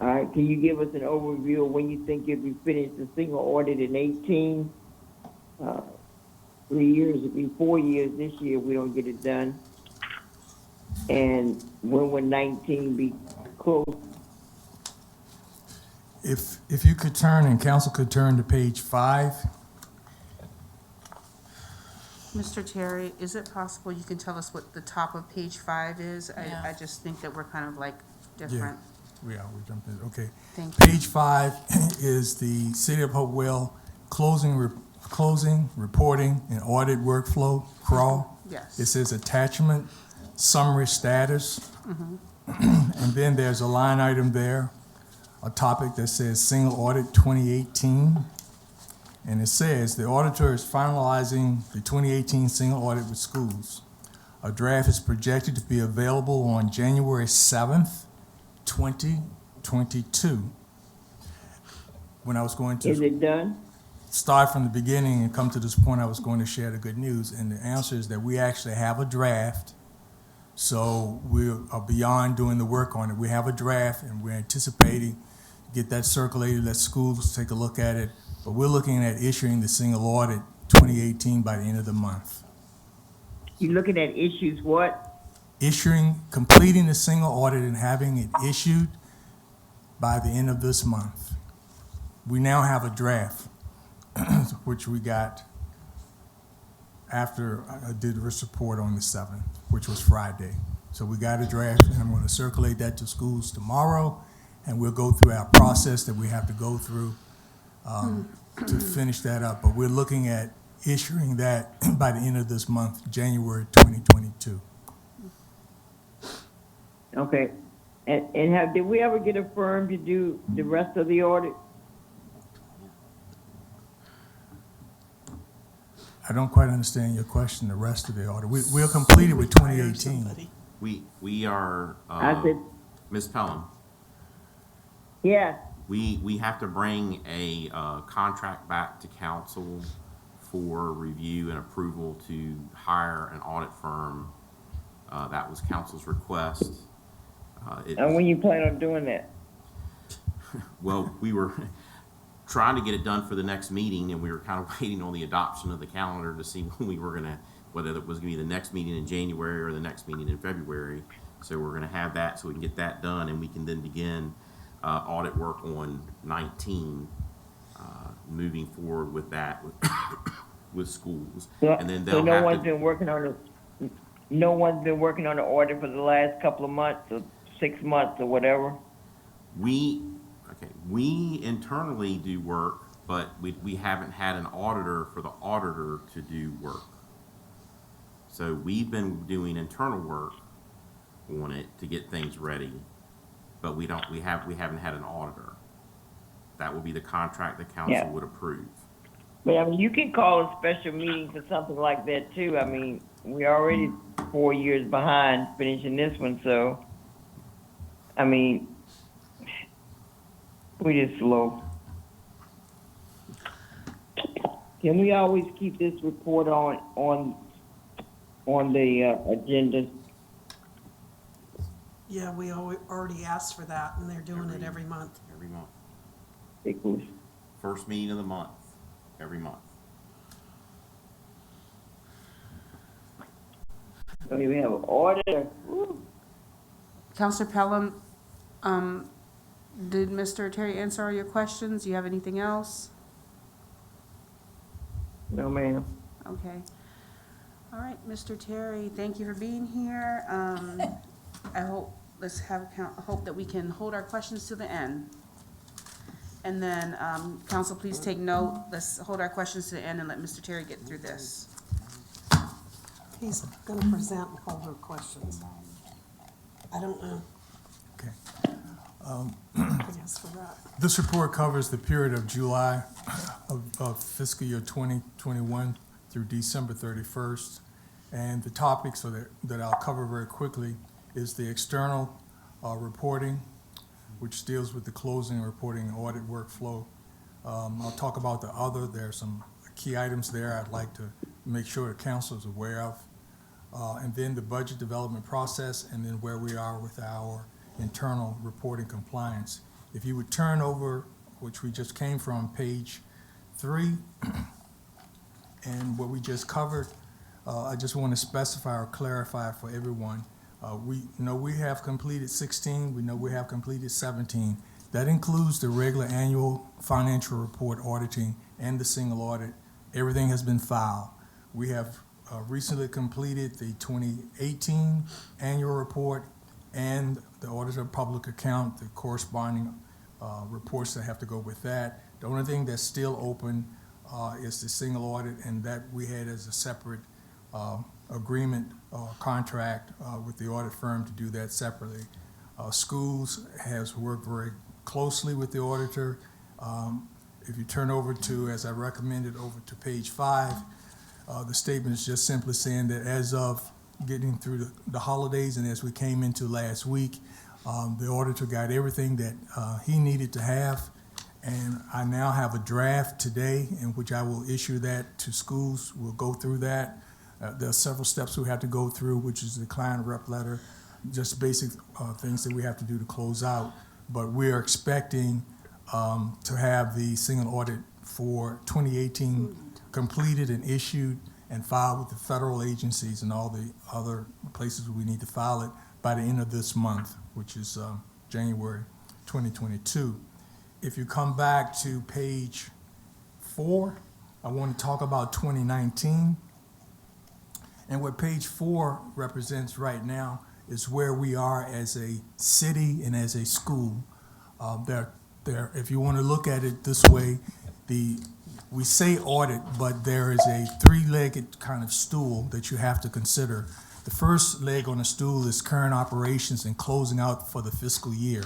All right, can you give us an overview of when you think you'll be finished the single audit in 18? 3 years, it'll be 4 years this year, we don't get it done. And when would 19 be close? If you could turn, and council could turn to page 5. Mr. Terry, is it possible you can tell us what the top of page 5 is? Yeah. I just think that we're kind of like different. We jumped in, okay. Thank you. Page 5 is the City of Hopewell closing, reporting, and audit workflow, crawl. Yes. It says attachment, summary status. And then there's a line item there, a topic that says single audit 2018. And it says the auditor is finalizing the 2018 single audit with schools. A draft is projected to be available on January 7th, 2022. When I was going Is to it done? start from the beginning and come to this point, I was going to share the good news. And the answer is that we actually have a draft. So we are beyond doing the work on it. We have a draft, and we're anticipating to get that circulated, let schools take a look at it. But we're looking at issuing the single audit 2018 by the end of the month. You looking at issues what? Completing the single audit and having it issued by the end of this month. We now have a draft, which we got after I did this report on the 7th, which was Friday. So we got a draft, and I'm going to circulate that to schools tomorrow, and we'll go through our process that we have to go through to finish that up. But we're looking at issuing that by the end of this month, January 2022. Okay. And did we ever get a firm to do the rest of the audit? I don't quite understand your question, the rest of the audit. We'll complete it with 2018. We are, I said, Ms. Pelham, yeah. we have to bring a contract back to council for review and approval to hire an audit firm. That was council's request. And when you plan on doing that? Well, we were trying to get it done for the next meeting, and we were kind of waiting on the adoption of the calendar to see when we were gonna, whether it was gonna be the next meeting in January or the next meeting in February. So we're gonna have that so we can get that done, and we can then begin audit work on 19, moving forward with that with schools. And then they'll no have one's to, been working on no one's been working on the audit for the last couple of months or 6 months or whatever? we internally do work, but we haven't had an auditor for the auditor to do work. So we've been doing internal work on it to get things ready, but we haven't had an auditor. That will be the contract the council would approve. But I mean, you can call a special meeting for something like that too. I mean, we're already 4 years behind finishing this one, so, I mean, we just slow. Can we always keep this report on the agenda? Yeah, we already asked for that, and they're doing it every month. Every month. Because First meeting of the month, every month. I mean, we have an order. Woo. Counselor Pelham, did Mr. Terry answer all your questions? Do you have anything else? No, ma'am. Okay. All right, Mr. Terry, thank you for being here. I hope, hope that we can hold our questions to the end. And then, council, please take note. Let's hold our questions to the end and let Mr. Terry get through this. He's gonna present and hold her questions. I don't know. Okay. Yes, for that. This report covers the period of July of fiscal year 2021 through December 31st. And the topics that I'll cover very quickly is the external reporting, which deals with the closing, reporting, and audit workflow. I'll talk about the other. There are some key items there I'd like to make sure the council is aware of. And then the budget development process, and then where we are with our internal reporting compliance. If you would turn over, which we just came from, page 3, and what we just covered, I just want to specify or clarify for everyone. We know we have completed 16, we know we have completed 17. That includes the regular annual financial report auditing and the single audit. Everything has been filed. We have recently completed the 2018 annual report and the auditor of public account, the corresponding reports that have to go with that. The only thing that's still open is the single audit, and that we had as a separate agreement contract with the audit firm to do that separately. Schools has worked very closely with the auditor. If you turn over to, as I recommended, over to page 5, the statement is just simply saying that as of getting through the holidays and as we came into last week, the auditor got everything that he needed to have. And I now have a draft today in which I will issue that to schools. We'll go through that. There are several steps we have to go through, which is the client rep letter, just basic things that we have to do to close out. But we are expecting to have the single audit for 2018 completed and issued and filed with the federal agencies and all the other places we need to file it by the end of this month, which is January 2022. If you come back to page 4, I want to talk about 2019. And what page 4 represents right now is where we are as a city and as a school. If you want to look at it this way, we say audit, but there is a 3-legged kind of stool that you have to consider. The first leg on the stool is current operations and closing out for the fiscal year.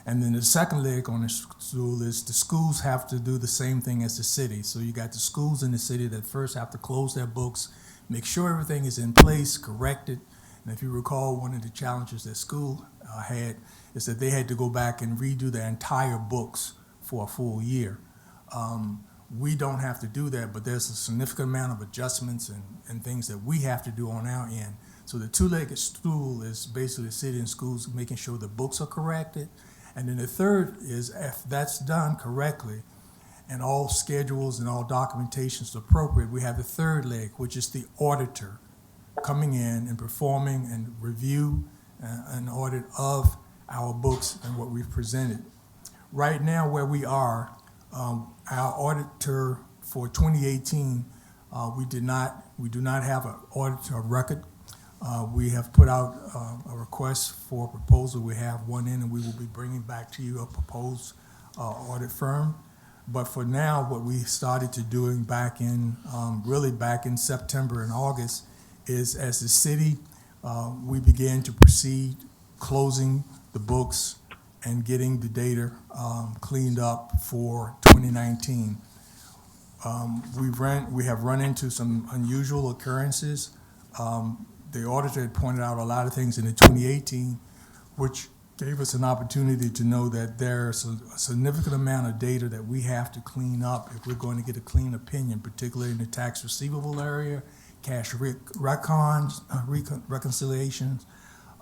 And then the second leg on the stool is the schools have to do the same thing as the city. So you got the schools in the city that first have to close their books, make sure everything is in place, corrected. And if you recall, one of the challenges that school had is that they had to go back and redo their entire books for a full year. We don't have to do that, but there's a significant amount of adjustments and things that we have to do on our end. So the 2-legged stool is basically the city and schools making sure the books are corrected. And then the third is if that's done correctly and all schedules and all documentation is appropriate, we have the third leg, which is the auditor coming in and performing and review an audit of our books and what we've presented. Right now where we are, our auditor for 2018, we do not have an auditor of record. We have put out a request for a proposal. We have one in, and we will be bringing back to you a proposed audit firm. But for now, what we started to doing back in, really back in September and August, is as the city, we began to proceed closing the books and getting the data cleaned up for 2019. We have run into some unusual occurrences. The auditor had pointed out a lot of things in the 2018, which gave us an opportunity to know that there's a significant amount of data that we have to clean up if we're going to get a clean opinion, particularly in the tax receivable area, cash reconciliations,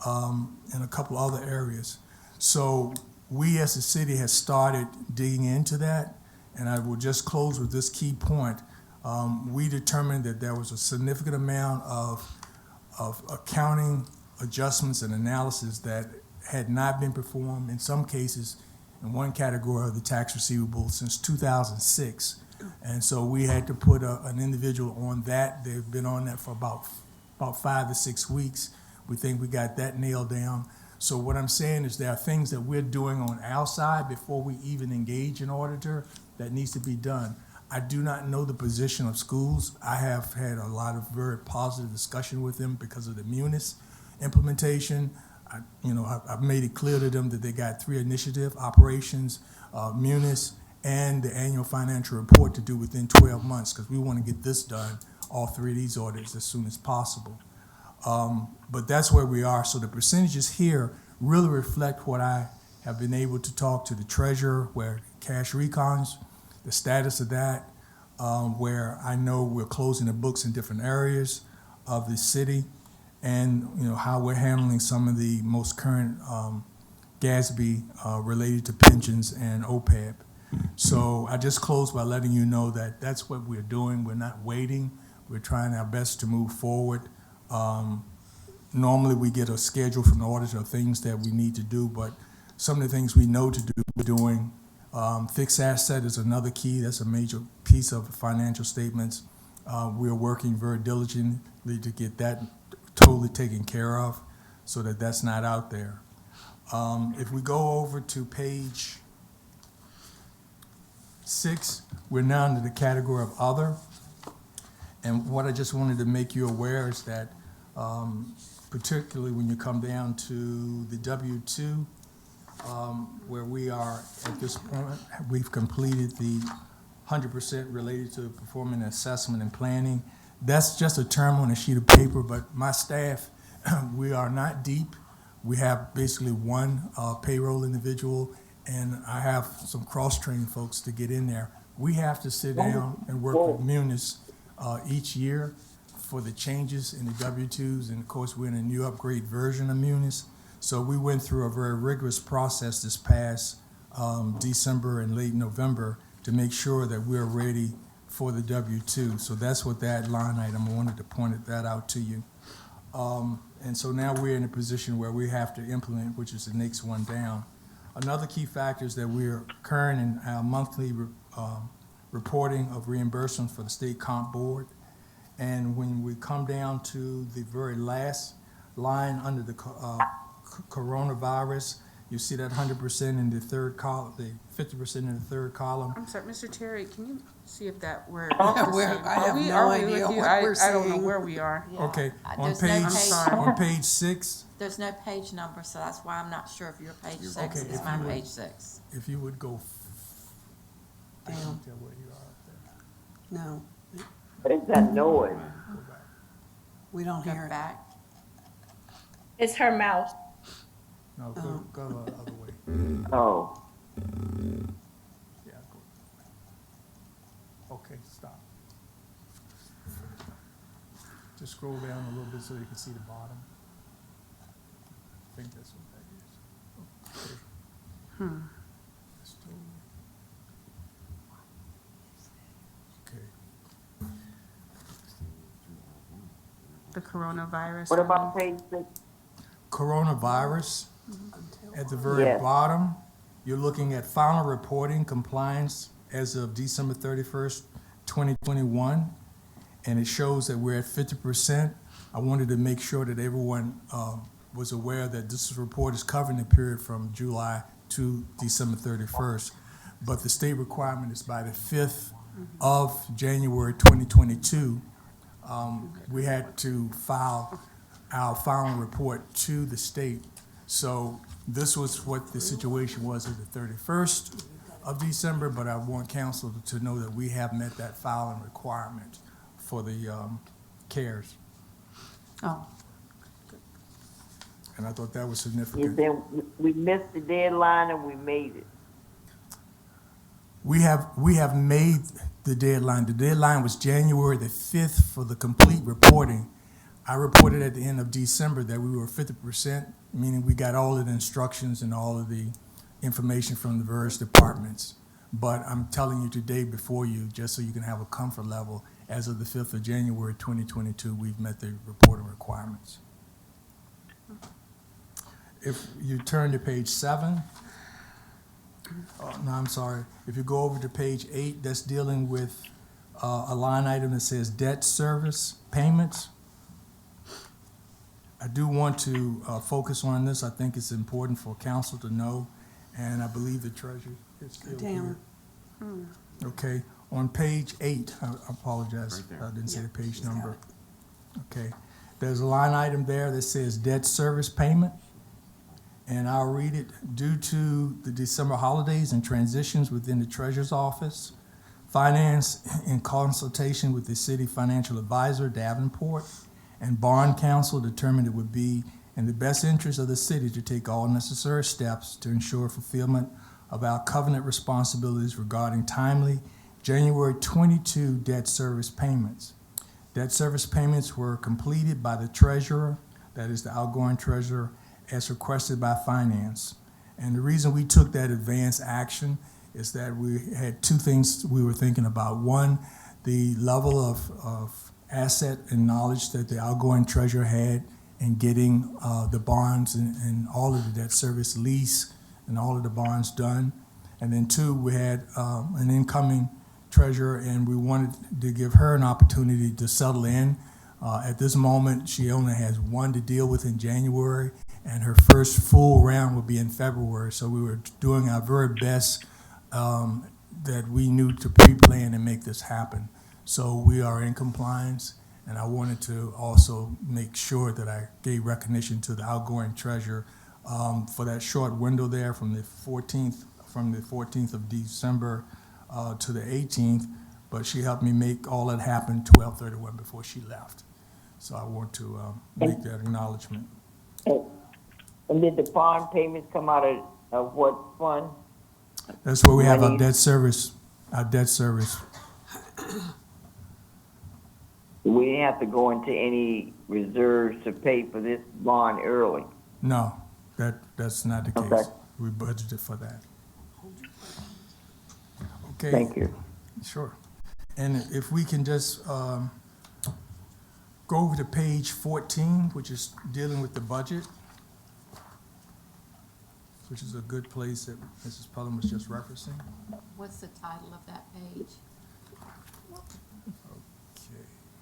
and a couple other areas. So we as a city has started digging into that, and I will just close with this key point. We determined that there was a significant amount of accounting adjustments and analysis that had not been performed, in some cases, in one category of the tax receivable since 2006. And so we had to put an individual on that. They've been on that for about 5 to 6 weeks. We think we got that nailed down. So what I'm saying is there are things that we're doing on our side before we even engage an auditor that needs to be done. I do not know the position of schools. I have had a lot of very positive discussion with them because of the Munis implementation. I've made it clear to them that they got 3 initiatives: operations, Munis, and the annual financial report to do within 12 months, because we want to get this done, all 3 of these audits, as soon as possible. But that's where we are. So the percentages here really reflect what I have been able to talk to the treasurer, where cash recons, the status of that, where I know we're closing the books in different areas of the city, and how we're handling some of the most current GASB related to pensions and OPEB. So I just close by letting you know that that's what we're doing. We're not waiting. We're trying our best to move forward. Normally we get a schedule from the auditor of things that we need to do, but some of the things we know to do, we're doing. Fixed asset is another key. That's a major piece of financial statements. We're working very diligently to get that totally taken care of so that that's not out there. If we go over to page 6, we're now into the category of other. And what I just wanted to make you aware is that particularly when you come down to the W-2, where we are at this point, we've completed the 100% related to performing assessment and planning. That's just a term on a sheet of paper, but my staff, we are not deep. We have basically one payroll individual, and I have some cross-trained folks to get in there. We have to sit down and work with Munis each year for the changes in the W-2s, and of course, we're in a new upgrade version of Munis. So we went through a very rigorous process this past December and late November to make sure that we're ready for the W-2. So that's what that line item, I wanted to point that out to you. And so now we're in a position where we have to implement, which is the next one down. Another key factor is that we're current in our monthly reporting of reimbursements for the state comp board. And when we come down to the very last line under the coronavirus, you see that 100% in the third column, the 50% in the third column. I'm sorry, Mr. Terry, can you see if that we're? I have no idea what we're I don't know seeing. where we are. Okay, on There's no page, page. on page 6, There's no page number, so that's why I'm not sure if you're page 6 Okay, is if my you would- page 6. if you would go Down. tell where you are up there. No, What is that noise? Go back. we don't Go hear it. back. It's her mouth. No, Oh. go the other way. Oh, Yeah, go. Okay, stop. Just scroll down a little bit so you can see the bottom. I think that's what that is. Okay. That's totally- Okay. The coronavirus. what about page 6? Coronavirus, at the very Yes. bottom, you're looking at final reporting compliance as of December 31st, 2021, and it shows that we're at 50%. I wanted to make sure that everyone was aware that this report is covering the period from July to December 31st, but the state requirement is by the 5th of January 2022. We had to file our final report to the state. So this was what the situation was at the 31st of December, but I want council to know that we have met that filing requirement for the CARES. Oh, And I thought that was You significant. said we missed the deadline and we made it. We have made the deadline. The deadline was January the 5th for the complete reporting. I reported at the end of December that we were 50%, meaning we got all of the instructions and all of the information from the various departments. But I'm telling you today before you, just so you can have a comfort level, as of the 5th of January 2022, we've met the reporting requirements. If you turn to page 7, no, I'm sorry. If you go over to page 8, that's dealing with a line item that says debt service payments. I do want to focus on this. I think it's important for council to know, and I believe the treasurer is still here. Down. Okay, on page 8, I apologize, Right there. I didn't say the page she's got number. Okay, there's a line item there that says debt service payment, and I'll read it. Due to the December holidays and transitions within the treasurer's office, finance in consultation with the city financial advisor, Davenport, and bond counsel determined it would be in the best interest of the city to take all necessary steps to ensure fulfillment of our covenant responsibilities regarding timely January 22 debt service payments. Debt service payments were completed by the treasurer, that is the outgoing treasurer, as requested by finance. And the reason we took that advance action is that we had two things we were thinking about. One, the level of asset and knowledge that the outgoing treasurer had in getting the bonds and all of the debt service lease and all of the bonds done. And then two, we had an incoming treasurer, and we wanted to give her an opportunity to settle in. At this moment, she only has one to deal with in January, and her first full round will be in February. So we were doing our very best that we knew to pre-plan and make this happen. So we are in compliance, and I wanted to also make sure that I gave recognition to the outgoing treasurer for that short window there from the 14th of December to the 18th, but she helped me make all that happen 12/31 before she left. So I want to make that acknowledgement. And did the bond payments come out of what fund? That's where we have our debt service, We didn't have to go into any reserves to pay for this bond early. No, that's not the case. Okay. We budgeted for that. Okay. Thank you. Sure. And if we can just go over to page 14, which is dealing with the budget, which is a good place that Mrs. Pelham was just referencing. What's the title of that page? Okay.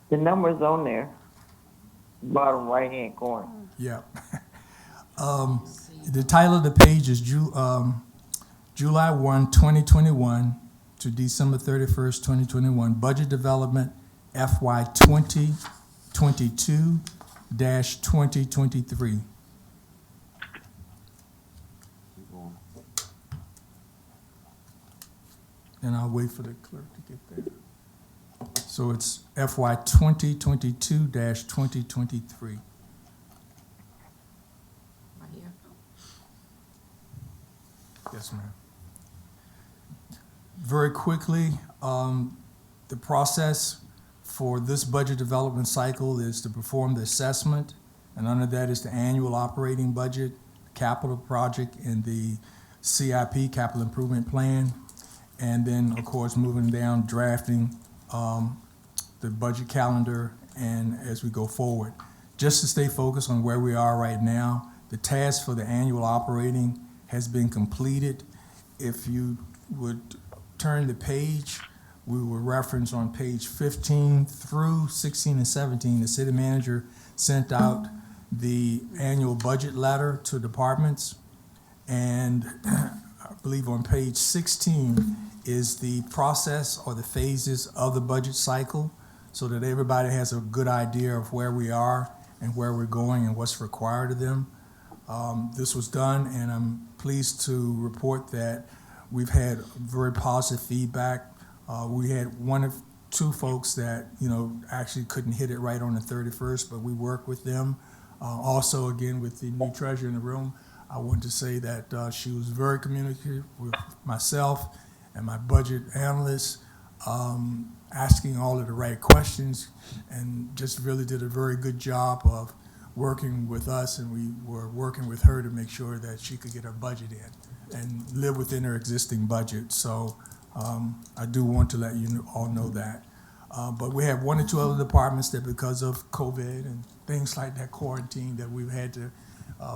The number's on there, bottom right-hand corner. Yeah. The title of the page is July 1, 2021 to December 31st, 2021, Budget Development FY 2022-2023. And I'll wait for the clerk to get there. So it's FY 2022-2023. Right here. Yes, ma'am. Very quickly, the process for this budget development cycle is to perform the assessment, and under that is the annual operating budget, capital project, and the CIP, capital improvement plan, and then, of course, moving down, drafting the budget calendar, and as we go forward. Just to stay focused on where we are right now, the task for the annual operating has been completed. If you would turn the page, we will reference on page 15 through 16 and 17, the city manager sent out the annual budget letter to departments. And I believe on page 16 is the process or the phases of the budget cycle so that everybody has a good idea of where we are and where we're going and what's required of them. This was done, and I'm pleased to report that we've had very positive feedback. We had one of two folks that, actually couldn't hit it right on the 31st, but we worked with them. Also, again, with the new treasurer in the room, I want to say that she was very communicative with myself and my budget analyst, asking all of the right questions, and just really did a very good job of working with us, and we were working with her to make sure that she could get her budget in and live within her existing budget. So I do want to let you all know that. But we have one or two other departments that, because of COVID and things like that, quarantine, that we've had to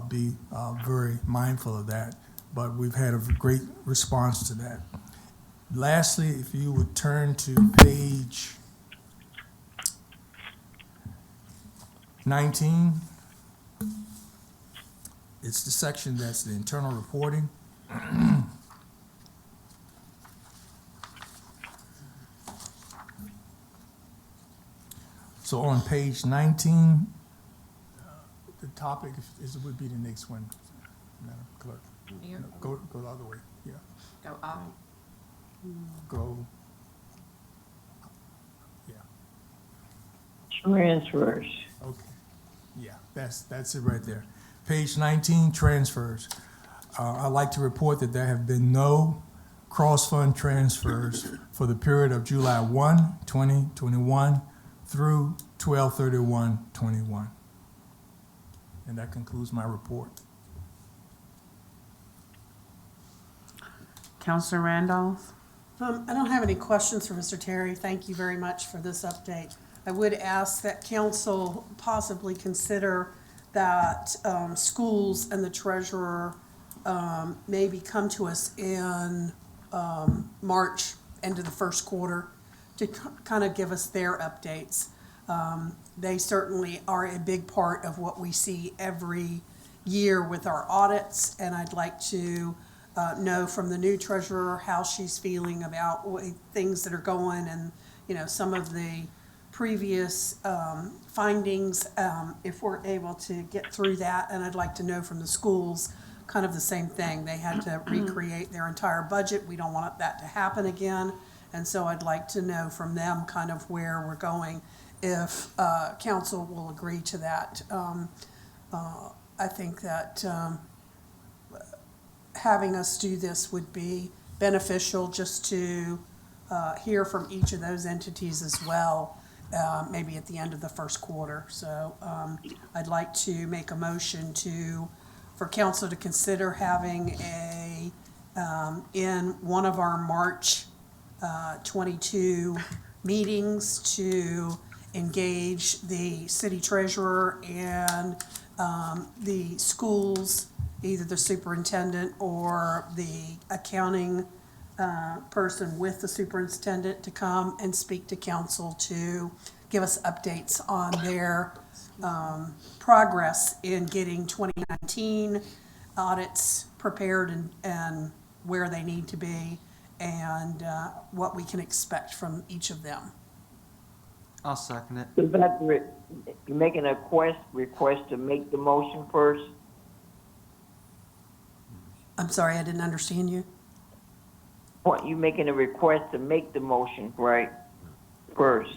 be very mindful of that. But we've had a great response to that. Lastly, if you would turn to page 19, it's the section that's the internal reporting. So on page 19, the topic would be the next one, Madam Clerk. Here. Go the other way, yeah. Go up. Go, yeah, Transfers. okay. Yeah, that's it right there. Page 19, transfers. I'd like to report that there have been no cross-fund transfers for the period of July 1, 2021 through 12/31/21. And that concludes my report. Counselor Randolph? I don't have any questions for Mr. Terry. Thank you very much for this update. I would ask that council possibly consider that schools and the treasurer maybe come to us in March, end of the first quarter, to kind of give us their updates. They certainly are a big part of what we see every year with our audits, and I'd like to know from the new treasurer how she's feeling about things that are going, and, you know, some of the previous findings, if we're able to get through that. And I'd like to know from the schools kind of the same thing. They had to recreate their entire budget. We don't want that to happen again. And so I'd like to know from them kind of where we're going, if council will agree to that. I think that having us do this would be beneficial, just to hear from each of those entities as well, maybe at the end of the first quarter. So I'd like to make a motion for council to consider having in one of our March 22 meetings, to engage the city treasurer and the schools, either the superintendent or the accounting person with the superintendent, to come and speak to council to give us updates on their progress in getting 2019 audits prepared, and where they need to be, and what we can expect from each of them. I'll second it. You're making a request to make the motion first? I'm sorry, I didn't understand you. What, you making a request to make the motion, right, first?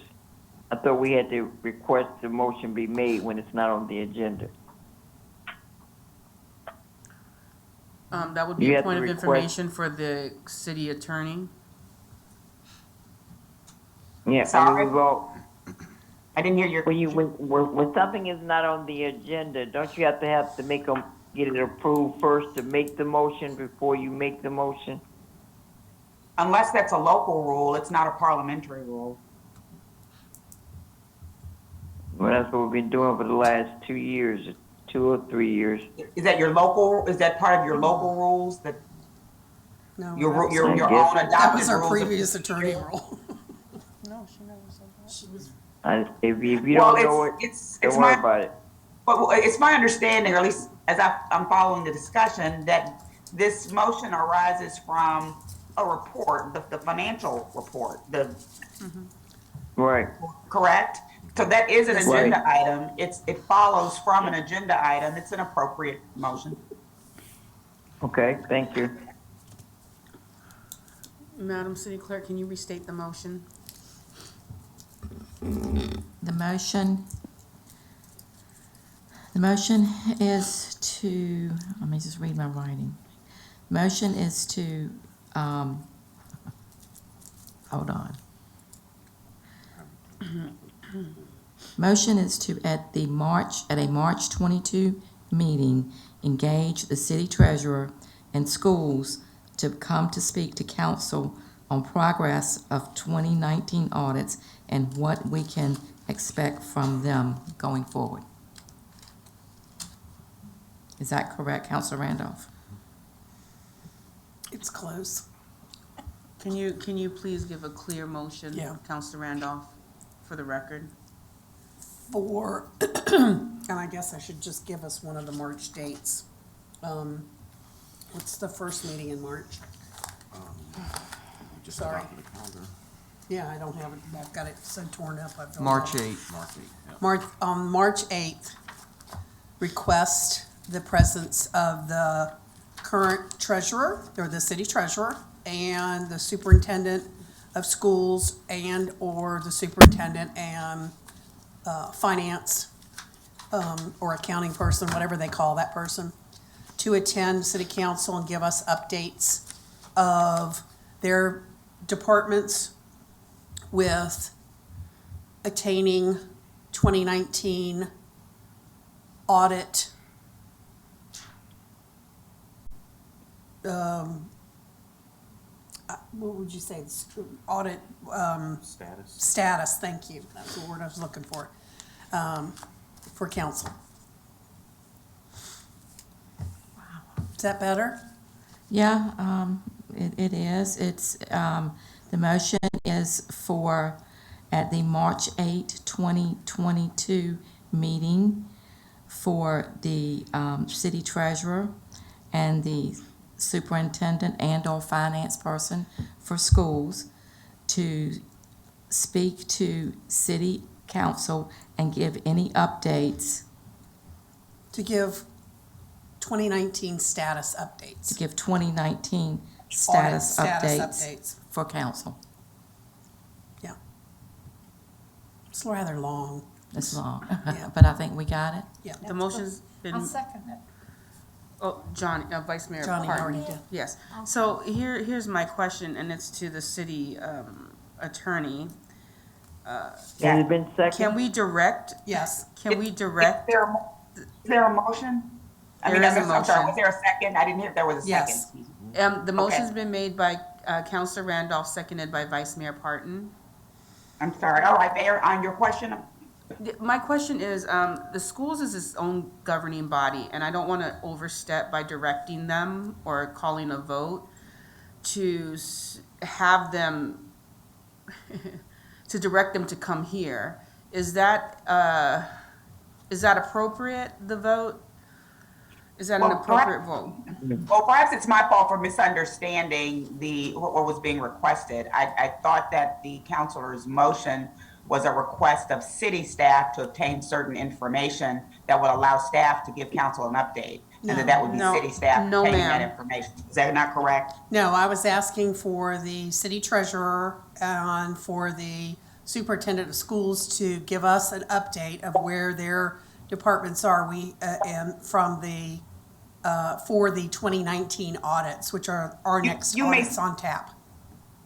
I thought we had to request the motion be made when it's not on the agenda. That would be a point of information for the city attorney. Yeah, Sorry? we've all, I didn't hear your. when something is not on the agenda, don't you have to get it approved first to make the motion before you make the motion? Unless that's a local rule, it's not a parliamentary rule. Well, that's what we've been doing for the last 2 years, 2 or 3 years. Is that part of your local rules, that No, your that was- own I guess- adopted that was our rules of previous attorney rule. No, she never said that. She was If you Well, don't know it, it's don't worry my, about it. but it's my understanding, or at least as I'm following the discussion, that this motion arises from a report, the financial report, Right. correct? So that is an Right. agenda item. It follows from an agenda item. It's an appropriate motion. Okay, thank you. Madam City Clerk, can you restate the motion? The motion is to, let me just read my writing. Motion is to, hold on. Motion is to, at a March 22 meeting, engage the city treasurer and schools to come to speak to council on progress of 2019 audits and what we can expect from them going forward. Is that correct, Councilor Randolph? It's close. Can you please give a clear motion, Yeah. Councilor Randolph, for the record? And I guess I should just give us one of the March dates. What's the first meeting in March? Just Sorry. about the calendar. Yeah, I don't have it, I've got it so torn up. I don't March know. 8th. March 8th, yeah. March 8th, request the presence of the current treasurer, or the city treasurer, and the superintendent of schools, and/or the superintendent and finance or accounting person, whatever they call that person, to attend city council and give us updates of their departments with attaining 2019 audit what would you say, audit status, thank you, that's the word I was looking for council. Is that better? Yeah, it is. The motion is for, at the March 8, 2022 meeting, for the city treasurer and the superintendent and/or finance person for schools to speak to city council and give any updates, To give 2019 status updates. to give 2019 status Audit status updates updates. for council. Yeah. It's rather long. It's long, Yeah. but I think we got it. Yeah. The motion's I'll been, second it. oh, John, Vice Mayor Johnny Parton. already did. Yes. So here's my question, and it's to the city attorney. Has it been seconded? Can we direct, Yes. can we direct? Is there a motion? I mean, There is a I'm sorry, motion. was there a second? I didn't hear if there was a second. Yes. The motion's been made by Counselor Randolph, seconded by Vice Mayor Parton. I'm sorry. All right, Mayor, on your question, My question is, the schools is its own governing body, and I don't want to overstep by directing them or calling a vote to have them, to direct them to come here. Is that appropriate, the vote? Is that an Well, appropriate vote? well, perhaps it's my fault for misunderstanding what was being requested. I thought that the counselor's motion was a request of city staff to obtain certain information that would allow staff to give council an update. And that would be No, city staff no, obtaining that ma'am. information. Is that not correct? No, I was asking for the city treasurer and for the superintendent of schools to give us an update of where their departments are. And from the, for the 2019 audits, which are our next you may- audits on tap.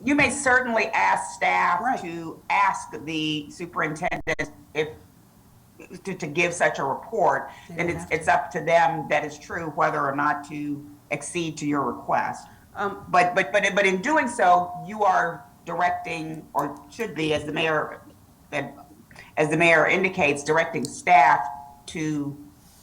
You may certainly ask staff Right. to ask the superintendent to give such a report. They Then would have it's up to them, that is true, whether or not to accede to your request. But in doing so, you are directing, or should be, as the mayor indicates, directing staff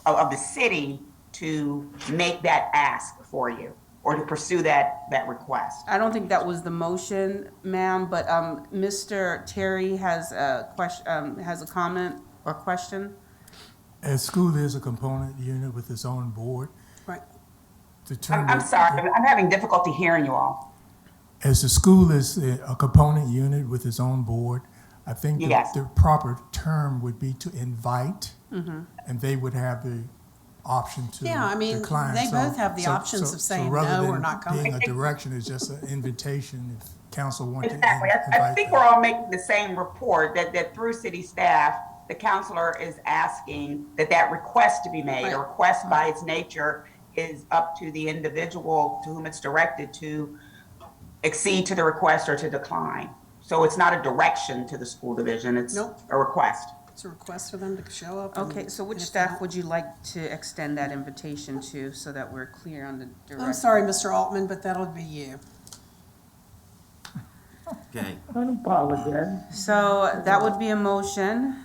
of the city to make that ask for you, or to pursue that request. I don't think that was the motion, ma'am, but Mr. Terry has a comment or question. As school is a component unit with its own board. Right. I'm sorry, I'm having difficulty hearing you all. As the school is a component unit with its own board, I think Yes. the proper term would be to invite, and they would have the option to Yeah, I mean, decline. they both have the options of saying no or not Rather coming. than being a direction, it's just an invitation if council wants to Exactly. I invite think them. we're all making the same report, that through city staff, the counselor is asking that request to be made. A request by its nature is up to the individual to whom it's directed to accede to the request or to decline. So it's not a direction to the school division, it's Nope. a request. It's a request for them to show up. Okay, so which staff would you like to extend that invitation to so that we're clear on the direction? I'm sorry, Mr. Altman, but that'll be you. Okay, I don't apologize. So that would be a motion.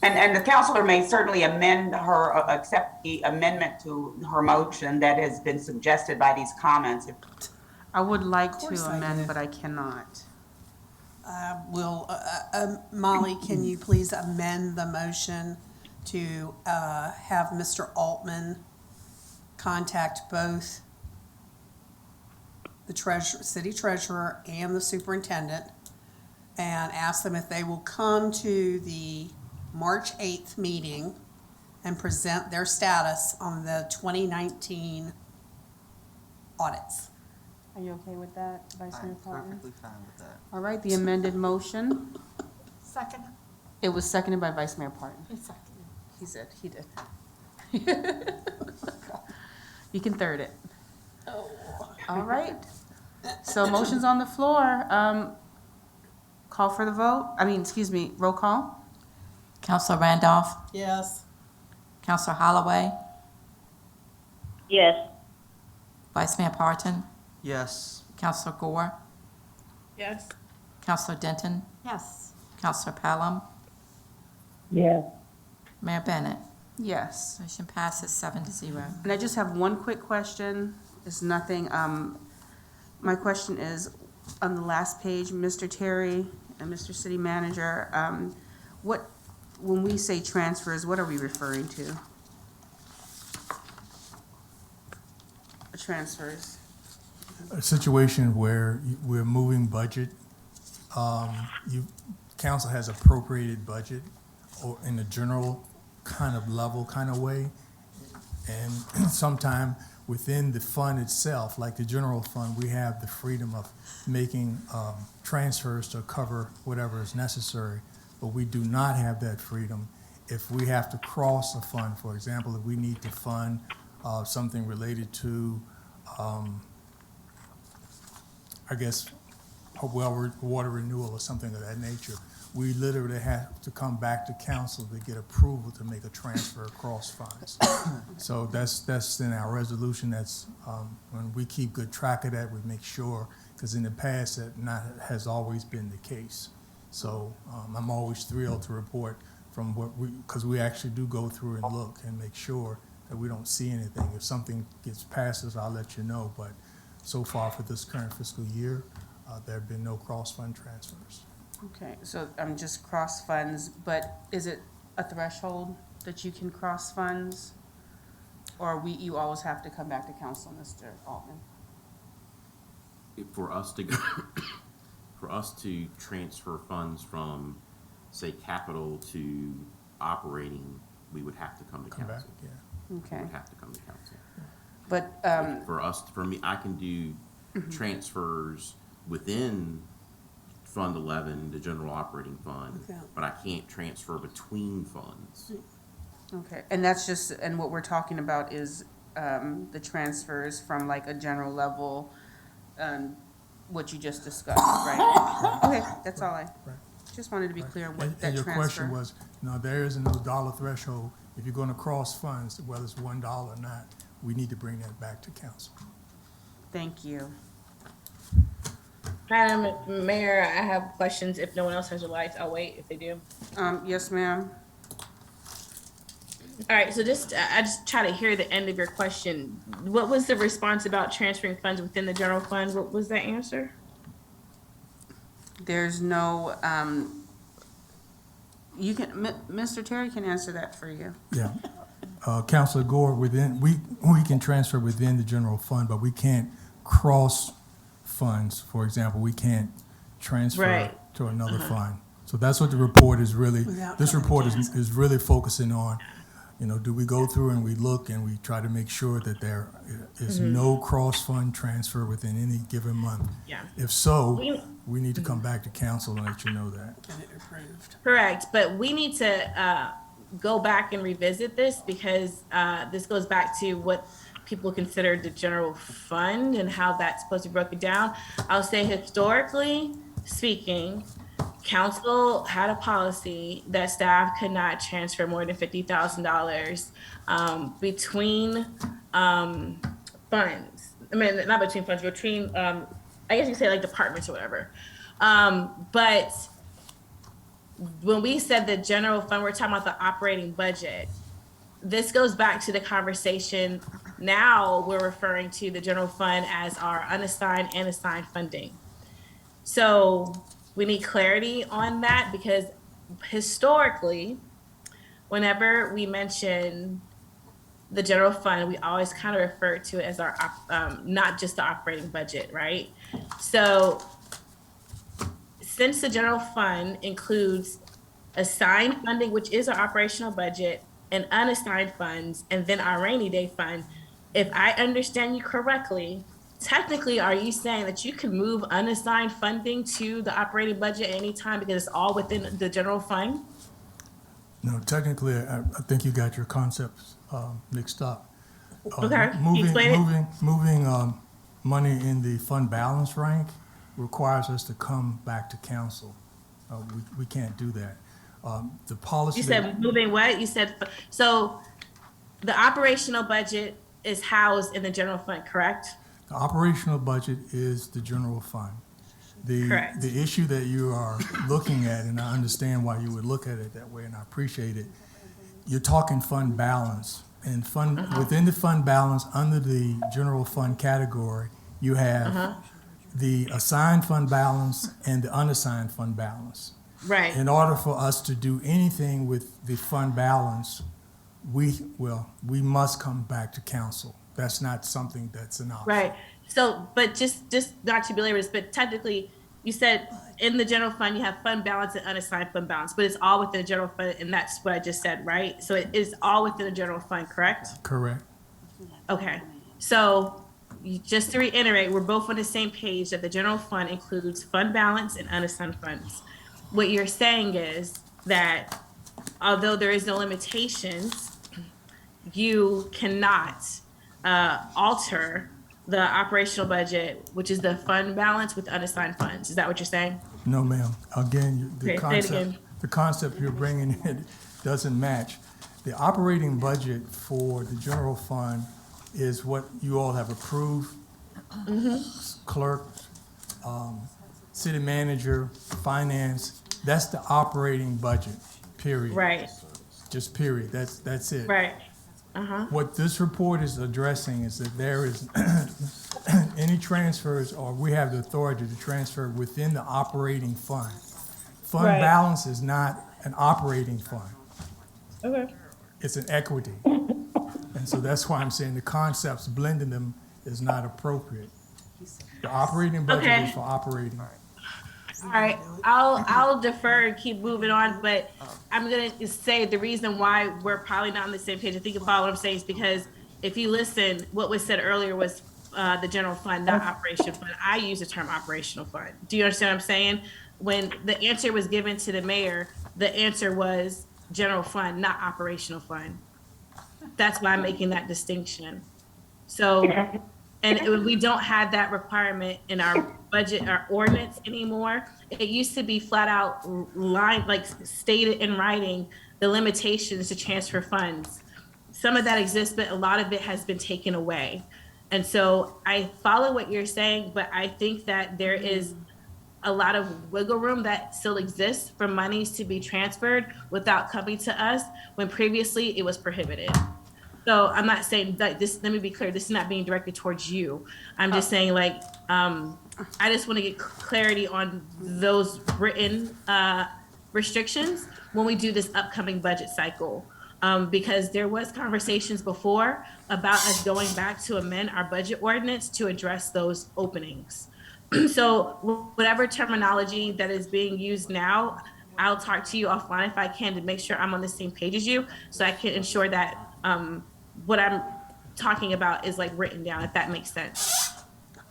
And the counselor may certainly accept the amendment to her motion that has been suggested by these comments. I would like to course I amend, do. but I cannot. Molly, can you please amend the motion to have Mr. Altman contact both the city treasurer and the superintendent and ask them if they will come to the March 8th meeting and present their status on the 2019 audits. Are you okay with that, Vice Mayor I'm Parton? perfectly fine with that. All right, the amended motion. Second, It was seconded by Vice Mayor Parton. he seconded. He did. You can third it. All right. So motion's on the floor. Call for the vote. Roll call. Counselor Randolph, Yes. Counselor Holloway, Yes. Vice Mayor Parton, Yes. Counselor Gore, Yes. Counselor Denton, Yes, Counselor Pelham, Yes. Mayor Bennett. Yes. Motion passes 7-0. And I just have one quick question. It's nothing, my question is, on the last page, Mr. Terry and Mr. City Manager, when we say transfers, what are we referring to? Transfers. A situation where we're moving budget, council has appropriated budget or in a general kind of level kind of way. And sometime within the fund itself, like the general fund, we have the freedom of making transfers to cover whatever is necessary. But we do not have that freedom if we have to cross a fund. For example, if we need to fund something related to, I guess, water renewal or something of that nature, we literally have to come back to council to get approval to make a transfer across funds. So that's in our resolution. That's when we keep good track of that, we make sure, because in the past that has always been the case. So I'm always thrilled to report from because we actually do go through and look and make sure that we don't see anything. If something gets past us, I'll let you know. But so far for this current fiscal year, there have been no cross-fund transfers. Okay, so just cross funds, but is it a threshold that you can cross funds? Or you always have to come back to council, Mr. Altman? For us to transfer funds from, say, capital to operating, we would have to come to council. Back, yeah. Okay. We would have to come to council. But, For me, I can do transfers within Fund 11, the general operating fund, Okay. but I can't transfer between funds. okay, and that's just, and what we're talking about is the transfers from like a general level, what you just discussed, right? Okay, that's all just wanted to be clear on what that And your transfer. question was, no, there is no dollar threshold. If you're going to cross funds, whether it's $1 or not, we need to bring that back to council. Thank you. Madam Mayor, I have questions. If no one else has their lights, I'll wait if they do. Yes, ma'am. All right, so I just try to hear the end of your question. What was the response about transferring funds within the general fund? What was that answer? There's no, you can, Mr. Terry can answer that for you. Yeah. Councilor Gore, we can transfer within the general fund, but we can't cross funds. For example, we can't transfer to another fund. So that's what the report is really, this report is really focusing on. You know, do we go through and we look and we try to make sure that there is no cross-fund transfer within any given month? Yeah. If so, we need to come back to council and let you know that. Get it approved. Correct, but we need to go back and revisit this because this goes back to what people consider the general fund and how that's supposed to be broken down. I'll say historically speaking, council had a policy that staff could not transfer more than $50,000 between funds. I mean, not between funds, between, I guess you say like departments or whatever. But when we said the general fund, we're talking about the operating budget. This goes back to the conversation. Now we're referring to the general fund as our unassigned and assigned funding. So we need clarity on that because historically, whenever we mention the general fund, we always kind of refer to it as our, not just the operating budget, right? So since the general fund includes assigned funding, which is our operational budget, and unassigned funds, and then our rainy day fund, if I understand you correctly, technically, are you saying that you can move unassigned funding to the operating budget at any time because it's all within the general fund? No, technically, I think you got your concepts mixed up. Okay, can you explain it? Moving money in the fund balance rank requires us to come back to council. We can't do that. The policy. You said moving what? You said, so the operational budget is housed in the general fund, correct? The operational budget is the general fund. Correct. The issue that you are looking at, and I understand why you would look at it that way, and I appreciate it, you're talking fund balance. And within the fund balance, under the general fund category, you have the assigned fund balance and the unassigned fund balance. Right. In order for us to do anything with the fund balance, we must come back to council. That's not something that's an option. Right. So, but just not to belabor this, but technically, you said in the general fund, you have fund balance and unassigned fund balance, but it's all within the general fund, and that's what I just said, right? So it is all within the general fund, correct? Correct. Okay. So just to reiterate, we're both on the same page that the general fund includes fund balance and unassigned funds. What you're saying is that although there is no limitations, you cannot alter the operational budget, which is the fund balance with unassigned funds. Is that what you're saying? No, ma'am. Again, Okay, say it again. the concept you're bringing in doesn't match. The operating budget for the general fund is what you all have approved. Clerk, city manager, finance, that's the operating budget, period. Right. Just period. That's it. Right. What this report is addressing is that there is any transfers, or we have the authority to transfer within the operating fund. Fund Right. balance is not an operating fund. Okay. It's an equity. And so that's why I'm saying the concepts, blending them is not appropriate. The operating budget Okay. is for operating. All right, I'll defer and keep moving on, but I'm gonna say the reason why we're probably not on the same page, I think you follow what I'm saying, is because if you listen, what was said earlier was the general fund, not operation fund. I use the term operational fund. Do you understand what I'm saying? When the answer was given to the mayor, the answer was general fund, not operational fund. That's why I'm making that distinction. So, and we don't have that requirement in our budget, our ordinance anymore. It used to be flat out stated in writing, the limitations to transfer funds. Some of that exists, but a lot of it has been taken away. And so I follow what you're saying, but I think that there is a lot of wiggle room that still exists for monies to be transferred without coming to us when previously it was prohibited. So I'm not saying that this, let me be clear, this is not being directed towards you. I'm just saying I just want to get clarity on those written restrictions when we do this upcoming budget cycle. Because there was conversations before about us going back to amend our budget ordinance to address those openings. So whatever terminology that is being used now, I'll talk to you offline if I can to make sure I'm on the same page as you, so I can ensure that what I'm talking about is written down, if that makes sense.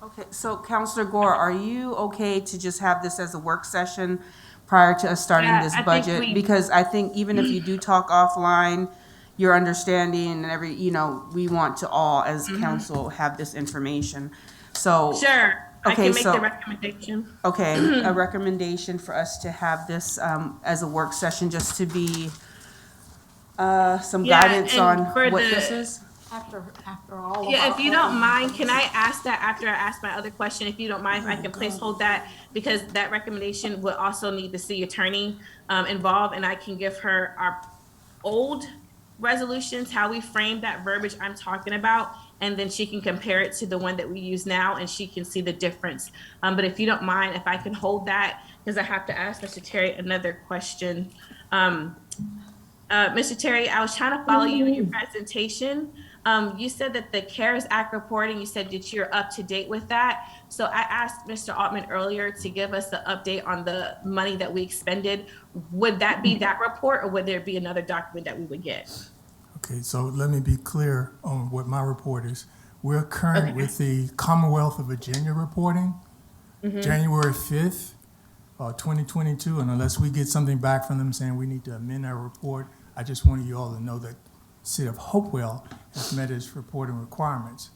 Okay, so Counselor Gore, are you okay to just have this as a work session prior to us starting Yeah, this I think budget? Because I think even if you do talk offline, your understanding and we want to all, as council, have this information. So. Sure, I Okay, can make so- the recommendation. Okay, a recommendation for us to have this as a work session, just to be some Yeah, guidance and on for what the- this is? After all of Yeah, our if you don't open mind, can I meetings. ask that after I ask my other question? If you don't mind, if I can please hold that, because that recommendation would also need the city attorney involved, and I can give her our old resolutions, how we framed that verbiage I'm talking about, and then she can compare it to the one that we use now, and she can see the difference. But if you don't mind, if I can hold that, because I have to ask Mr. Terry another question. Mr. Terry, I was trying to follow you in your presentation. You said that the CARES Act reporting, you said that you're up to date with that. So I asked Mr. Altman earlier to give us the update on the money that we expended. Would that be that report, or would there be another document that we would get? Okay, so let me be clear on what my report is. We're current with the Commonwealth of Virginia reporting, January 5th, 2022, and unless we get something back from them saying we need to amend our report, I just wanted you all to know that City of Hopewell has met its reporting requirements.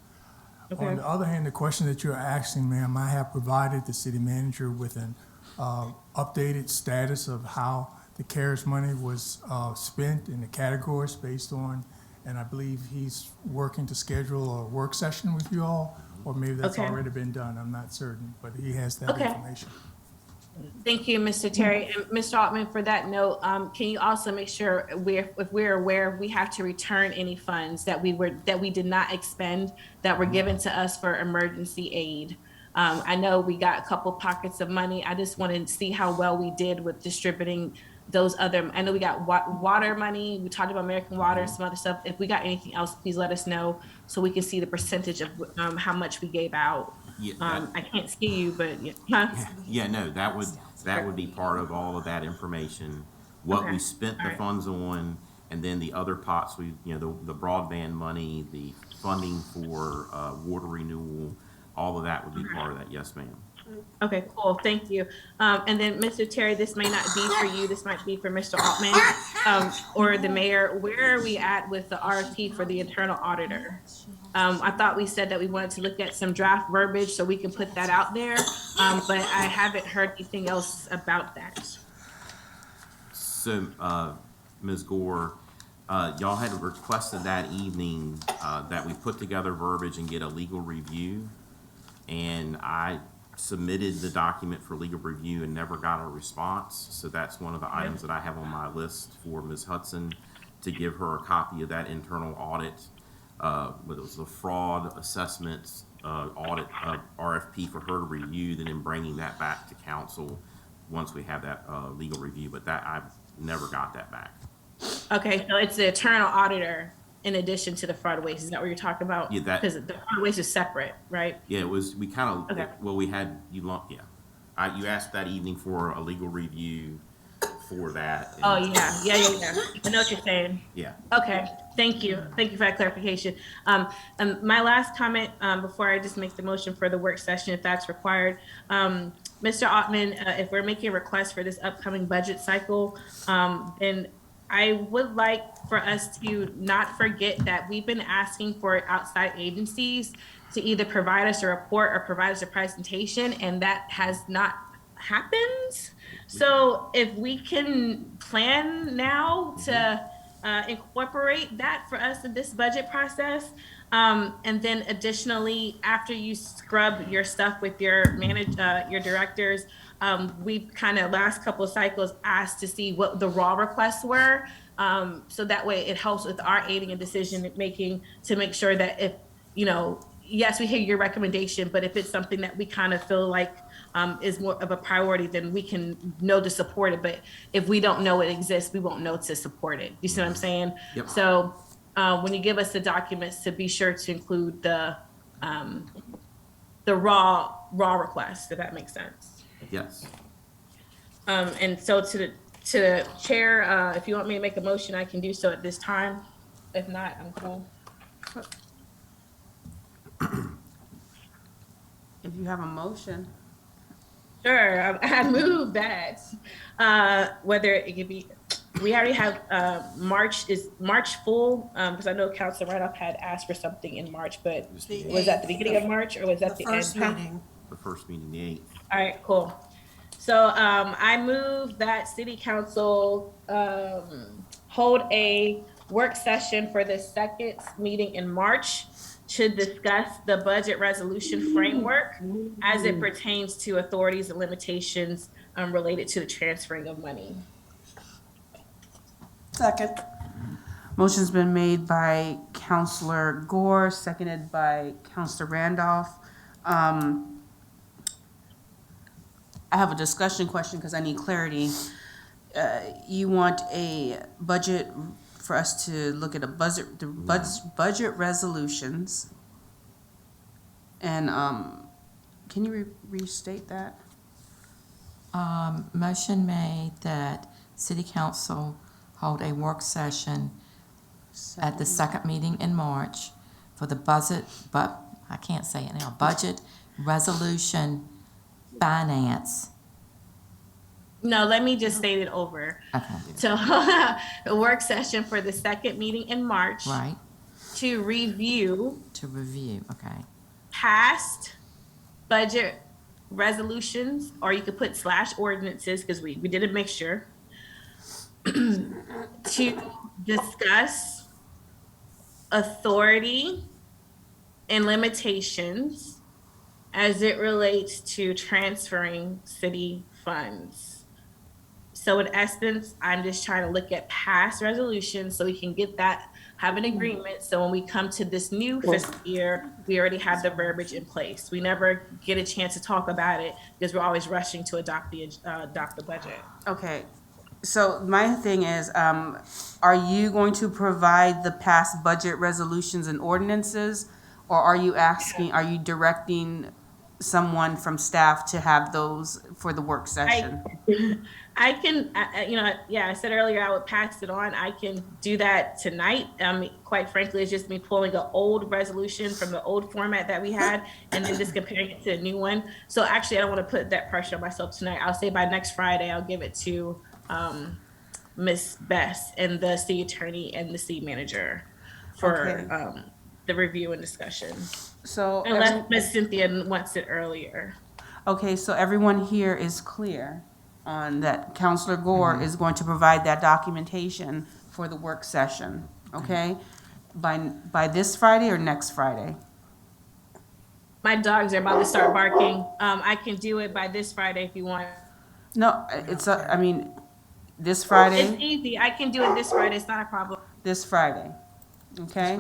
On the other hand, the question that you're asking, ma'am, I have provided the city manager with an updated status of how the CARES money was spent in the categories based on, and I believe he's working to schedule a work session with you all, or maybe that's already been done, I'm not certain, but he has that information. Thank you, Mr. Terry. And Mr. Altman, for that note, can you also make sure if we're aware, we have to return any funds that we did not expend that were given to us for emergency aid? I know we got a couple pockets of money. I just want to see how well we did with distributing those other, I know we got water money. We talked about American Water, some other stuff. If we got anything else, please let us know so we can see the percentage of how much we gave out. Yeah, I can't see you, but huh? yeah, no, that would be part of all of that information, what Okay. we spent the Alright. funds on, and then the other pots, the broadband money, the funding for, water renewal, all of that would be part of that, yes, ma'am. Okay, cool, thank you. And then, Mr. Terry, this may not be for you, this might be for Mr. Altman, or the mayor. Where are we at with the RFP for the internal auditor? I thought we said that we wanted to look at some draft verbiage so we can put that out there, but I haven't heard anything else about that. So, Ms. Gore, y'all had requested that evening, that we put together verbiage and get a legal review. And I submitted the document for legal review and never got a response. So that's one of the items that I have on my list for Ms. Hudson, to give her a copy of that internal audit. But it was the fraud assessments, audit, RFP for her to review, then bringing that back to council once we have that, legal review. But that, I've never got that back. Okay, so it's the internal auditor in addition to the fraud waste, is that what you're talking about? Yeah, that- Because the fraud waste is separate, right? Yeah, it was, we kind of, Okay. well, we had, you asked that evening for a legal review for that. and- Oh, yeah, I know what you're saying. Yeah. Okay, thank you for that clarification. And my last comment, before I just make the motion for the work session, if that's required. Mr. Altman, if we're making a request for this upcoming budget cycle, then I would like for us to not forget that we've been asking for outside agencies to either provide us a report or provide us a presentation, and that has not happened. So if we can plan now to incorporate that for us in this budget process, and then additionally, after you scrub your stuff with your your directors, we've kind of last couple of cycles asked to see what the raw requests were. So that way it helps with our aiding and decision making to make sure that if, yes, we hear your recommendation, but if it's something that we kind of feel like is more of a priority, then we can know to support it. But if we don't know it exists, we won't know to support it. You see what I'm saying? Yep. So when you give us the documents, to be sure to include the raw request, if that makes sense. Yes. And so to the chair, if you want me to make a motion, I can do so at this time. If not, I'm cool. If you have a motion. Sure, I move that, whether it could be, we already have, March full? Because I know Councilor Randolph had asked for something in March, but was that the beginning of March or was that the end? first meeting. The first meeting, the 8th. All right, cool. So I move that City Council hold a work session for the second meeting in March to discuss the budget resolution framework as it pertains to authorities and limitations related to the transferring of money. Second. Motion's been made by Counselor Gore, seconded by Counselor Randolph. I have a discussion question because I need clarity. You want a budget for us to look at budget resolutions. And, can you restate that? Motion made that City Council hold a work session at the second meeting in March for the budget resolution finance. No, let me just state it over. Okay, So the work session for the second meeting in March right, to review to review, okay. past budget resolutions, or you could put / ordinances, because we did a mixture, to discuss authority and limitations as it relates to transferring city funds. So in essence, I'm just trying to look at past resolutions so we can get that, have an agreement. So when we come to this new fiscal year, we already have the verbiage in place. We never get a chance to talk about it because we're always rushing to adopt the budget. Okay, so my thing is, are you going to provide the past budget resolutions and ordinances? Or are you directing someone from staff to have those for the work session? I can, I said earlier I would pass it on. I can do that tonight. Quite frankly, it's just me pulling an old resolution from the old format that we had and then just comparing it to a new one. So actually, I don't want to put that pressure on myself tonight. I'll say by next Friday, I'll give it to Ms. Bess and the city attorney and the city manager for the review and discussion. So unless Ms. Cynthia wants it earlier. Okay, so everyone here is clear on that Counselor Gore is going to provide that documentation for the work session, okay? By this Friday or next Friday? My dogs are about to start barking. I can do it by this Friday if you want. No, this Friday? It's easy. I can do it this Friday. It's not a problem. This Friday, okay?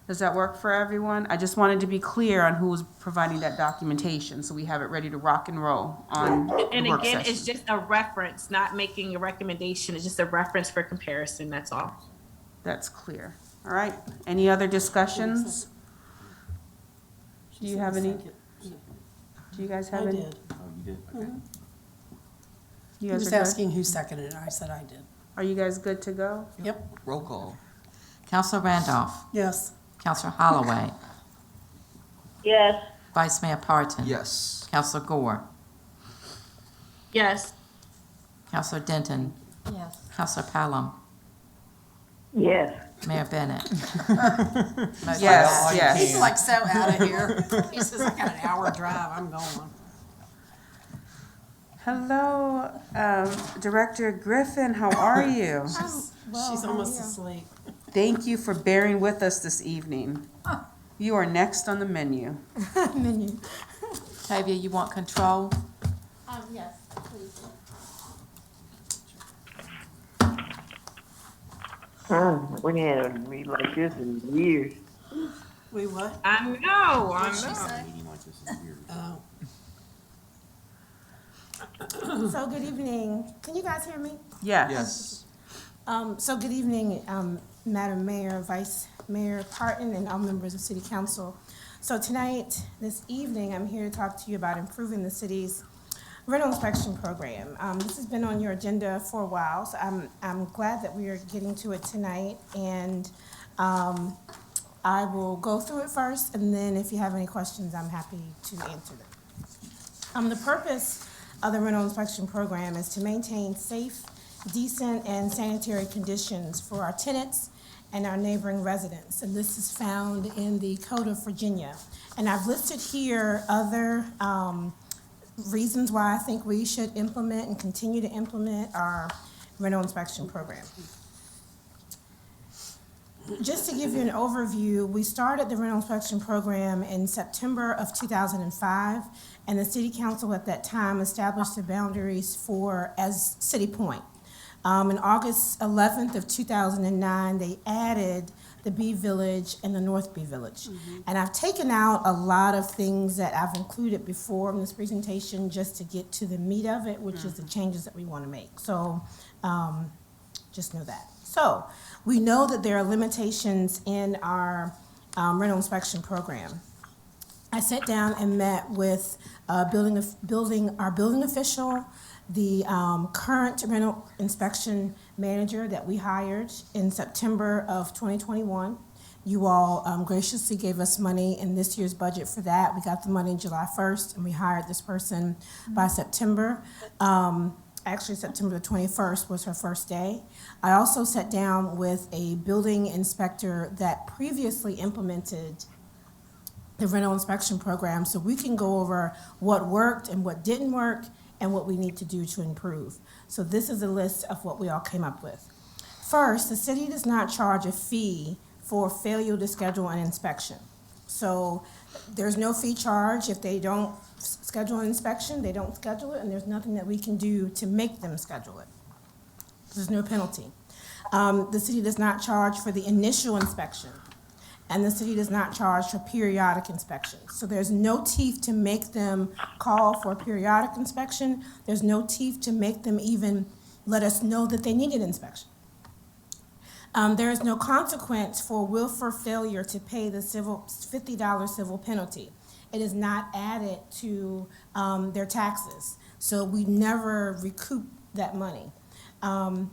Does that work for everyone? I just wanted to be clear on who was providing that documentation, so we have it ready to rock and roll on the work session. And again, it's just a reference, not making a recommendation. It's just a reference for comparison, that's all. That's clear. All right, any other discussions? Do you have any? Do you guys have any? I did. Oh, you did? Okay. You He guys was are good? asking who seconded it. I said I did. Are you guys good to go? Yep. Roll call. Counselor Randolph. Yes. Counselor Holloway. Yes. Vice Mayor Parton. Yes. Counselor Gore. Yes. Counselor Denton. Yes. Counselor Palom. Yes. Mayor Bennett. Yes. He's like so out of here. He says, I got an hour drive, I'm going. Hello, Director Griffin, how are you? She's almost asleep. Thank you for bearing with us this evening. You are next on the menu. Tavia, you want control? Yes, please. We had a meeting like this in years. We what? I know. Meeting like this is weird. Oh. So good evening. Can you guys hear me? Yes. Yes. So good evening, Madam Mayor, Vice Mayor Parton, and all members of City Council. So tonight, this evening, I'm here to talk to you about improving the city's rental inspection program. This has been on your agenda for a while, so I'm glad that we are getting to it tonight. And I will go through it first, and then if you have any questions, I'm happy to answer them. The purpose of the rental inspection program is to maintain safe, decent, and sanitary conditions for our tenants and our neighboring residents. And this is found in the Code of Virginia. And I've listed here other reasons why I think we should implement and continue to implement our rental inspection program. Just to give you an overview, we started the rental inspection program in September of 2005, and the City Council at that time established the boundaries as City Point. In August 11th of 2009, they added the B Village and the North B Village. And I've taken out a lot of things that I've included before in this presentation just to get to the meat of it, which is the changes that we want to make. So just know that. So we know that there are limitations in our rental inspection program. I sat down and met with our building official, the current rental inspection manager that we hired in September of 2021. You all graciously gave us money in this year's budget for that. We got the money July 1st, and we hired this person by September. Actually, September the 21st was her first day. I also sat down with a building inspector that previously implemented the rental inspection program so we can go over what worked and what didn't work and what we need to do to improve. So this is a list of what we all came up with. First, the city does not charge a fee for failure to schedule an inspection. So there's no fee charge. If they don't schedule an inspection, they don't schedule it, and there's nothing that we can do to make them schedule it. There's no penalty. The city does not charge for the initial inspection, and the city does not charge for periodic inspections. So there's no teeth to make them call for a periodic inspection. There's no teeth to make them even let us know that they need an inspection. There is no consequence for willful failure to pay the $50 civil penalty. It is not added to their taxes, so we never recoup that money. An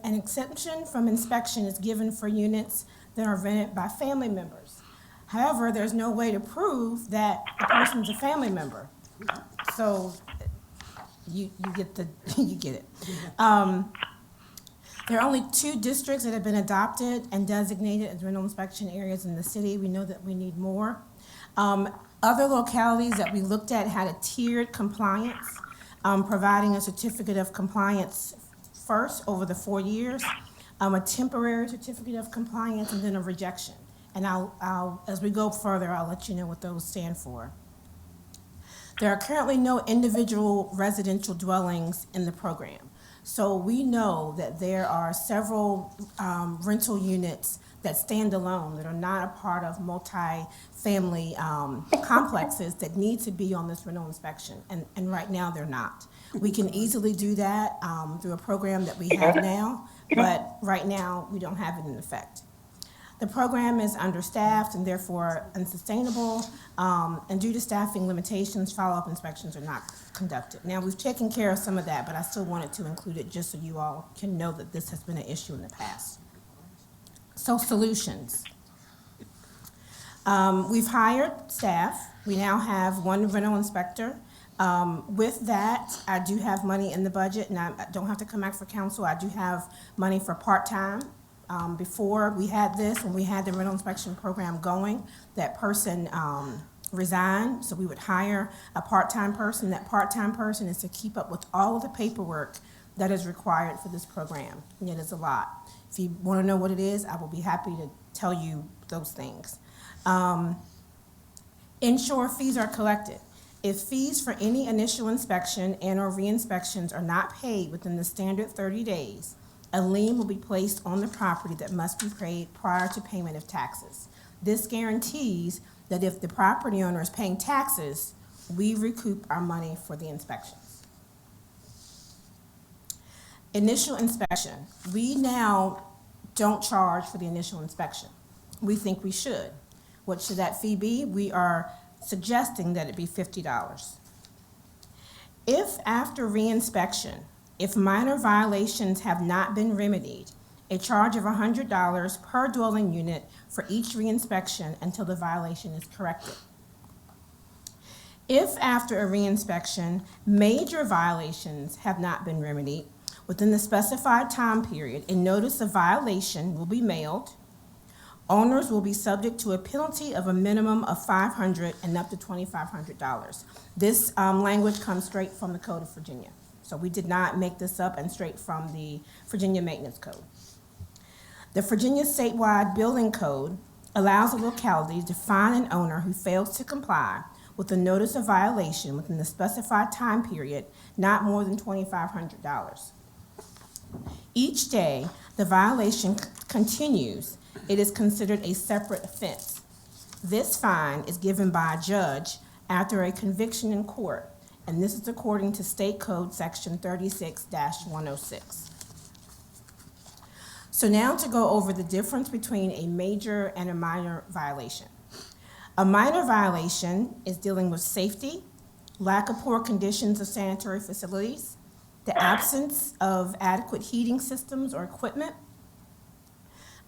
exemption from inspection is given for units that are rented by family members. However, there's no way to prove that the person's a family member. So you get it. There are only 2 districts that have been adopted and designated as rental inspection areas in the city. We know that we need more. Other localities that we looked at had a tiered compliance, providing a certificate of compliance first over the 4 years, a temporary certificate of compliance, and then a rejection. And I'll as we go further, I'll let you know what those stand for. There are currently no individual residential dwellings in the program. So we know that there are several rental units that stand alone, that are not a part of multi-family complexes that need to be on this rental inspection. And right now, they're not. We can easily do that through a program that we have now, but right now, we don't have it in effect. The program is understaffed and therefore unsustainable, and due to staffing limitations, follow-up inspections are not conducted. Now, we've taken care of some of that, but I still wanted to include it just so you all can know that this has been an issue in the past. So solutions. We've hired staff. We now have 1 rental inspector. With that, I do have money in the budget, and I don't have to come back for council. I do have money for part-time. Before we had this, when we had the rental inspection program going, that person resigned, so we would hire a part-time person. That part-time person is to keep up with all of the paperwork that is required for this program, and it is a lot. If you want to know what it is, I will be happy to tell you those things. Ensure fees are collected. If fees for any initial inspection and/or re-inspections are not paid within the standard 30 days, a lien will be placed on the property that must be paid prior to payment of taxes. This guarantees that if the property owner is paying taxes, we recoup our money for the inspections. Initial inspection. We now don't charge for the initial inspection. We think we should. What should that fee be? We are suggesting that it be $50. If after re-inspection, if minor violations have not been remedied, a charge of $100 per dwelling unit for each re-inspection until the violation is corrected. If after a re-inspection, major violations have not been remedied, within the specified time period, a notice of violation will be mailed. Owners will be subject to a penalty of a minimum of $500 and up to $2,500. This language comes straight from the Code of Virginia. So we did not make this up, and straight from the Virginia Maintenance Code. The Virginia Statewide Building Code allows a locality to fine an owner who fails to comply with a notice of violation within the specified time period, not more than $2,500. Each day the violation continues, it is considered a separate offense. This fine is given by a judge after a conviction in court, and this is according to State Code Section 36-106. So now to go over the difference between a major and a minor violation. A minor violation is dealing with safety, lack of poor conditions of sanitary facilities, the absence of adequate heating systems or equipment,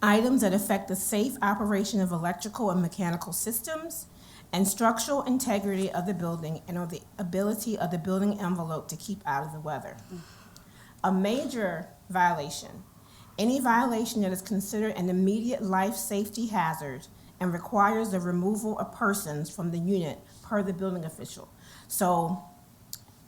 items that affect the safe operation of electrical and mechanical systems, and structural integrity of the building and or the ability of the building envelope to keep out of the weather. A major violation, any violation that is considered an immediate life safety hazard and requires the removal of persons from the unit per the building official. So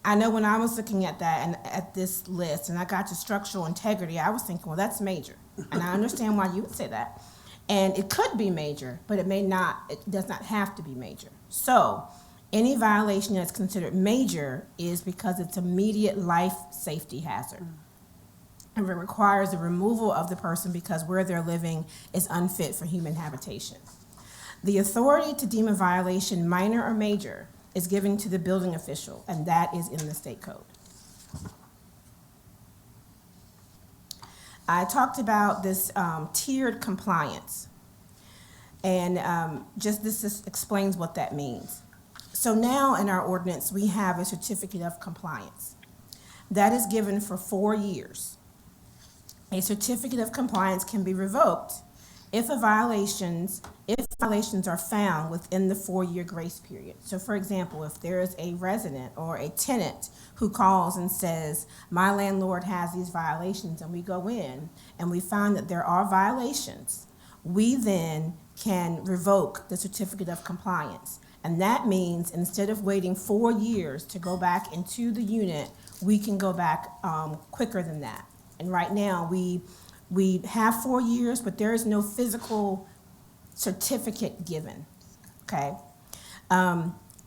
I know when I was looking at that and at this list and I got to structural integrity, I was thinking, well, that's major. And I understand why you would say that. And it could be major, but it may not, it does not have to be major. So any violation that's considered major is because it's immediate life safety hazard. And it requires the removal of the person because where they're living is unfit for human habitation. The authority to deem a violation minor or major is given to the building official, and that is in the state code. I talked about this tiered compliance, and just explains what that means. So now in our ordinance, we have a certificate of compliance. That is given for 4 years. A certificate of compliance can be revoked if violations are found within the 4-year grace period. So for example, if there is a resident or a tenant who calls and says, my landlord has these violations, and we go in and we find that there are violations, we then can revoke the certificate of compliance. And that means instead of waiting 4 years to go back into the unit, we can go back quicker than that. And right now, we have 4 years, but there is no physical certificate given, okay?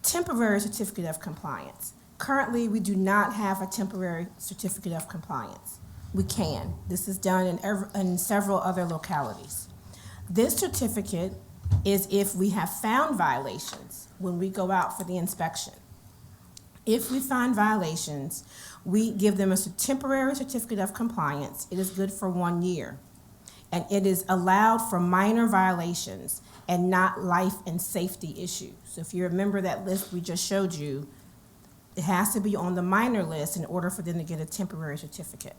Temporary certificate of compliance. Currently, we do not have a temporary certificate of compliance. We can. This is done in several other localities. This certificate is if we have found violations when we go out for the inspection. If we find violations, we give them a temporary certificate of compliance. It is good for 1 year. And it is allowed for minor violations and not life and safety issues. So if you remember that list we just showed you, it has to be on the minor list in order for them to get a temporary certificate.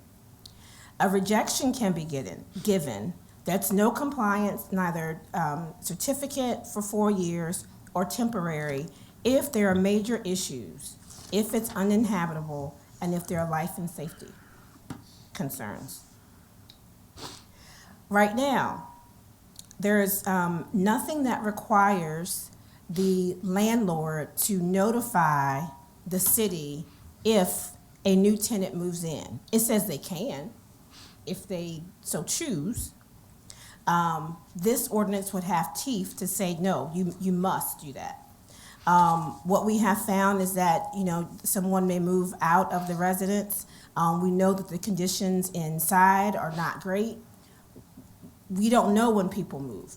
A rejection can be given. That's no compliance, neither certificate for 4 years or temporary, if there are major issues, if it's uninhabitable, and if there are life and safety concerns. Right now, there is nothing that requires the landlord to notify the city if a new tenant moves in. It says they can, if they so choose. This ordinance would have teeth to say, no, you must do that. What we have found is that, someone may move out of the residence. We know that the conditions inside are not great. We don't know when people move.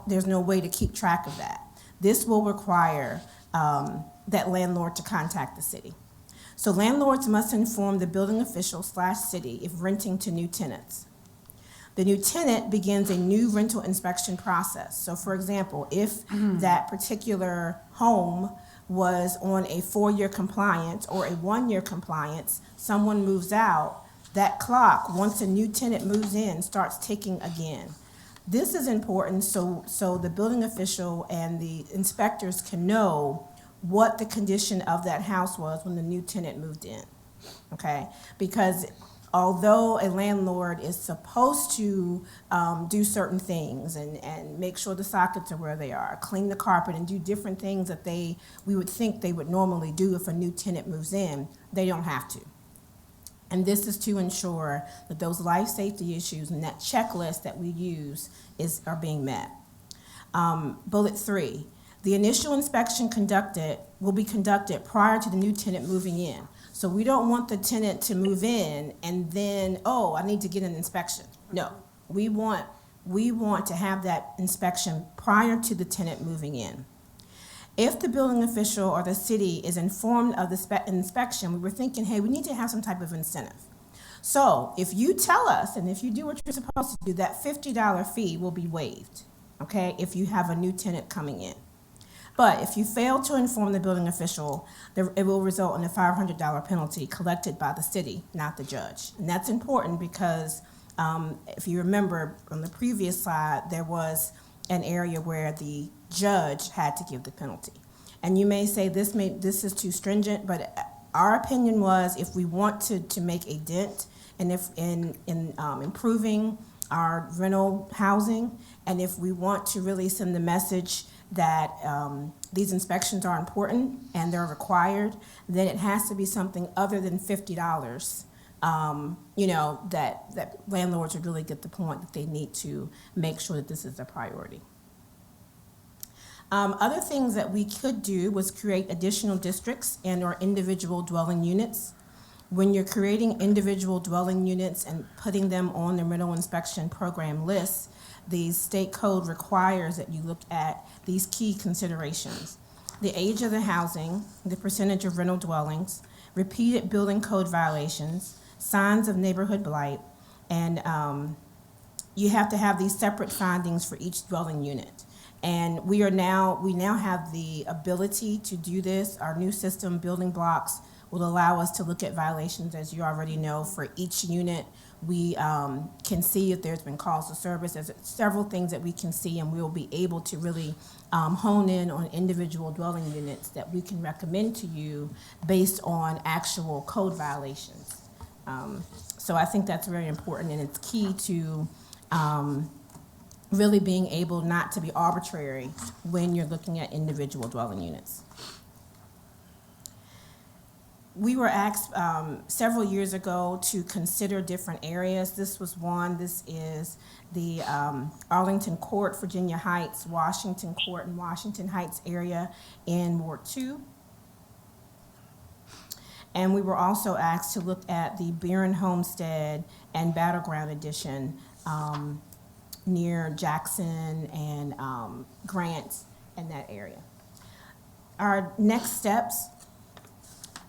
There's no way to keep track of that. This will require that landlord to contact the city. So landlords must inform the building official / city if renting to new tenants. The new tenant begins a new rental inspection process. So for example, if that particular home was on a 4-year compliance or a 1-year compliance, someone moves out, that clock, once a new tenant moves in, starts ticking again. This is important so the building official and the inspectors can know what the condition of that house was when the new tenant moved in, okay? Because although a landlord is supposed to do certain things and make sure the sockets are where they are, clean the carpet and do different things that we would think they would normally do if a new tenant moves in, they don't have to. And this is to ensure that those life safety issues and that checklist that we use are being met. Bullet 3, the initial inspection will be conducted prior to the new tenant moving in. So we don't want the tenant to move in and then, I need to get an inspection. No, we want to have that inspection prior to the tenant moving in. If the building official or the city is informed of the inspection, we were thinking, hey, we need to have some type of incentive. So if you tell us and if you do what you're supposed to do, that $50 fee will be waived, okay, if you have a new tenant coming in. But if you fail to inform the building official, it will result in a $500 penalty collected by the city, not the judge. And that's important because if you remember on the previous slide, there was an area where the judge had to give the penalty. And you may say this is too stringent, but our opinion was if we want to make a dent and if in improving our rental housing, and if we want to really send the message that these inspections are important and they're required, then it has to be something other than $50 that landlords would really get the point that they need to make sure that this is a priority. Other things that we could do was create additional districts and or individual dwelling units. When you're creating individual dwelling units and putting them on the rental inspection program list, the state code requires that you look at these key considerations: the age of the housing, the percentage of rental dwellings, repeated building code violations, signs of neighborhood blight, and you have to have these separate findings for each dwelling unit. And we now have the ability to do this. Our new system, Building Blocks, will allow us to look at violations, as you already know, for each unit. We can see if there's been calls to service. There's several things that we can see, and we'll be able to really hone in on individual dwelling units that we can recommend to you based on actual code violations. So I think that's very important, and it's key to really being able not to be arbitrary when you're looking at individual dwelling units. We were asked several years ago to consider different areas. This was one. This is the Arlington Court, Virginia Heights, Washington Court, and Washington Heights area in Ward 2. And we were also asked to look at the Barron Homestead and Battleground Edition near Jackson and Grant in that area. Our next steps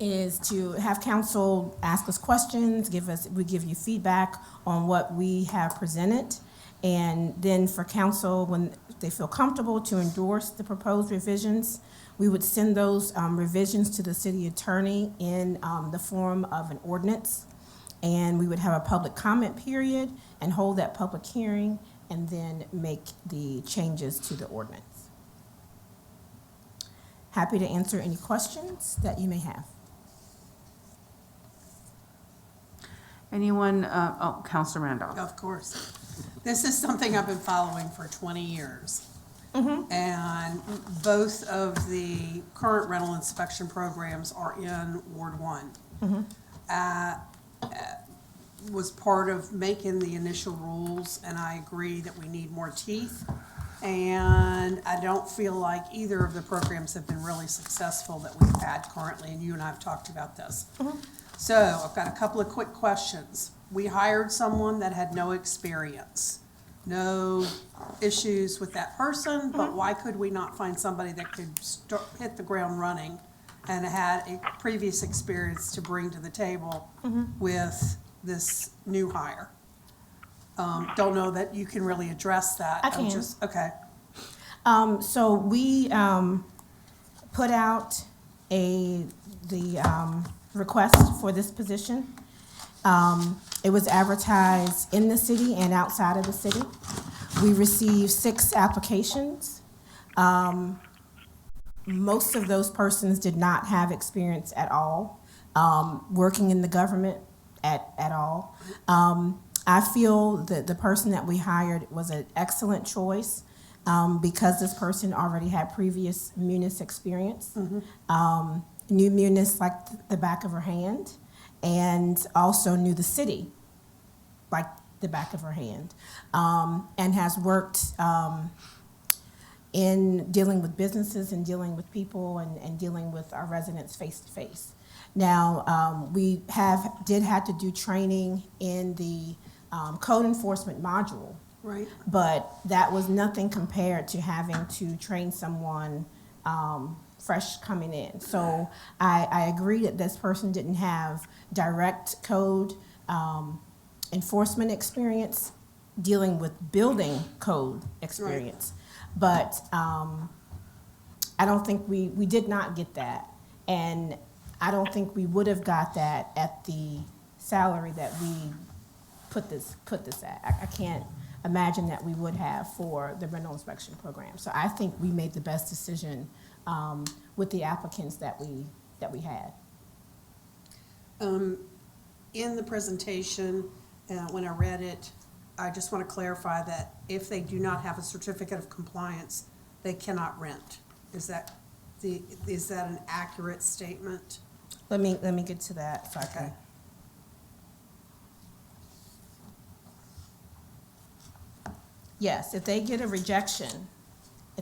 is to have council ask us questions, we give you feedback on what we have presented, and then for council, when they feel comfortable to endorse the proposed revisions, we would send those revisions to the city attorney in the form of an ordinance, and we would have a public comment period and hold that public hearing and then make the changes to the ordinance. Happy to answer any questions that you may have. Anyone, Councilor Randolph? Of course. This is something I've been following for 20 years. And both of the current rental inspection programs are in Ward 1. Was part of making the initial rules, and I agree that we need more teeth. And I don't feel like either of the programs have been really successful that we've had currently, and you and I have talked about this. So I've got a couple of quick questions. We hired someone that had no experience, no issues with that person, but why could we not find somebody that could hit the ground running and had a previous experience to bring to the table with this new hire? Don't know that you can really address that. I can. Okay. So we put out the request for this position. It was advertised in the city and outside of the city. We received 6 applications. Most of those persons did not have experience at all, working in the government at all. I feel that the person that we hired was an excellent choice because this person already had previous Munis experience, knew Munis like the back of her hand, and also knew the city like the back of her hand, and has worked in dealing with businesses and dealing with people and dealing with our residents face to face. Now, we did have to do training in the code enforcement module, Right. but that was nothing compared to having to train someone fresh coming in. So I agree that this person didn't have direct code enforcement experience, dealing with building code experience. But I don't think we did not get that. And I don't think we would have got that at the salary that we put this at. I can't imagine that we would have for the rental inspection program. So I think we made the best decision with the applicants that we had. In the presentation, when I read it, I just want to clarify that if they do not have a certificate of compliance, they cannot rent. Is that an accurate statement? Let me get to that. So I can. Yes, if they get a rejection,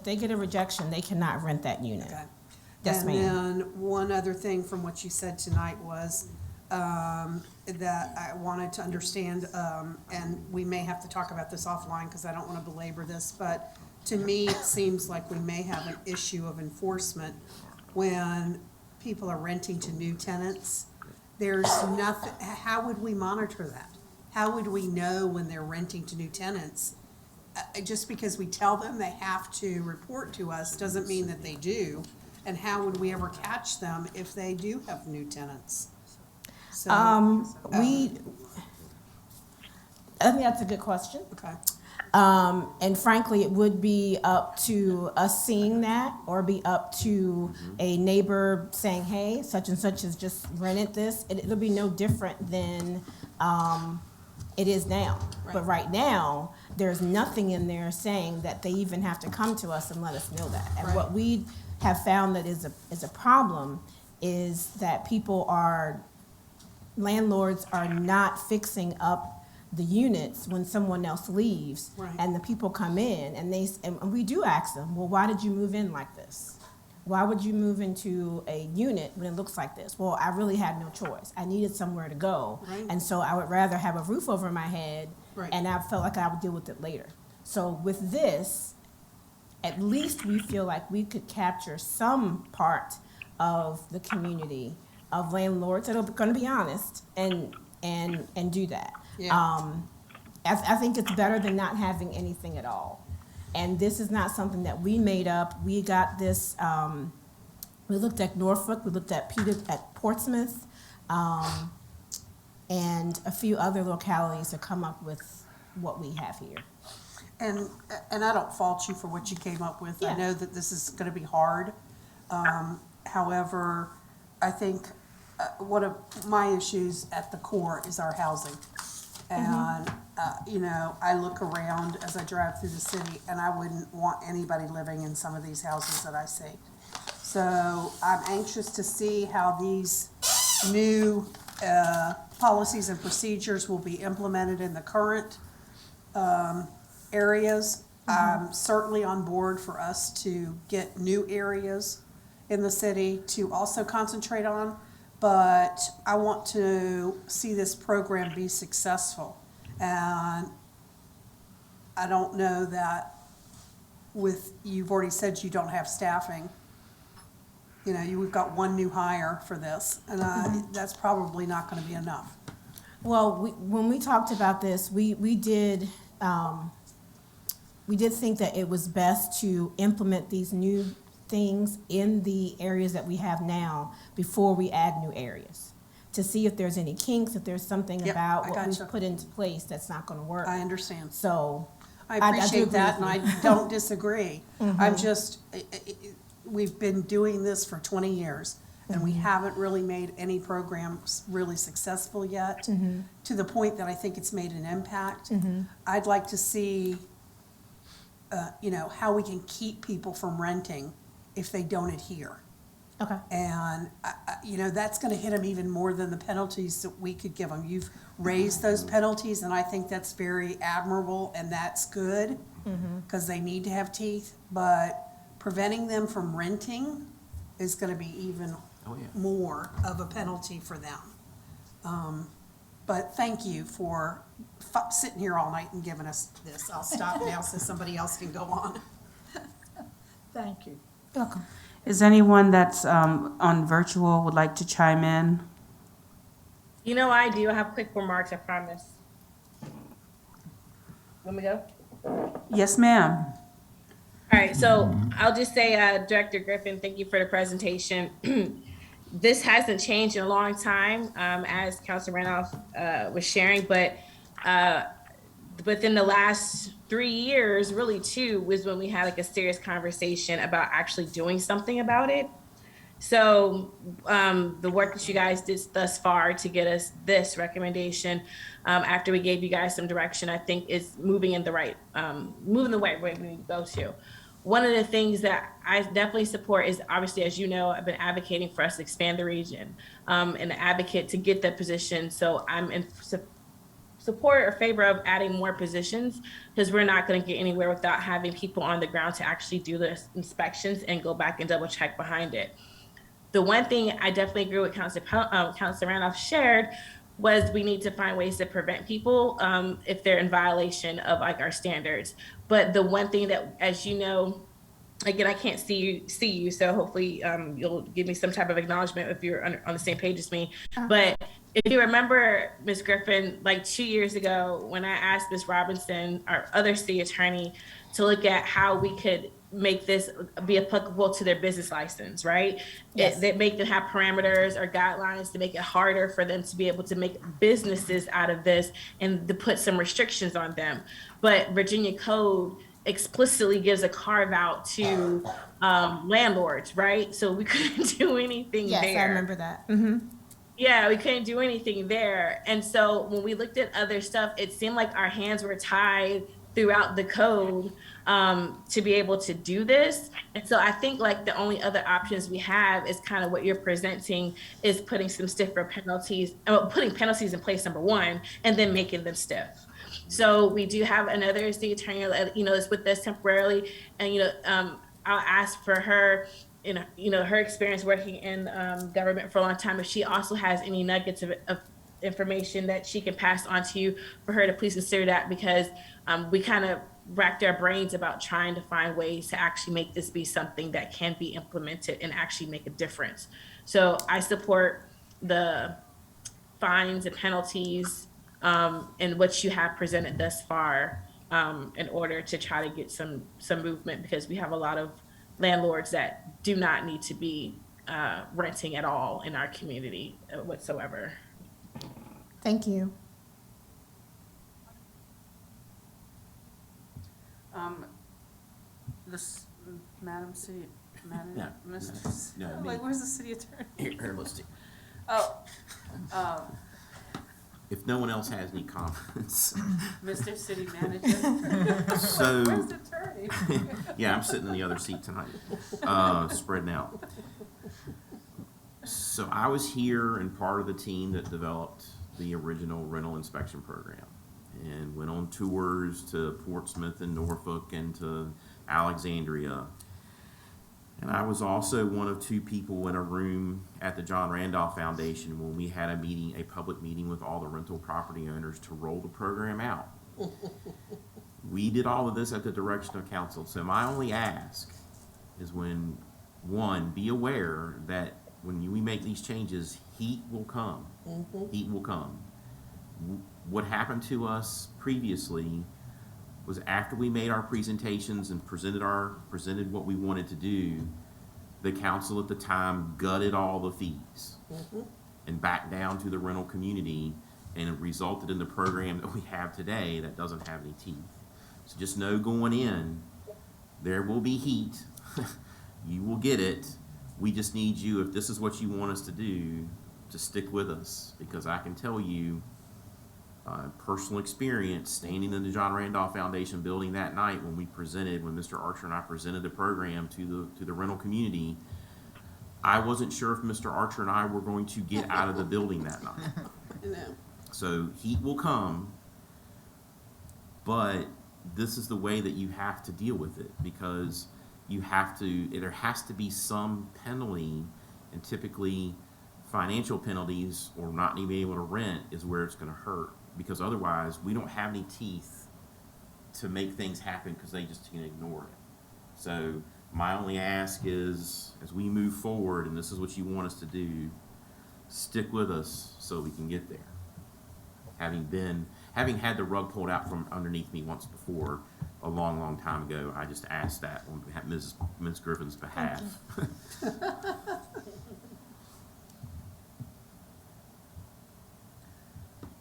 they cannot rent that unit. Okay. Yes, ma'am. And then one other thing from what you said tonight was, that I wanted to understand, and we may have to talk about this offline because I don't want to belabor this, but to me, it seems like we may have an issue of enforcement when people are renting to new tenants. There's nothing, how would we monitor that? How would we know when they're renting to new tenants? Just because we tell them they have to report to us doesn't mean that they do. And how would we ever catch them if they do have new tenants? So, I think that's a good question. okay. And frankly, it would be up to us seeing that, or be up to a neighbor saying, hey, such and such has just rented this. It'll be no different than it is now. Right. But right now, there's nothing in there saying that they even have to come to us and let us know that. And Right. what we have found that is a problem is that landlords are not fixing up the units when someone else leaves. Right. And the people come in and and we do ask them, well, why did you move in like this? Why would you move into a unit when it looks like this? Well, I really had no choice. I needed somewhere to go. Right. And so I would rather have a roof over my head. Right. And I felt like I would deal with it later. So with this, at least we feel like we could capture some part of the community of landlords that are going to be honest and do that. Yeah. I think it's better than not having anything at all. And this is not something that we made up. We got this. We looked at Norfolk. We looked at Portsmouth, and a few other localities to come up with what we have here. And I don't fault you for what you came up with. I Yeah. know that this is going to be hard. However, I think one of my issues at the core is our housing. And, I look around as I drive through the city, and I wouldn't want anybody living in some of these houses that I see. So I'm anxious to see how these new policies and procedures will be implemented in the current areas. I'm certainly on board for us to get new areas in the city to also concentrate on, but I want to see this program be successful. And I don't know that you've already said you don't have staffing. We've got one new hire for this, and that's probably not going to be enough. Well, when we talked about this, we did think that it was best to implement these new things in the areas that we have now before we add new areas, to see if there's any kinks, if there's something Yep, about I what gotcha. we've put into place that's not going to work. I understand. So I do appreciate agree that, with and you. I don't disagree. I'm just, we've been doing this for 20 years, and we haven't really made any programs really successful yet, to the point that I think it's made an impact. I'd like to see, how we can keep people from renting if they don't adhere. Okay. And, that's going to hit them even more than the penalties that we could give them. You've raised those penalties, and I think that's very admirable, and that's good, because they need to have teeth. But preventing them from renting is going to be even more of a penalty for them. But thank you for sitting here all night and giving us this. I'll stop now so somebody else can go on. Thank you. Welcome. Is anyone that's on virtual would like to chime in? I do. I have quick remarks, I promise. Want me to go? Yes, ma'am. All right, so I'll just say, Director Griffin, thank you for the presentation. This hasn't changed in a long time, as Councilor Randolph was sharing, but within the last 3 years, really 2, was when we had a serious conversation about actually doing something about it. So the work that you guys did thus far to get us this recommendation, after we gave you guys some direction, I think is moving in the right, moving the way we need to go to. One of the things that I definitely support is, obviously, as you know, I've been advocating for us to expand the region, and an advocate to get that position. So I'm in support or favor of adding more positions, because we're not going to get anywhere without having people on the ground to actually do the inspections and go back and double check behind it. The one thing I definitely agree with Councilor Randolph shared was we need to find ways to prevent people if they're in violation of like our standards. But the one thing that, as you know, again, I can't see you, so hopefully you'll give me some type of acknowledgement if you're on the same page as me. But if you remember, Ms. Griffin, like 2 years ago, when I asked Ms. Robinson, our other city attorney, to look at how we could make this be applicable to their business license, right? Yes. That make them have parameters or guidelines to make it harder for them to be able to make businesses out of this and to put some restrictions on them. But Virginia Code explicitly gives a carve out to landlords, right? So we couldn't do anything Yes, there. I remember that. Mm-hmm. Yeah, we couldn't do anything there. And so when we looked at other stuff, it seemed like our hands were tied throughout the code to be able to do this. And so I think like the only other options we have is kind of what you're presenting, is putting some stiffer penalties, putting penalties in place, number one, and then making them stiff. So we do have another city attorney, is with us temporarily, and I'll ask for her, her experience working in government for a long time, if she also has any nuggets of information that she can pass on to you, for her to please consider that, because we kind of racked our brains about trying to find ways to actually make this be something that can be implemented and actually make a difference. So I support the fines and penalties and what you have presented thus far in order to try to get some movement, because we have a lot of landlords that do not need to be renting at all in our community whatsoever. Thank you. Madam City Manager, No, Mr. no, me. Wait, where's the city attorney? Here, let's see. Oh, If no one else has any comments. Mr. City Manager. So, Where's the attorney? yeah, I'm sitting in the other seat tonight, spreading out. So I was here and part of the team that developed the original rental inspection program, and went on tours to Portsmouth and Norfolk and to Alexandria. And I was also one of two people in a room at the John Randolph Foundation when we had a public meeting with all the rental property owners to roll the program out. We did all of this at the direction of council. So my only ask is, when, one, be aware that when we make these changes, heat will come. Mm-hmm. Heat will come. What happened to us previously was, after we made our presentations and presented what we wanted to do, the council at the time gutted all the fees and backed down to the rental community, and it resulted in the program that we have today that doesn't have any teeth. So just know, going in, there will be heat. You will get it. We just need you, if this is what you want us to do, to stick with us, because I can tell you, personal experience, standing in the John Randolph Foundation building that night when Mr. Archer and I presented the program to the rental community, I wasn't sure if Mr. Archer and I were going to get out of the building that night. So heat will come, but this is the way that you have to deal with it, because there has to be some penalty, and typically financial penalties or not being able to rent is where it's going to hurt, because otherwise we don't have any teeth to make things happen, because they just can ignore it. So my only ask is, as we move forward, and this is what you want us to do, stick with us so we can get there. Having had the rug pulled out from underneath me once before, a long, long time ago, I just asked that on Ms. Griffin's behalf.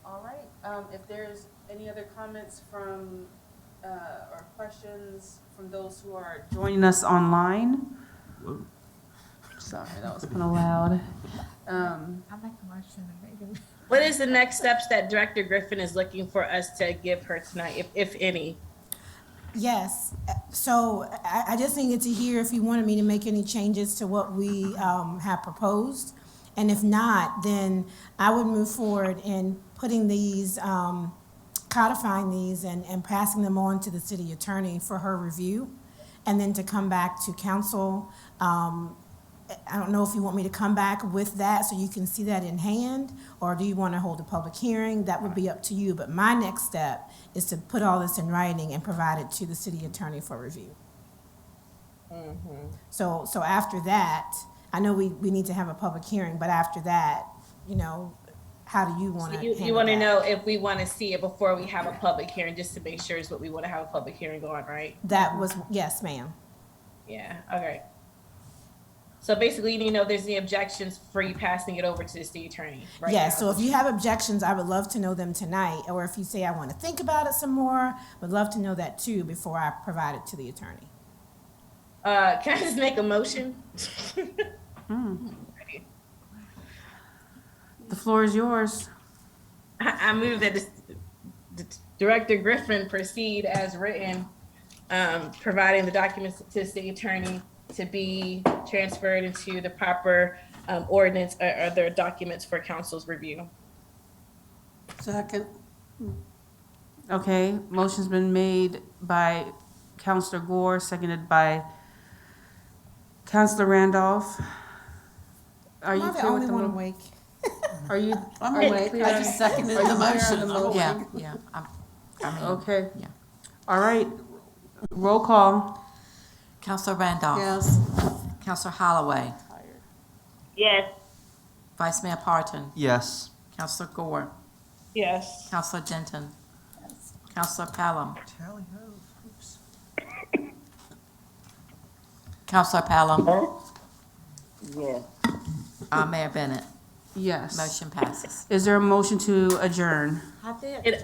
All right, if there's any other comments from, or questions from those who are joining us online. Whoa. Sorry, that was kind of loud. I make a motion. What is the next steps that Director Griffin is looking for us to give her tonight, if any? Yes, so I just needed to hear if you wanted me to make any changes to what we have proposed. And if not, then I would move forward in putting these codifying these and passing them on to the city attorney for her review, and then to come back to council. I don't know if you want me to come back with that so you can see that in hand, or do you want to hold a public hearing? That would be up to you, but my next step is to put all this in writing and provide it to the city attorney for review. So after that, I know we need to have a public hearing, but after that, you know, how do you want to handle that? You want to know if we want to see it before we have a public hearing, just to make sure is what we want to have a public hearing on, right? That was, yes, ma'am. Yeah, okay. So basically, you need to know if there's any objections for you passing it over to the city attorney, right? Yes, now. so if you have objections, I would love to know them tonight, or if you say I want to think about it some more, would love to know that too before I provide it to the attorney. Can I just make a motion? The floor is yours. I move that Director Griffin proceed as written, providing the documents to the city attorney to be transferred into the proper ordinance or other documents for council's review. Second. Okay, motion's been made by Counselor Gore, seconded by Counselor Randolph. Are you Am I the clear only with the one mo- awake? Are you? I'm are you awake. clear I on- just seconded are you the clear on motion. the motion? Yeah, I mean, Okay. Yeah. All right. Roll call. Counselor Randolph. Yes. Counselor Holloway. Yes. Vice Mayor Parton. Yes. Counselor Gore. Yes. Counselor Denton. Counselor Pelham. Counselor Pelham. Yes. Mayor Bennett. Yes. Motion passes. Is there a motion to adjourn?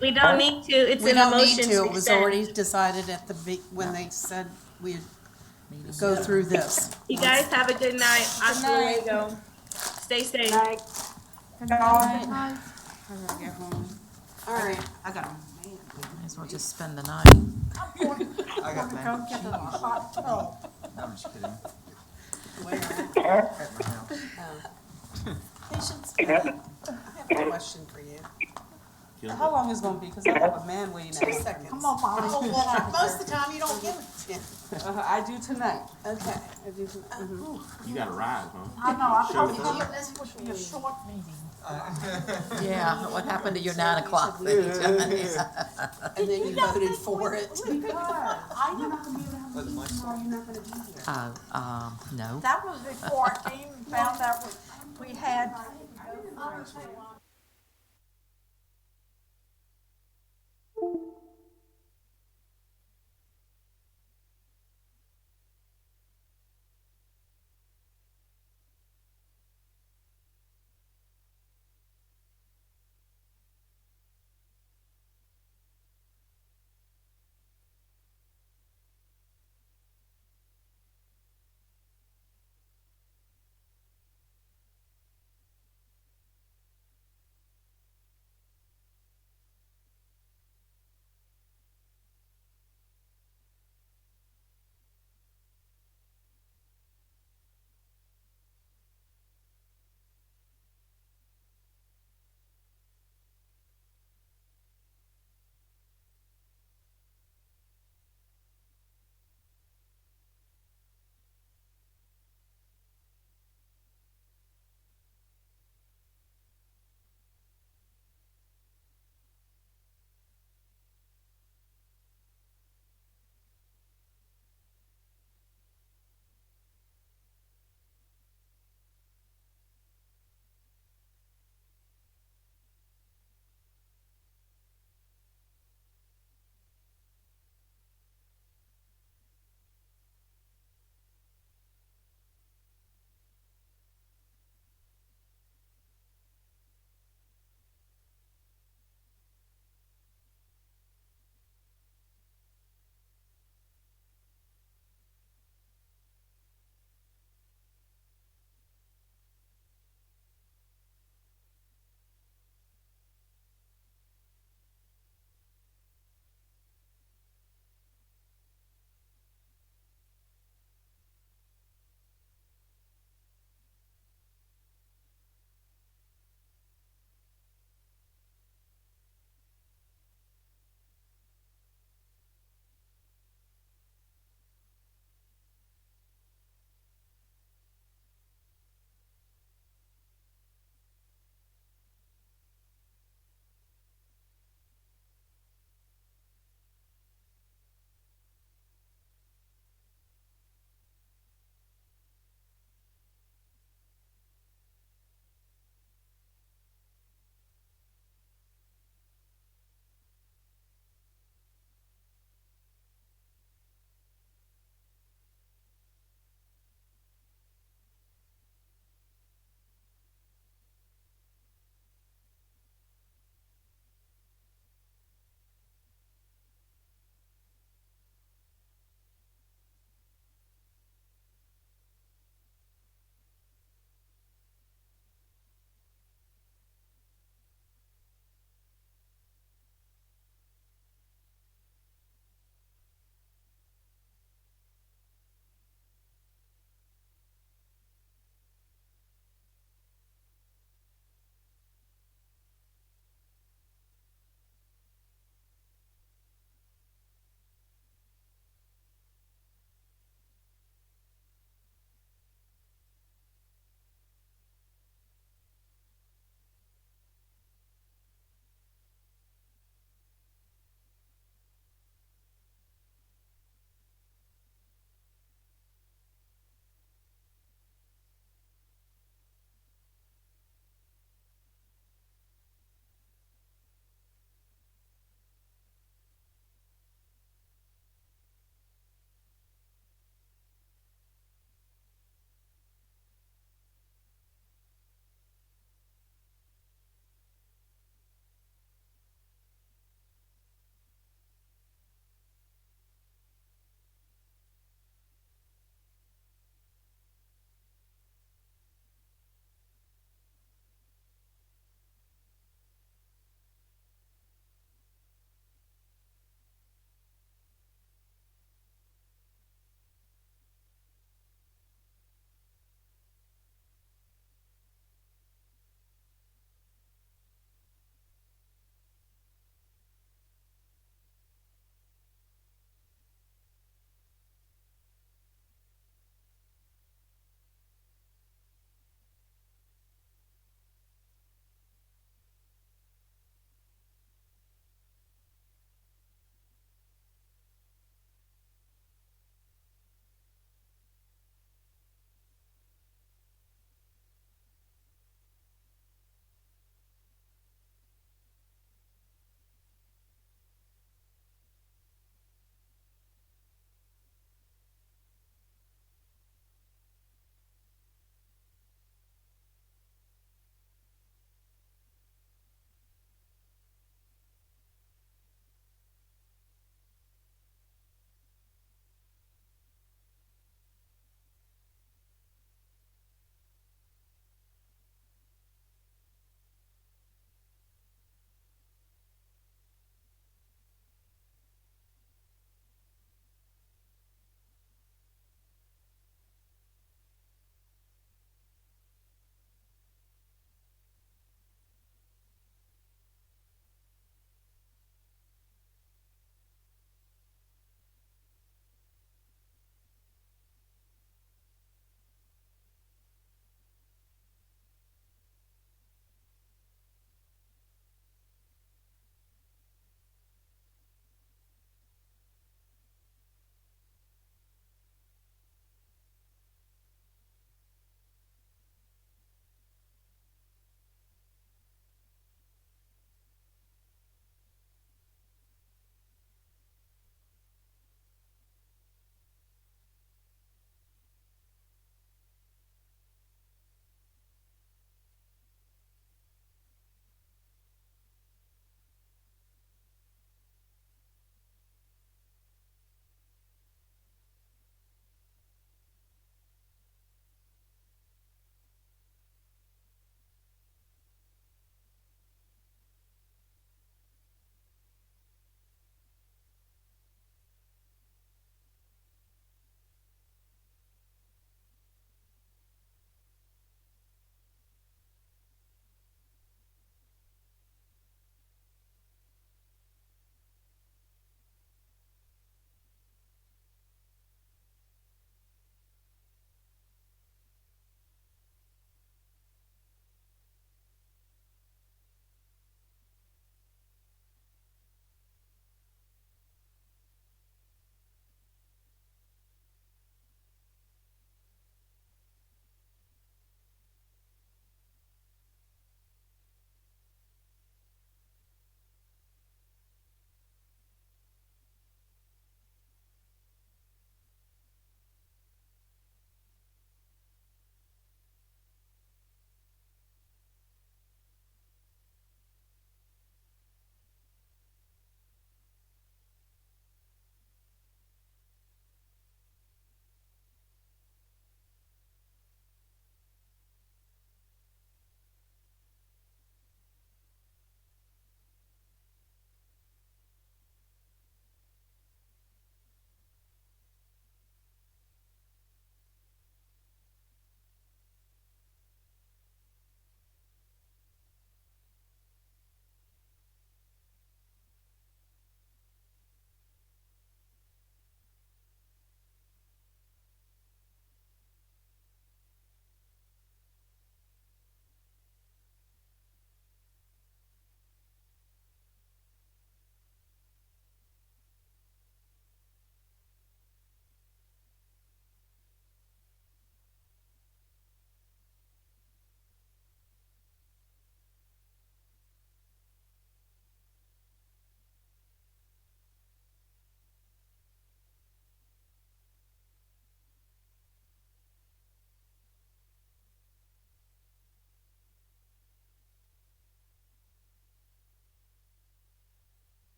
We don't need to, it's We in a don't need motion to, it was extend. already decided at the, when they said we'd go through this. You guys have a good night. Hasta luego. Stay safe. Good night. I gotta get home. All right. I got a man. May as well just spend the night. I got that. Go get a hot tub. No, I'm just kidding. Where? At my house. Patience. I have a question for you. How long is it gonna be? Because I have a man waiting at 2 me. seconds. Come on, Molly. Oh, well, most of the time you don't give it to me. I do tonight. Okay. I do tonight. You got to ride, huh? I know, I Show told you her. this would be a short meeting. Yeah, what happened to your 9 o'clock thing? And then you voted for it. I know. No. That was before I came and found out we had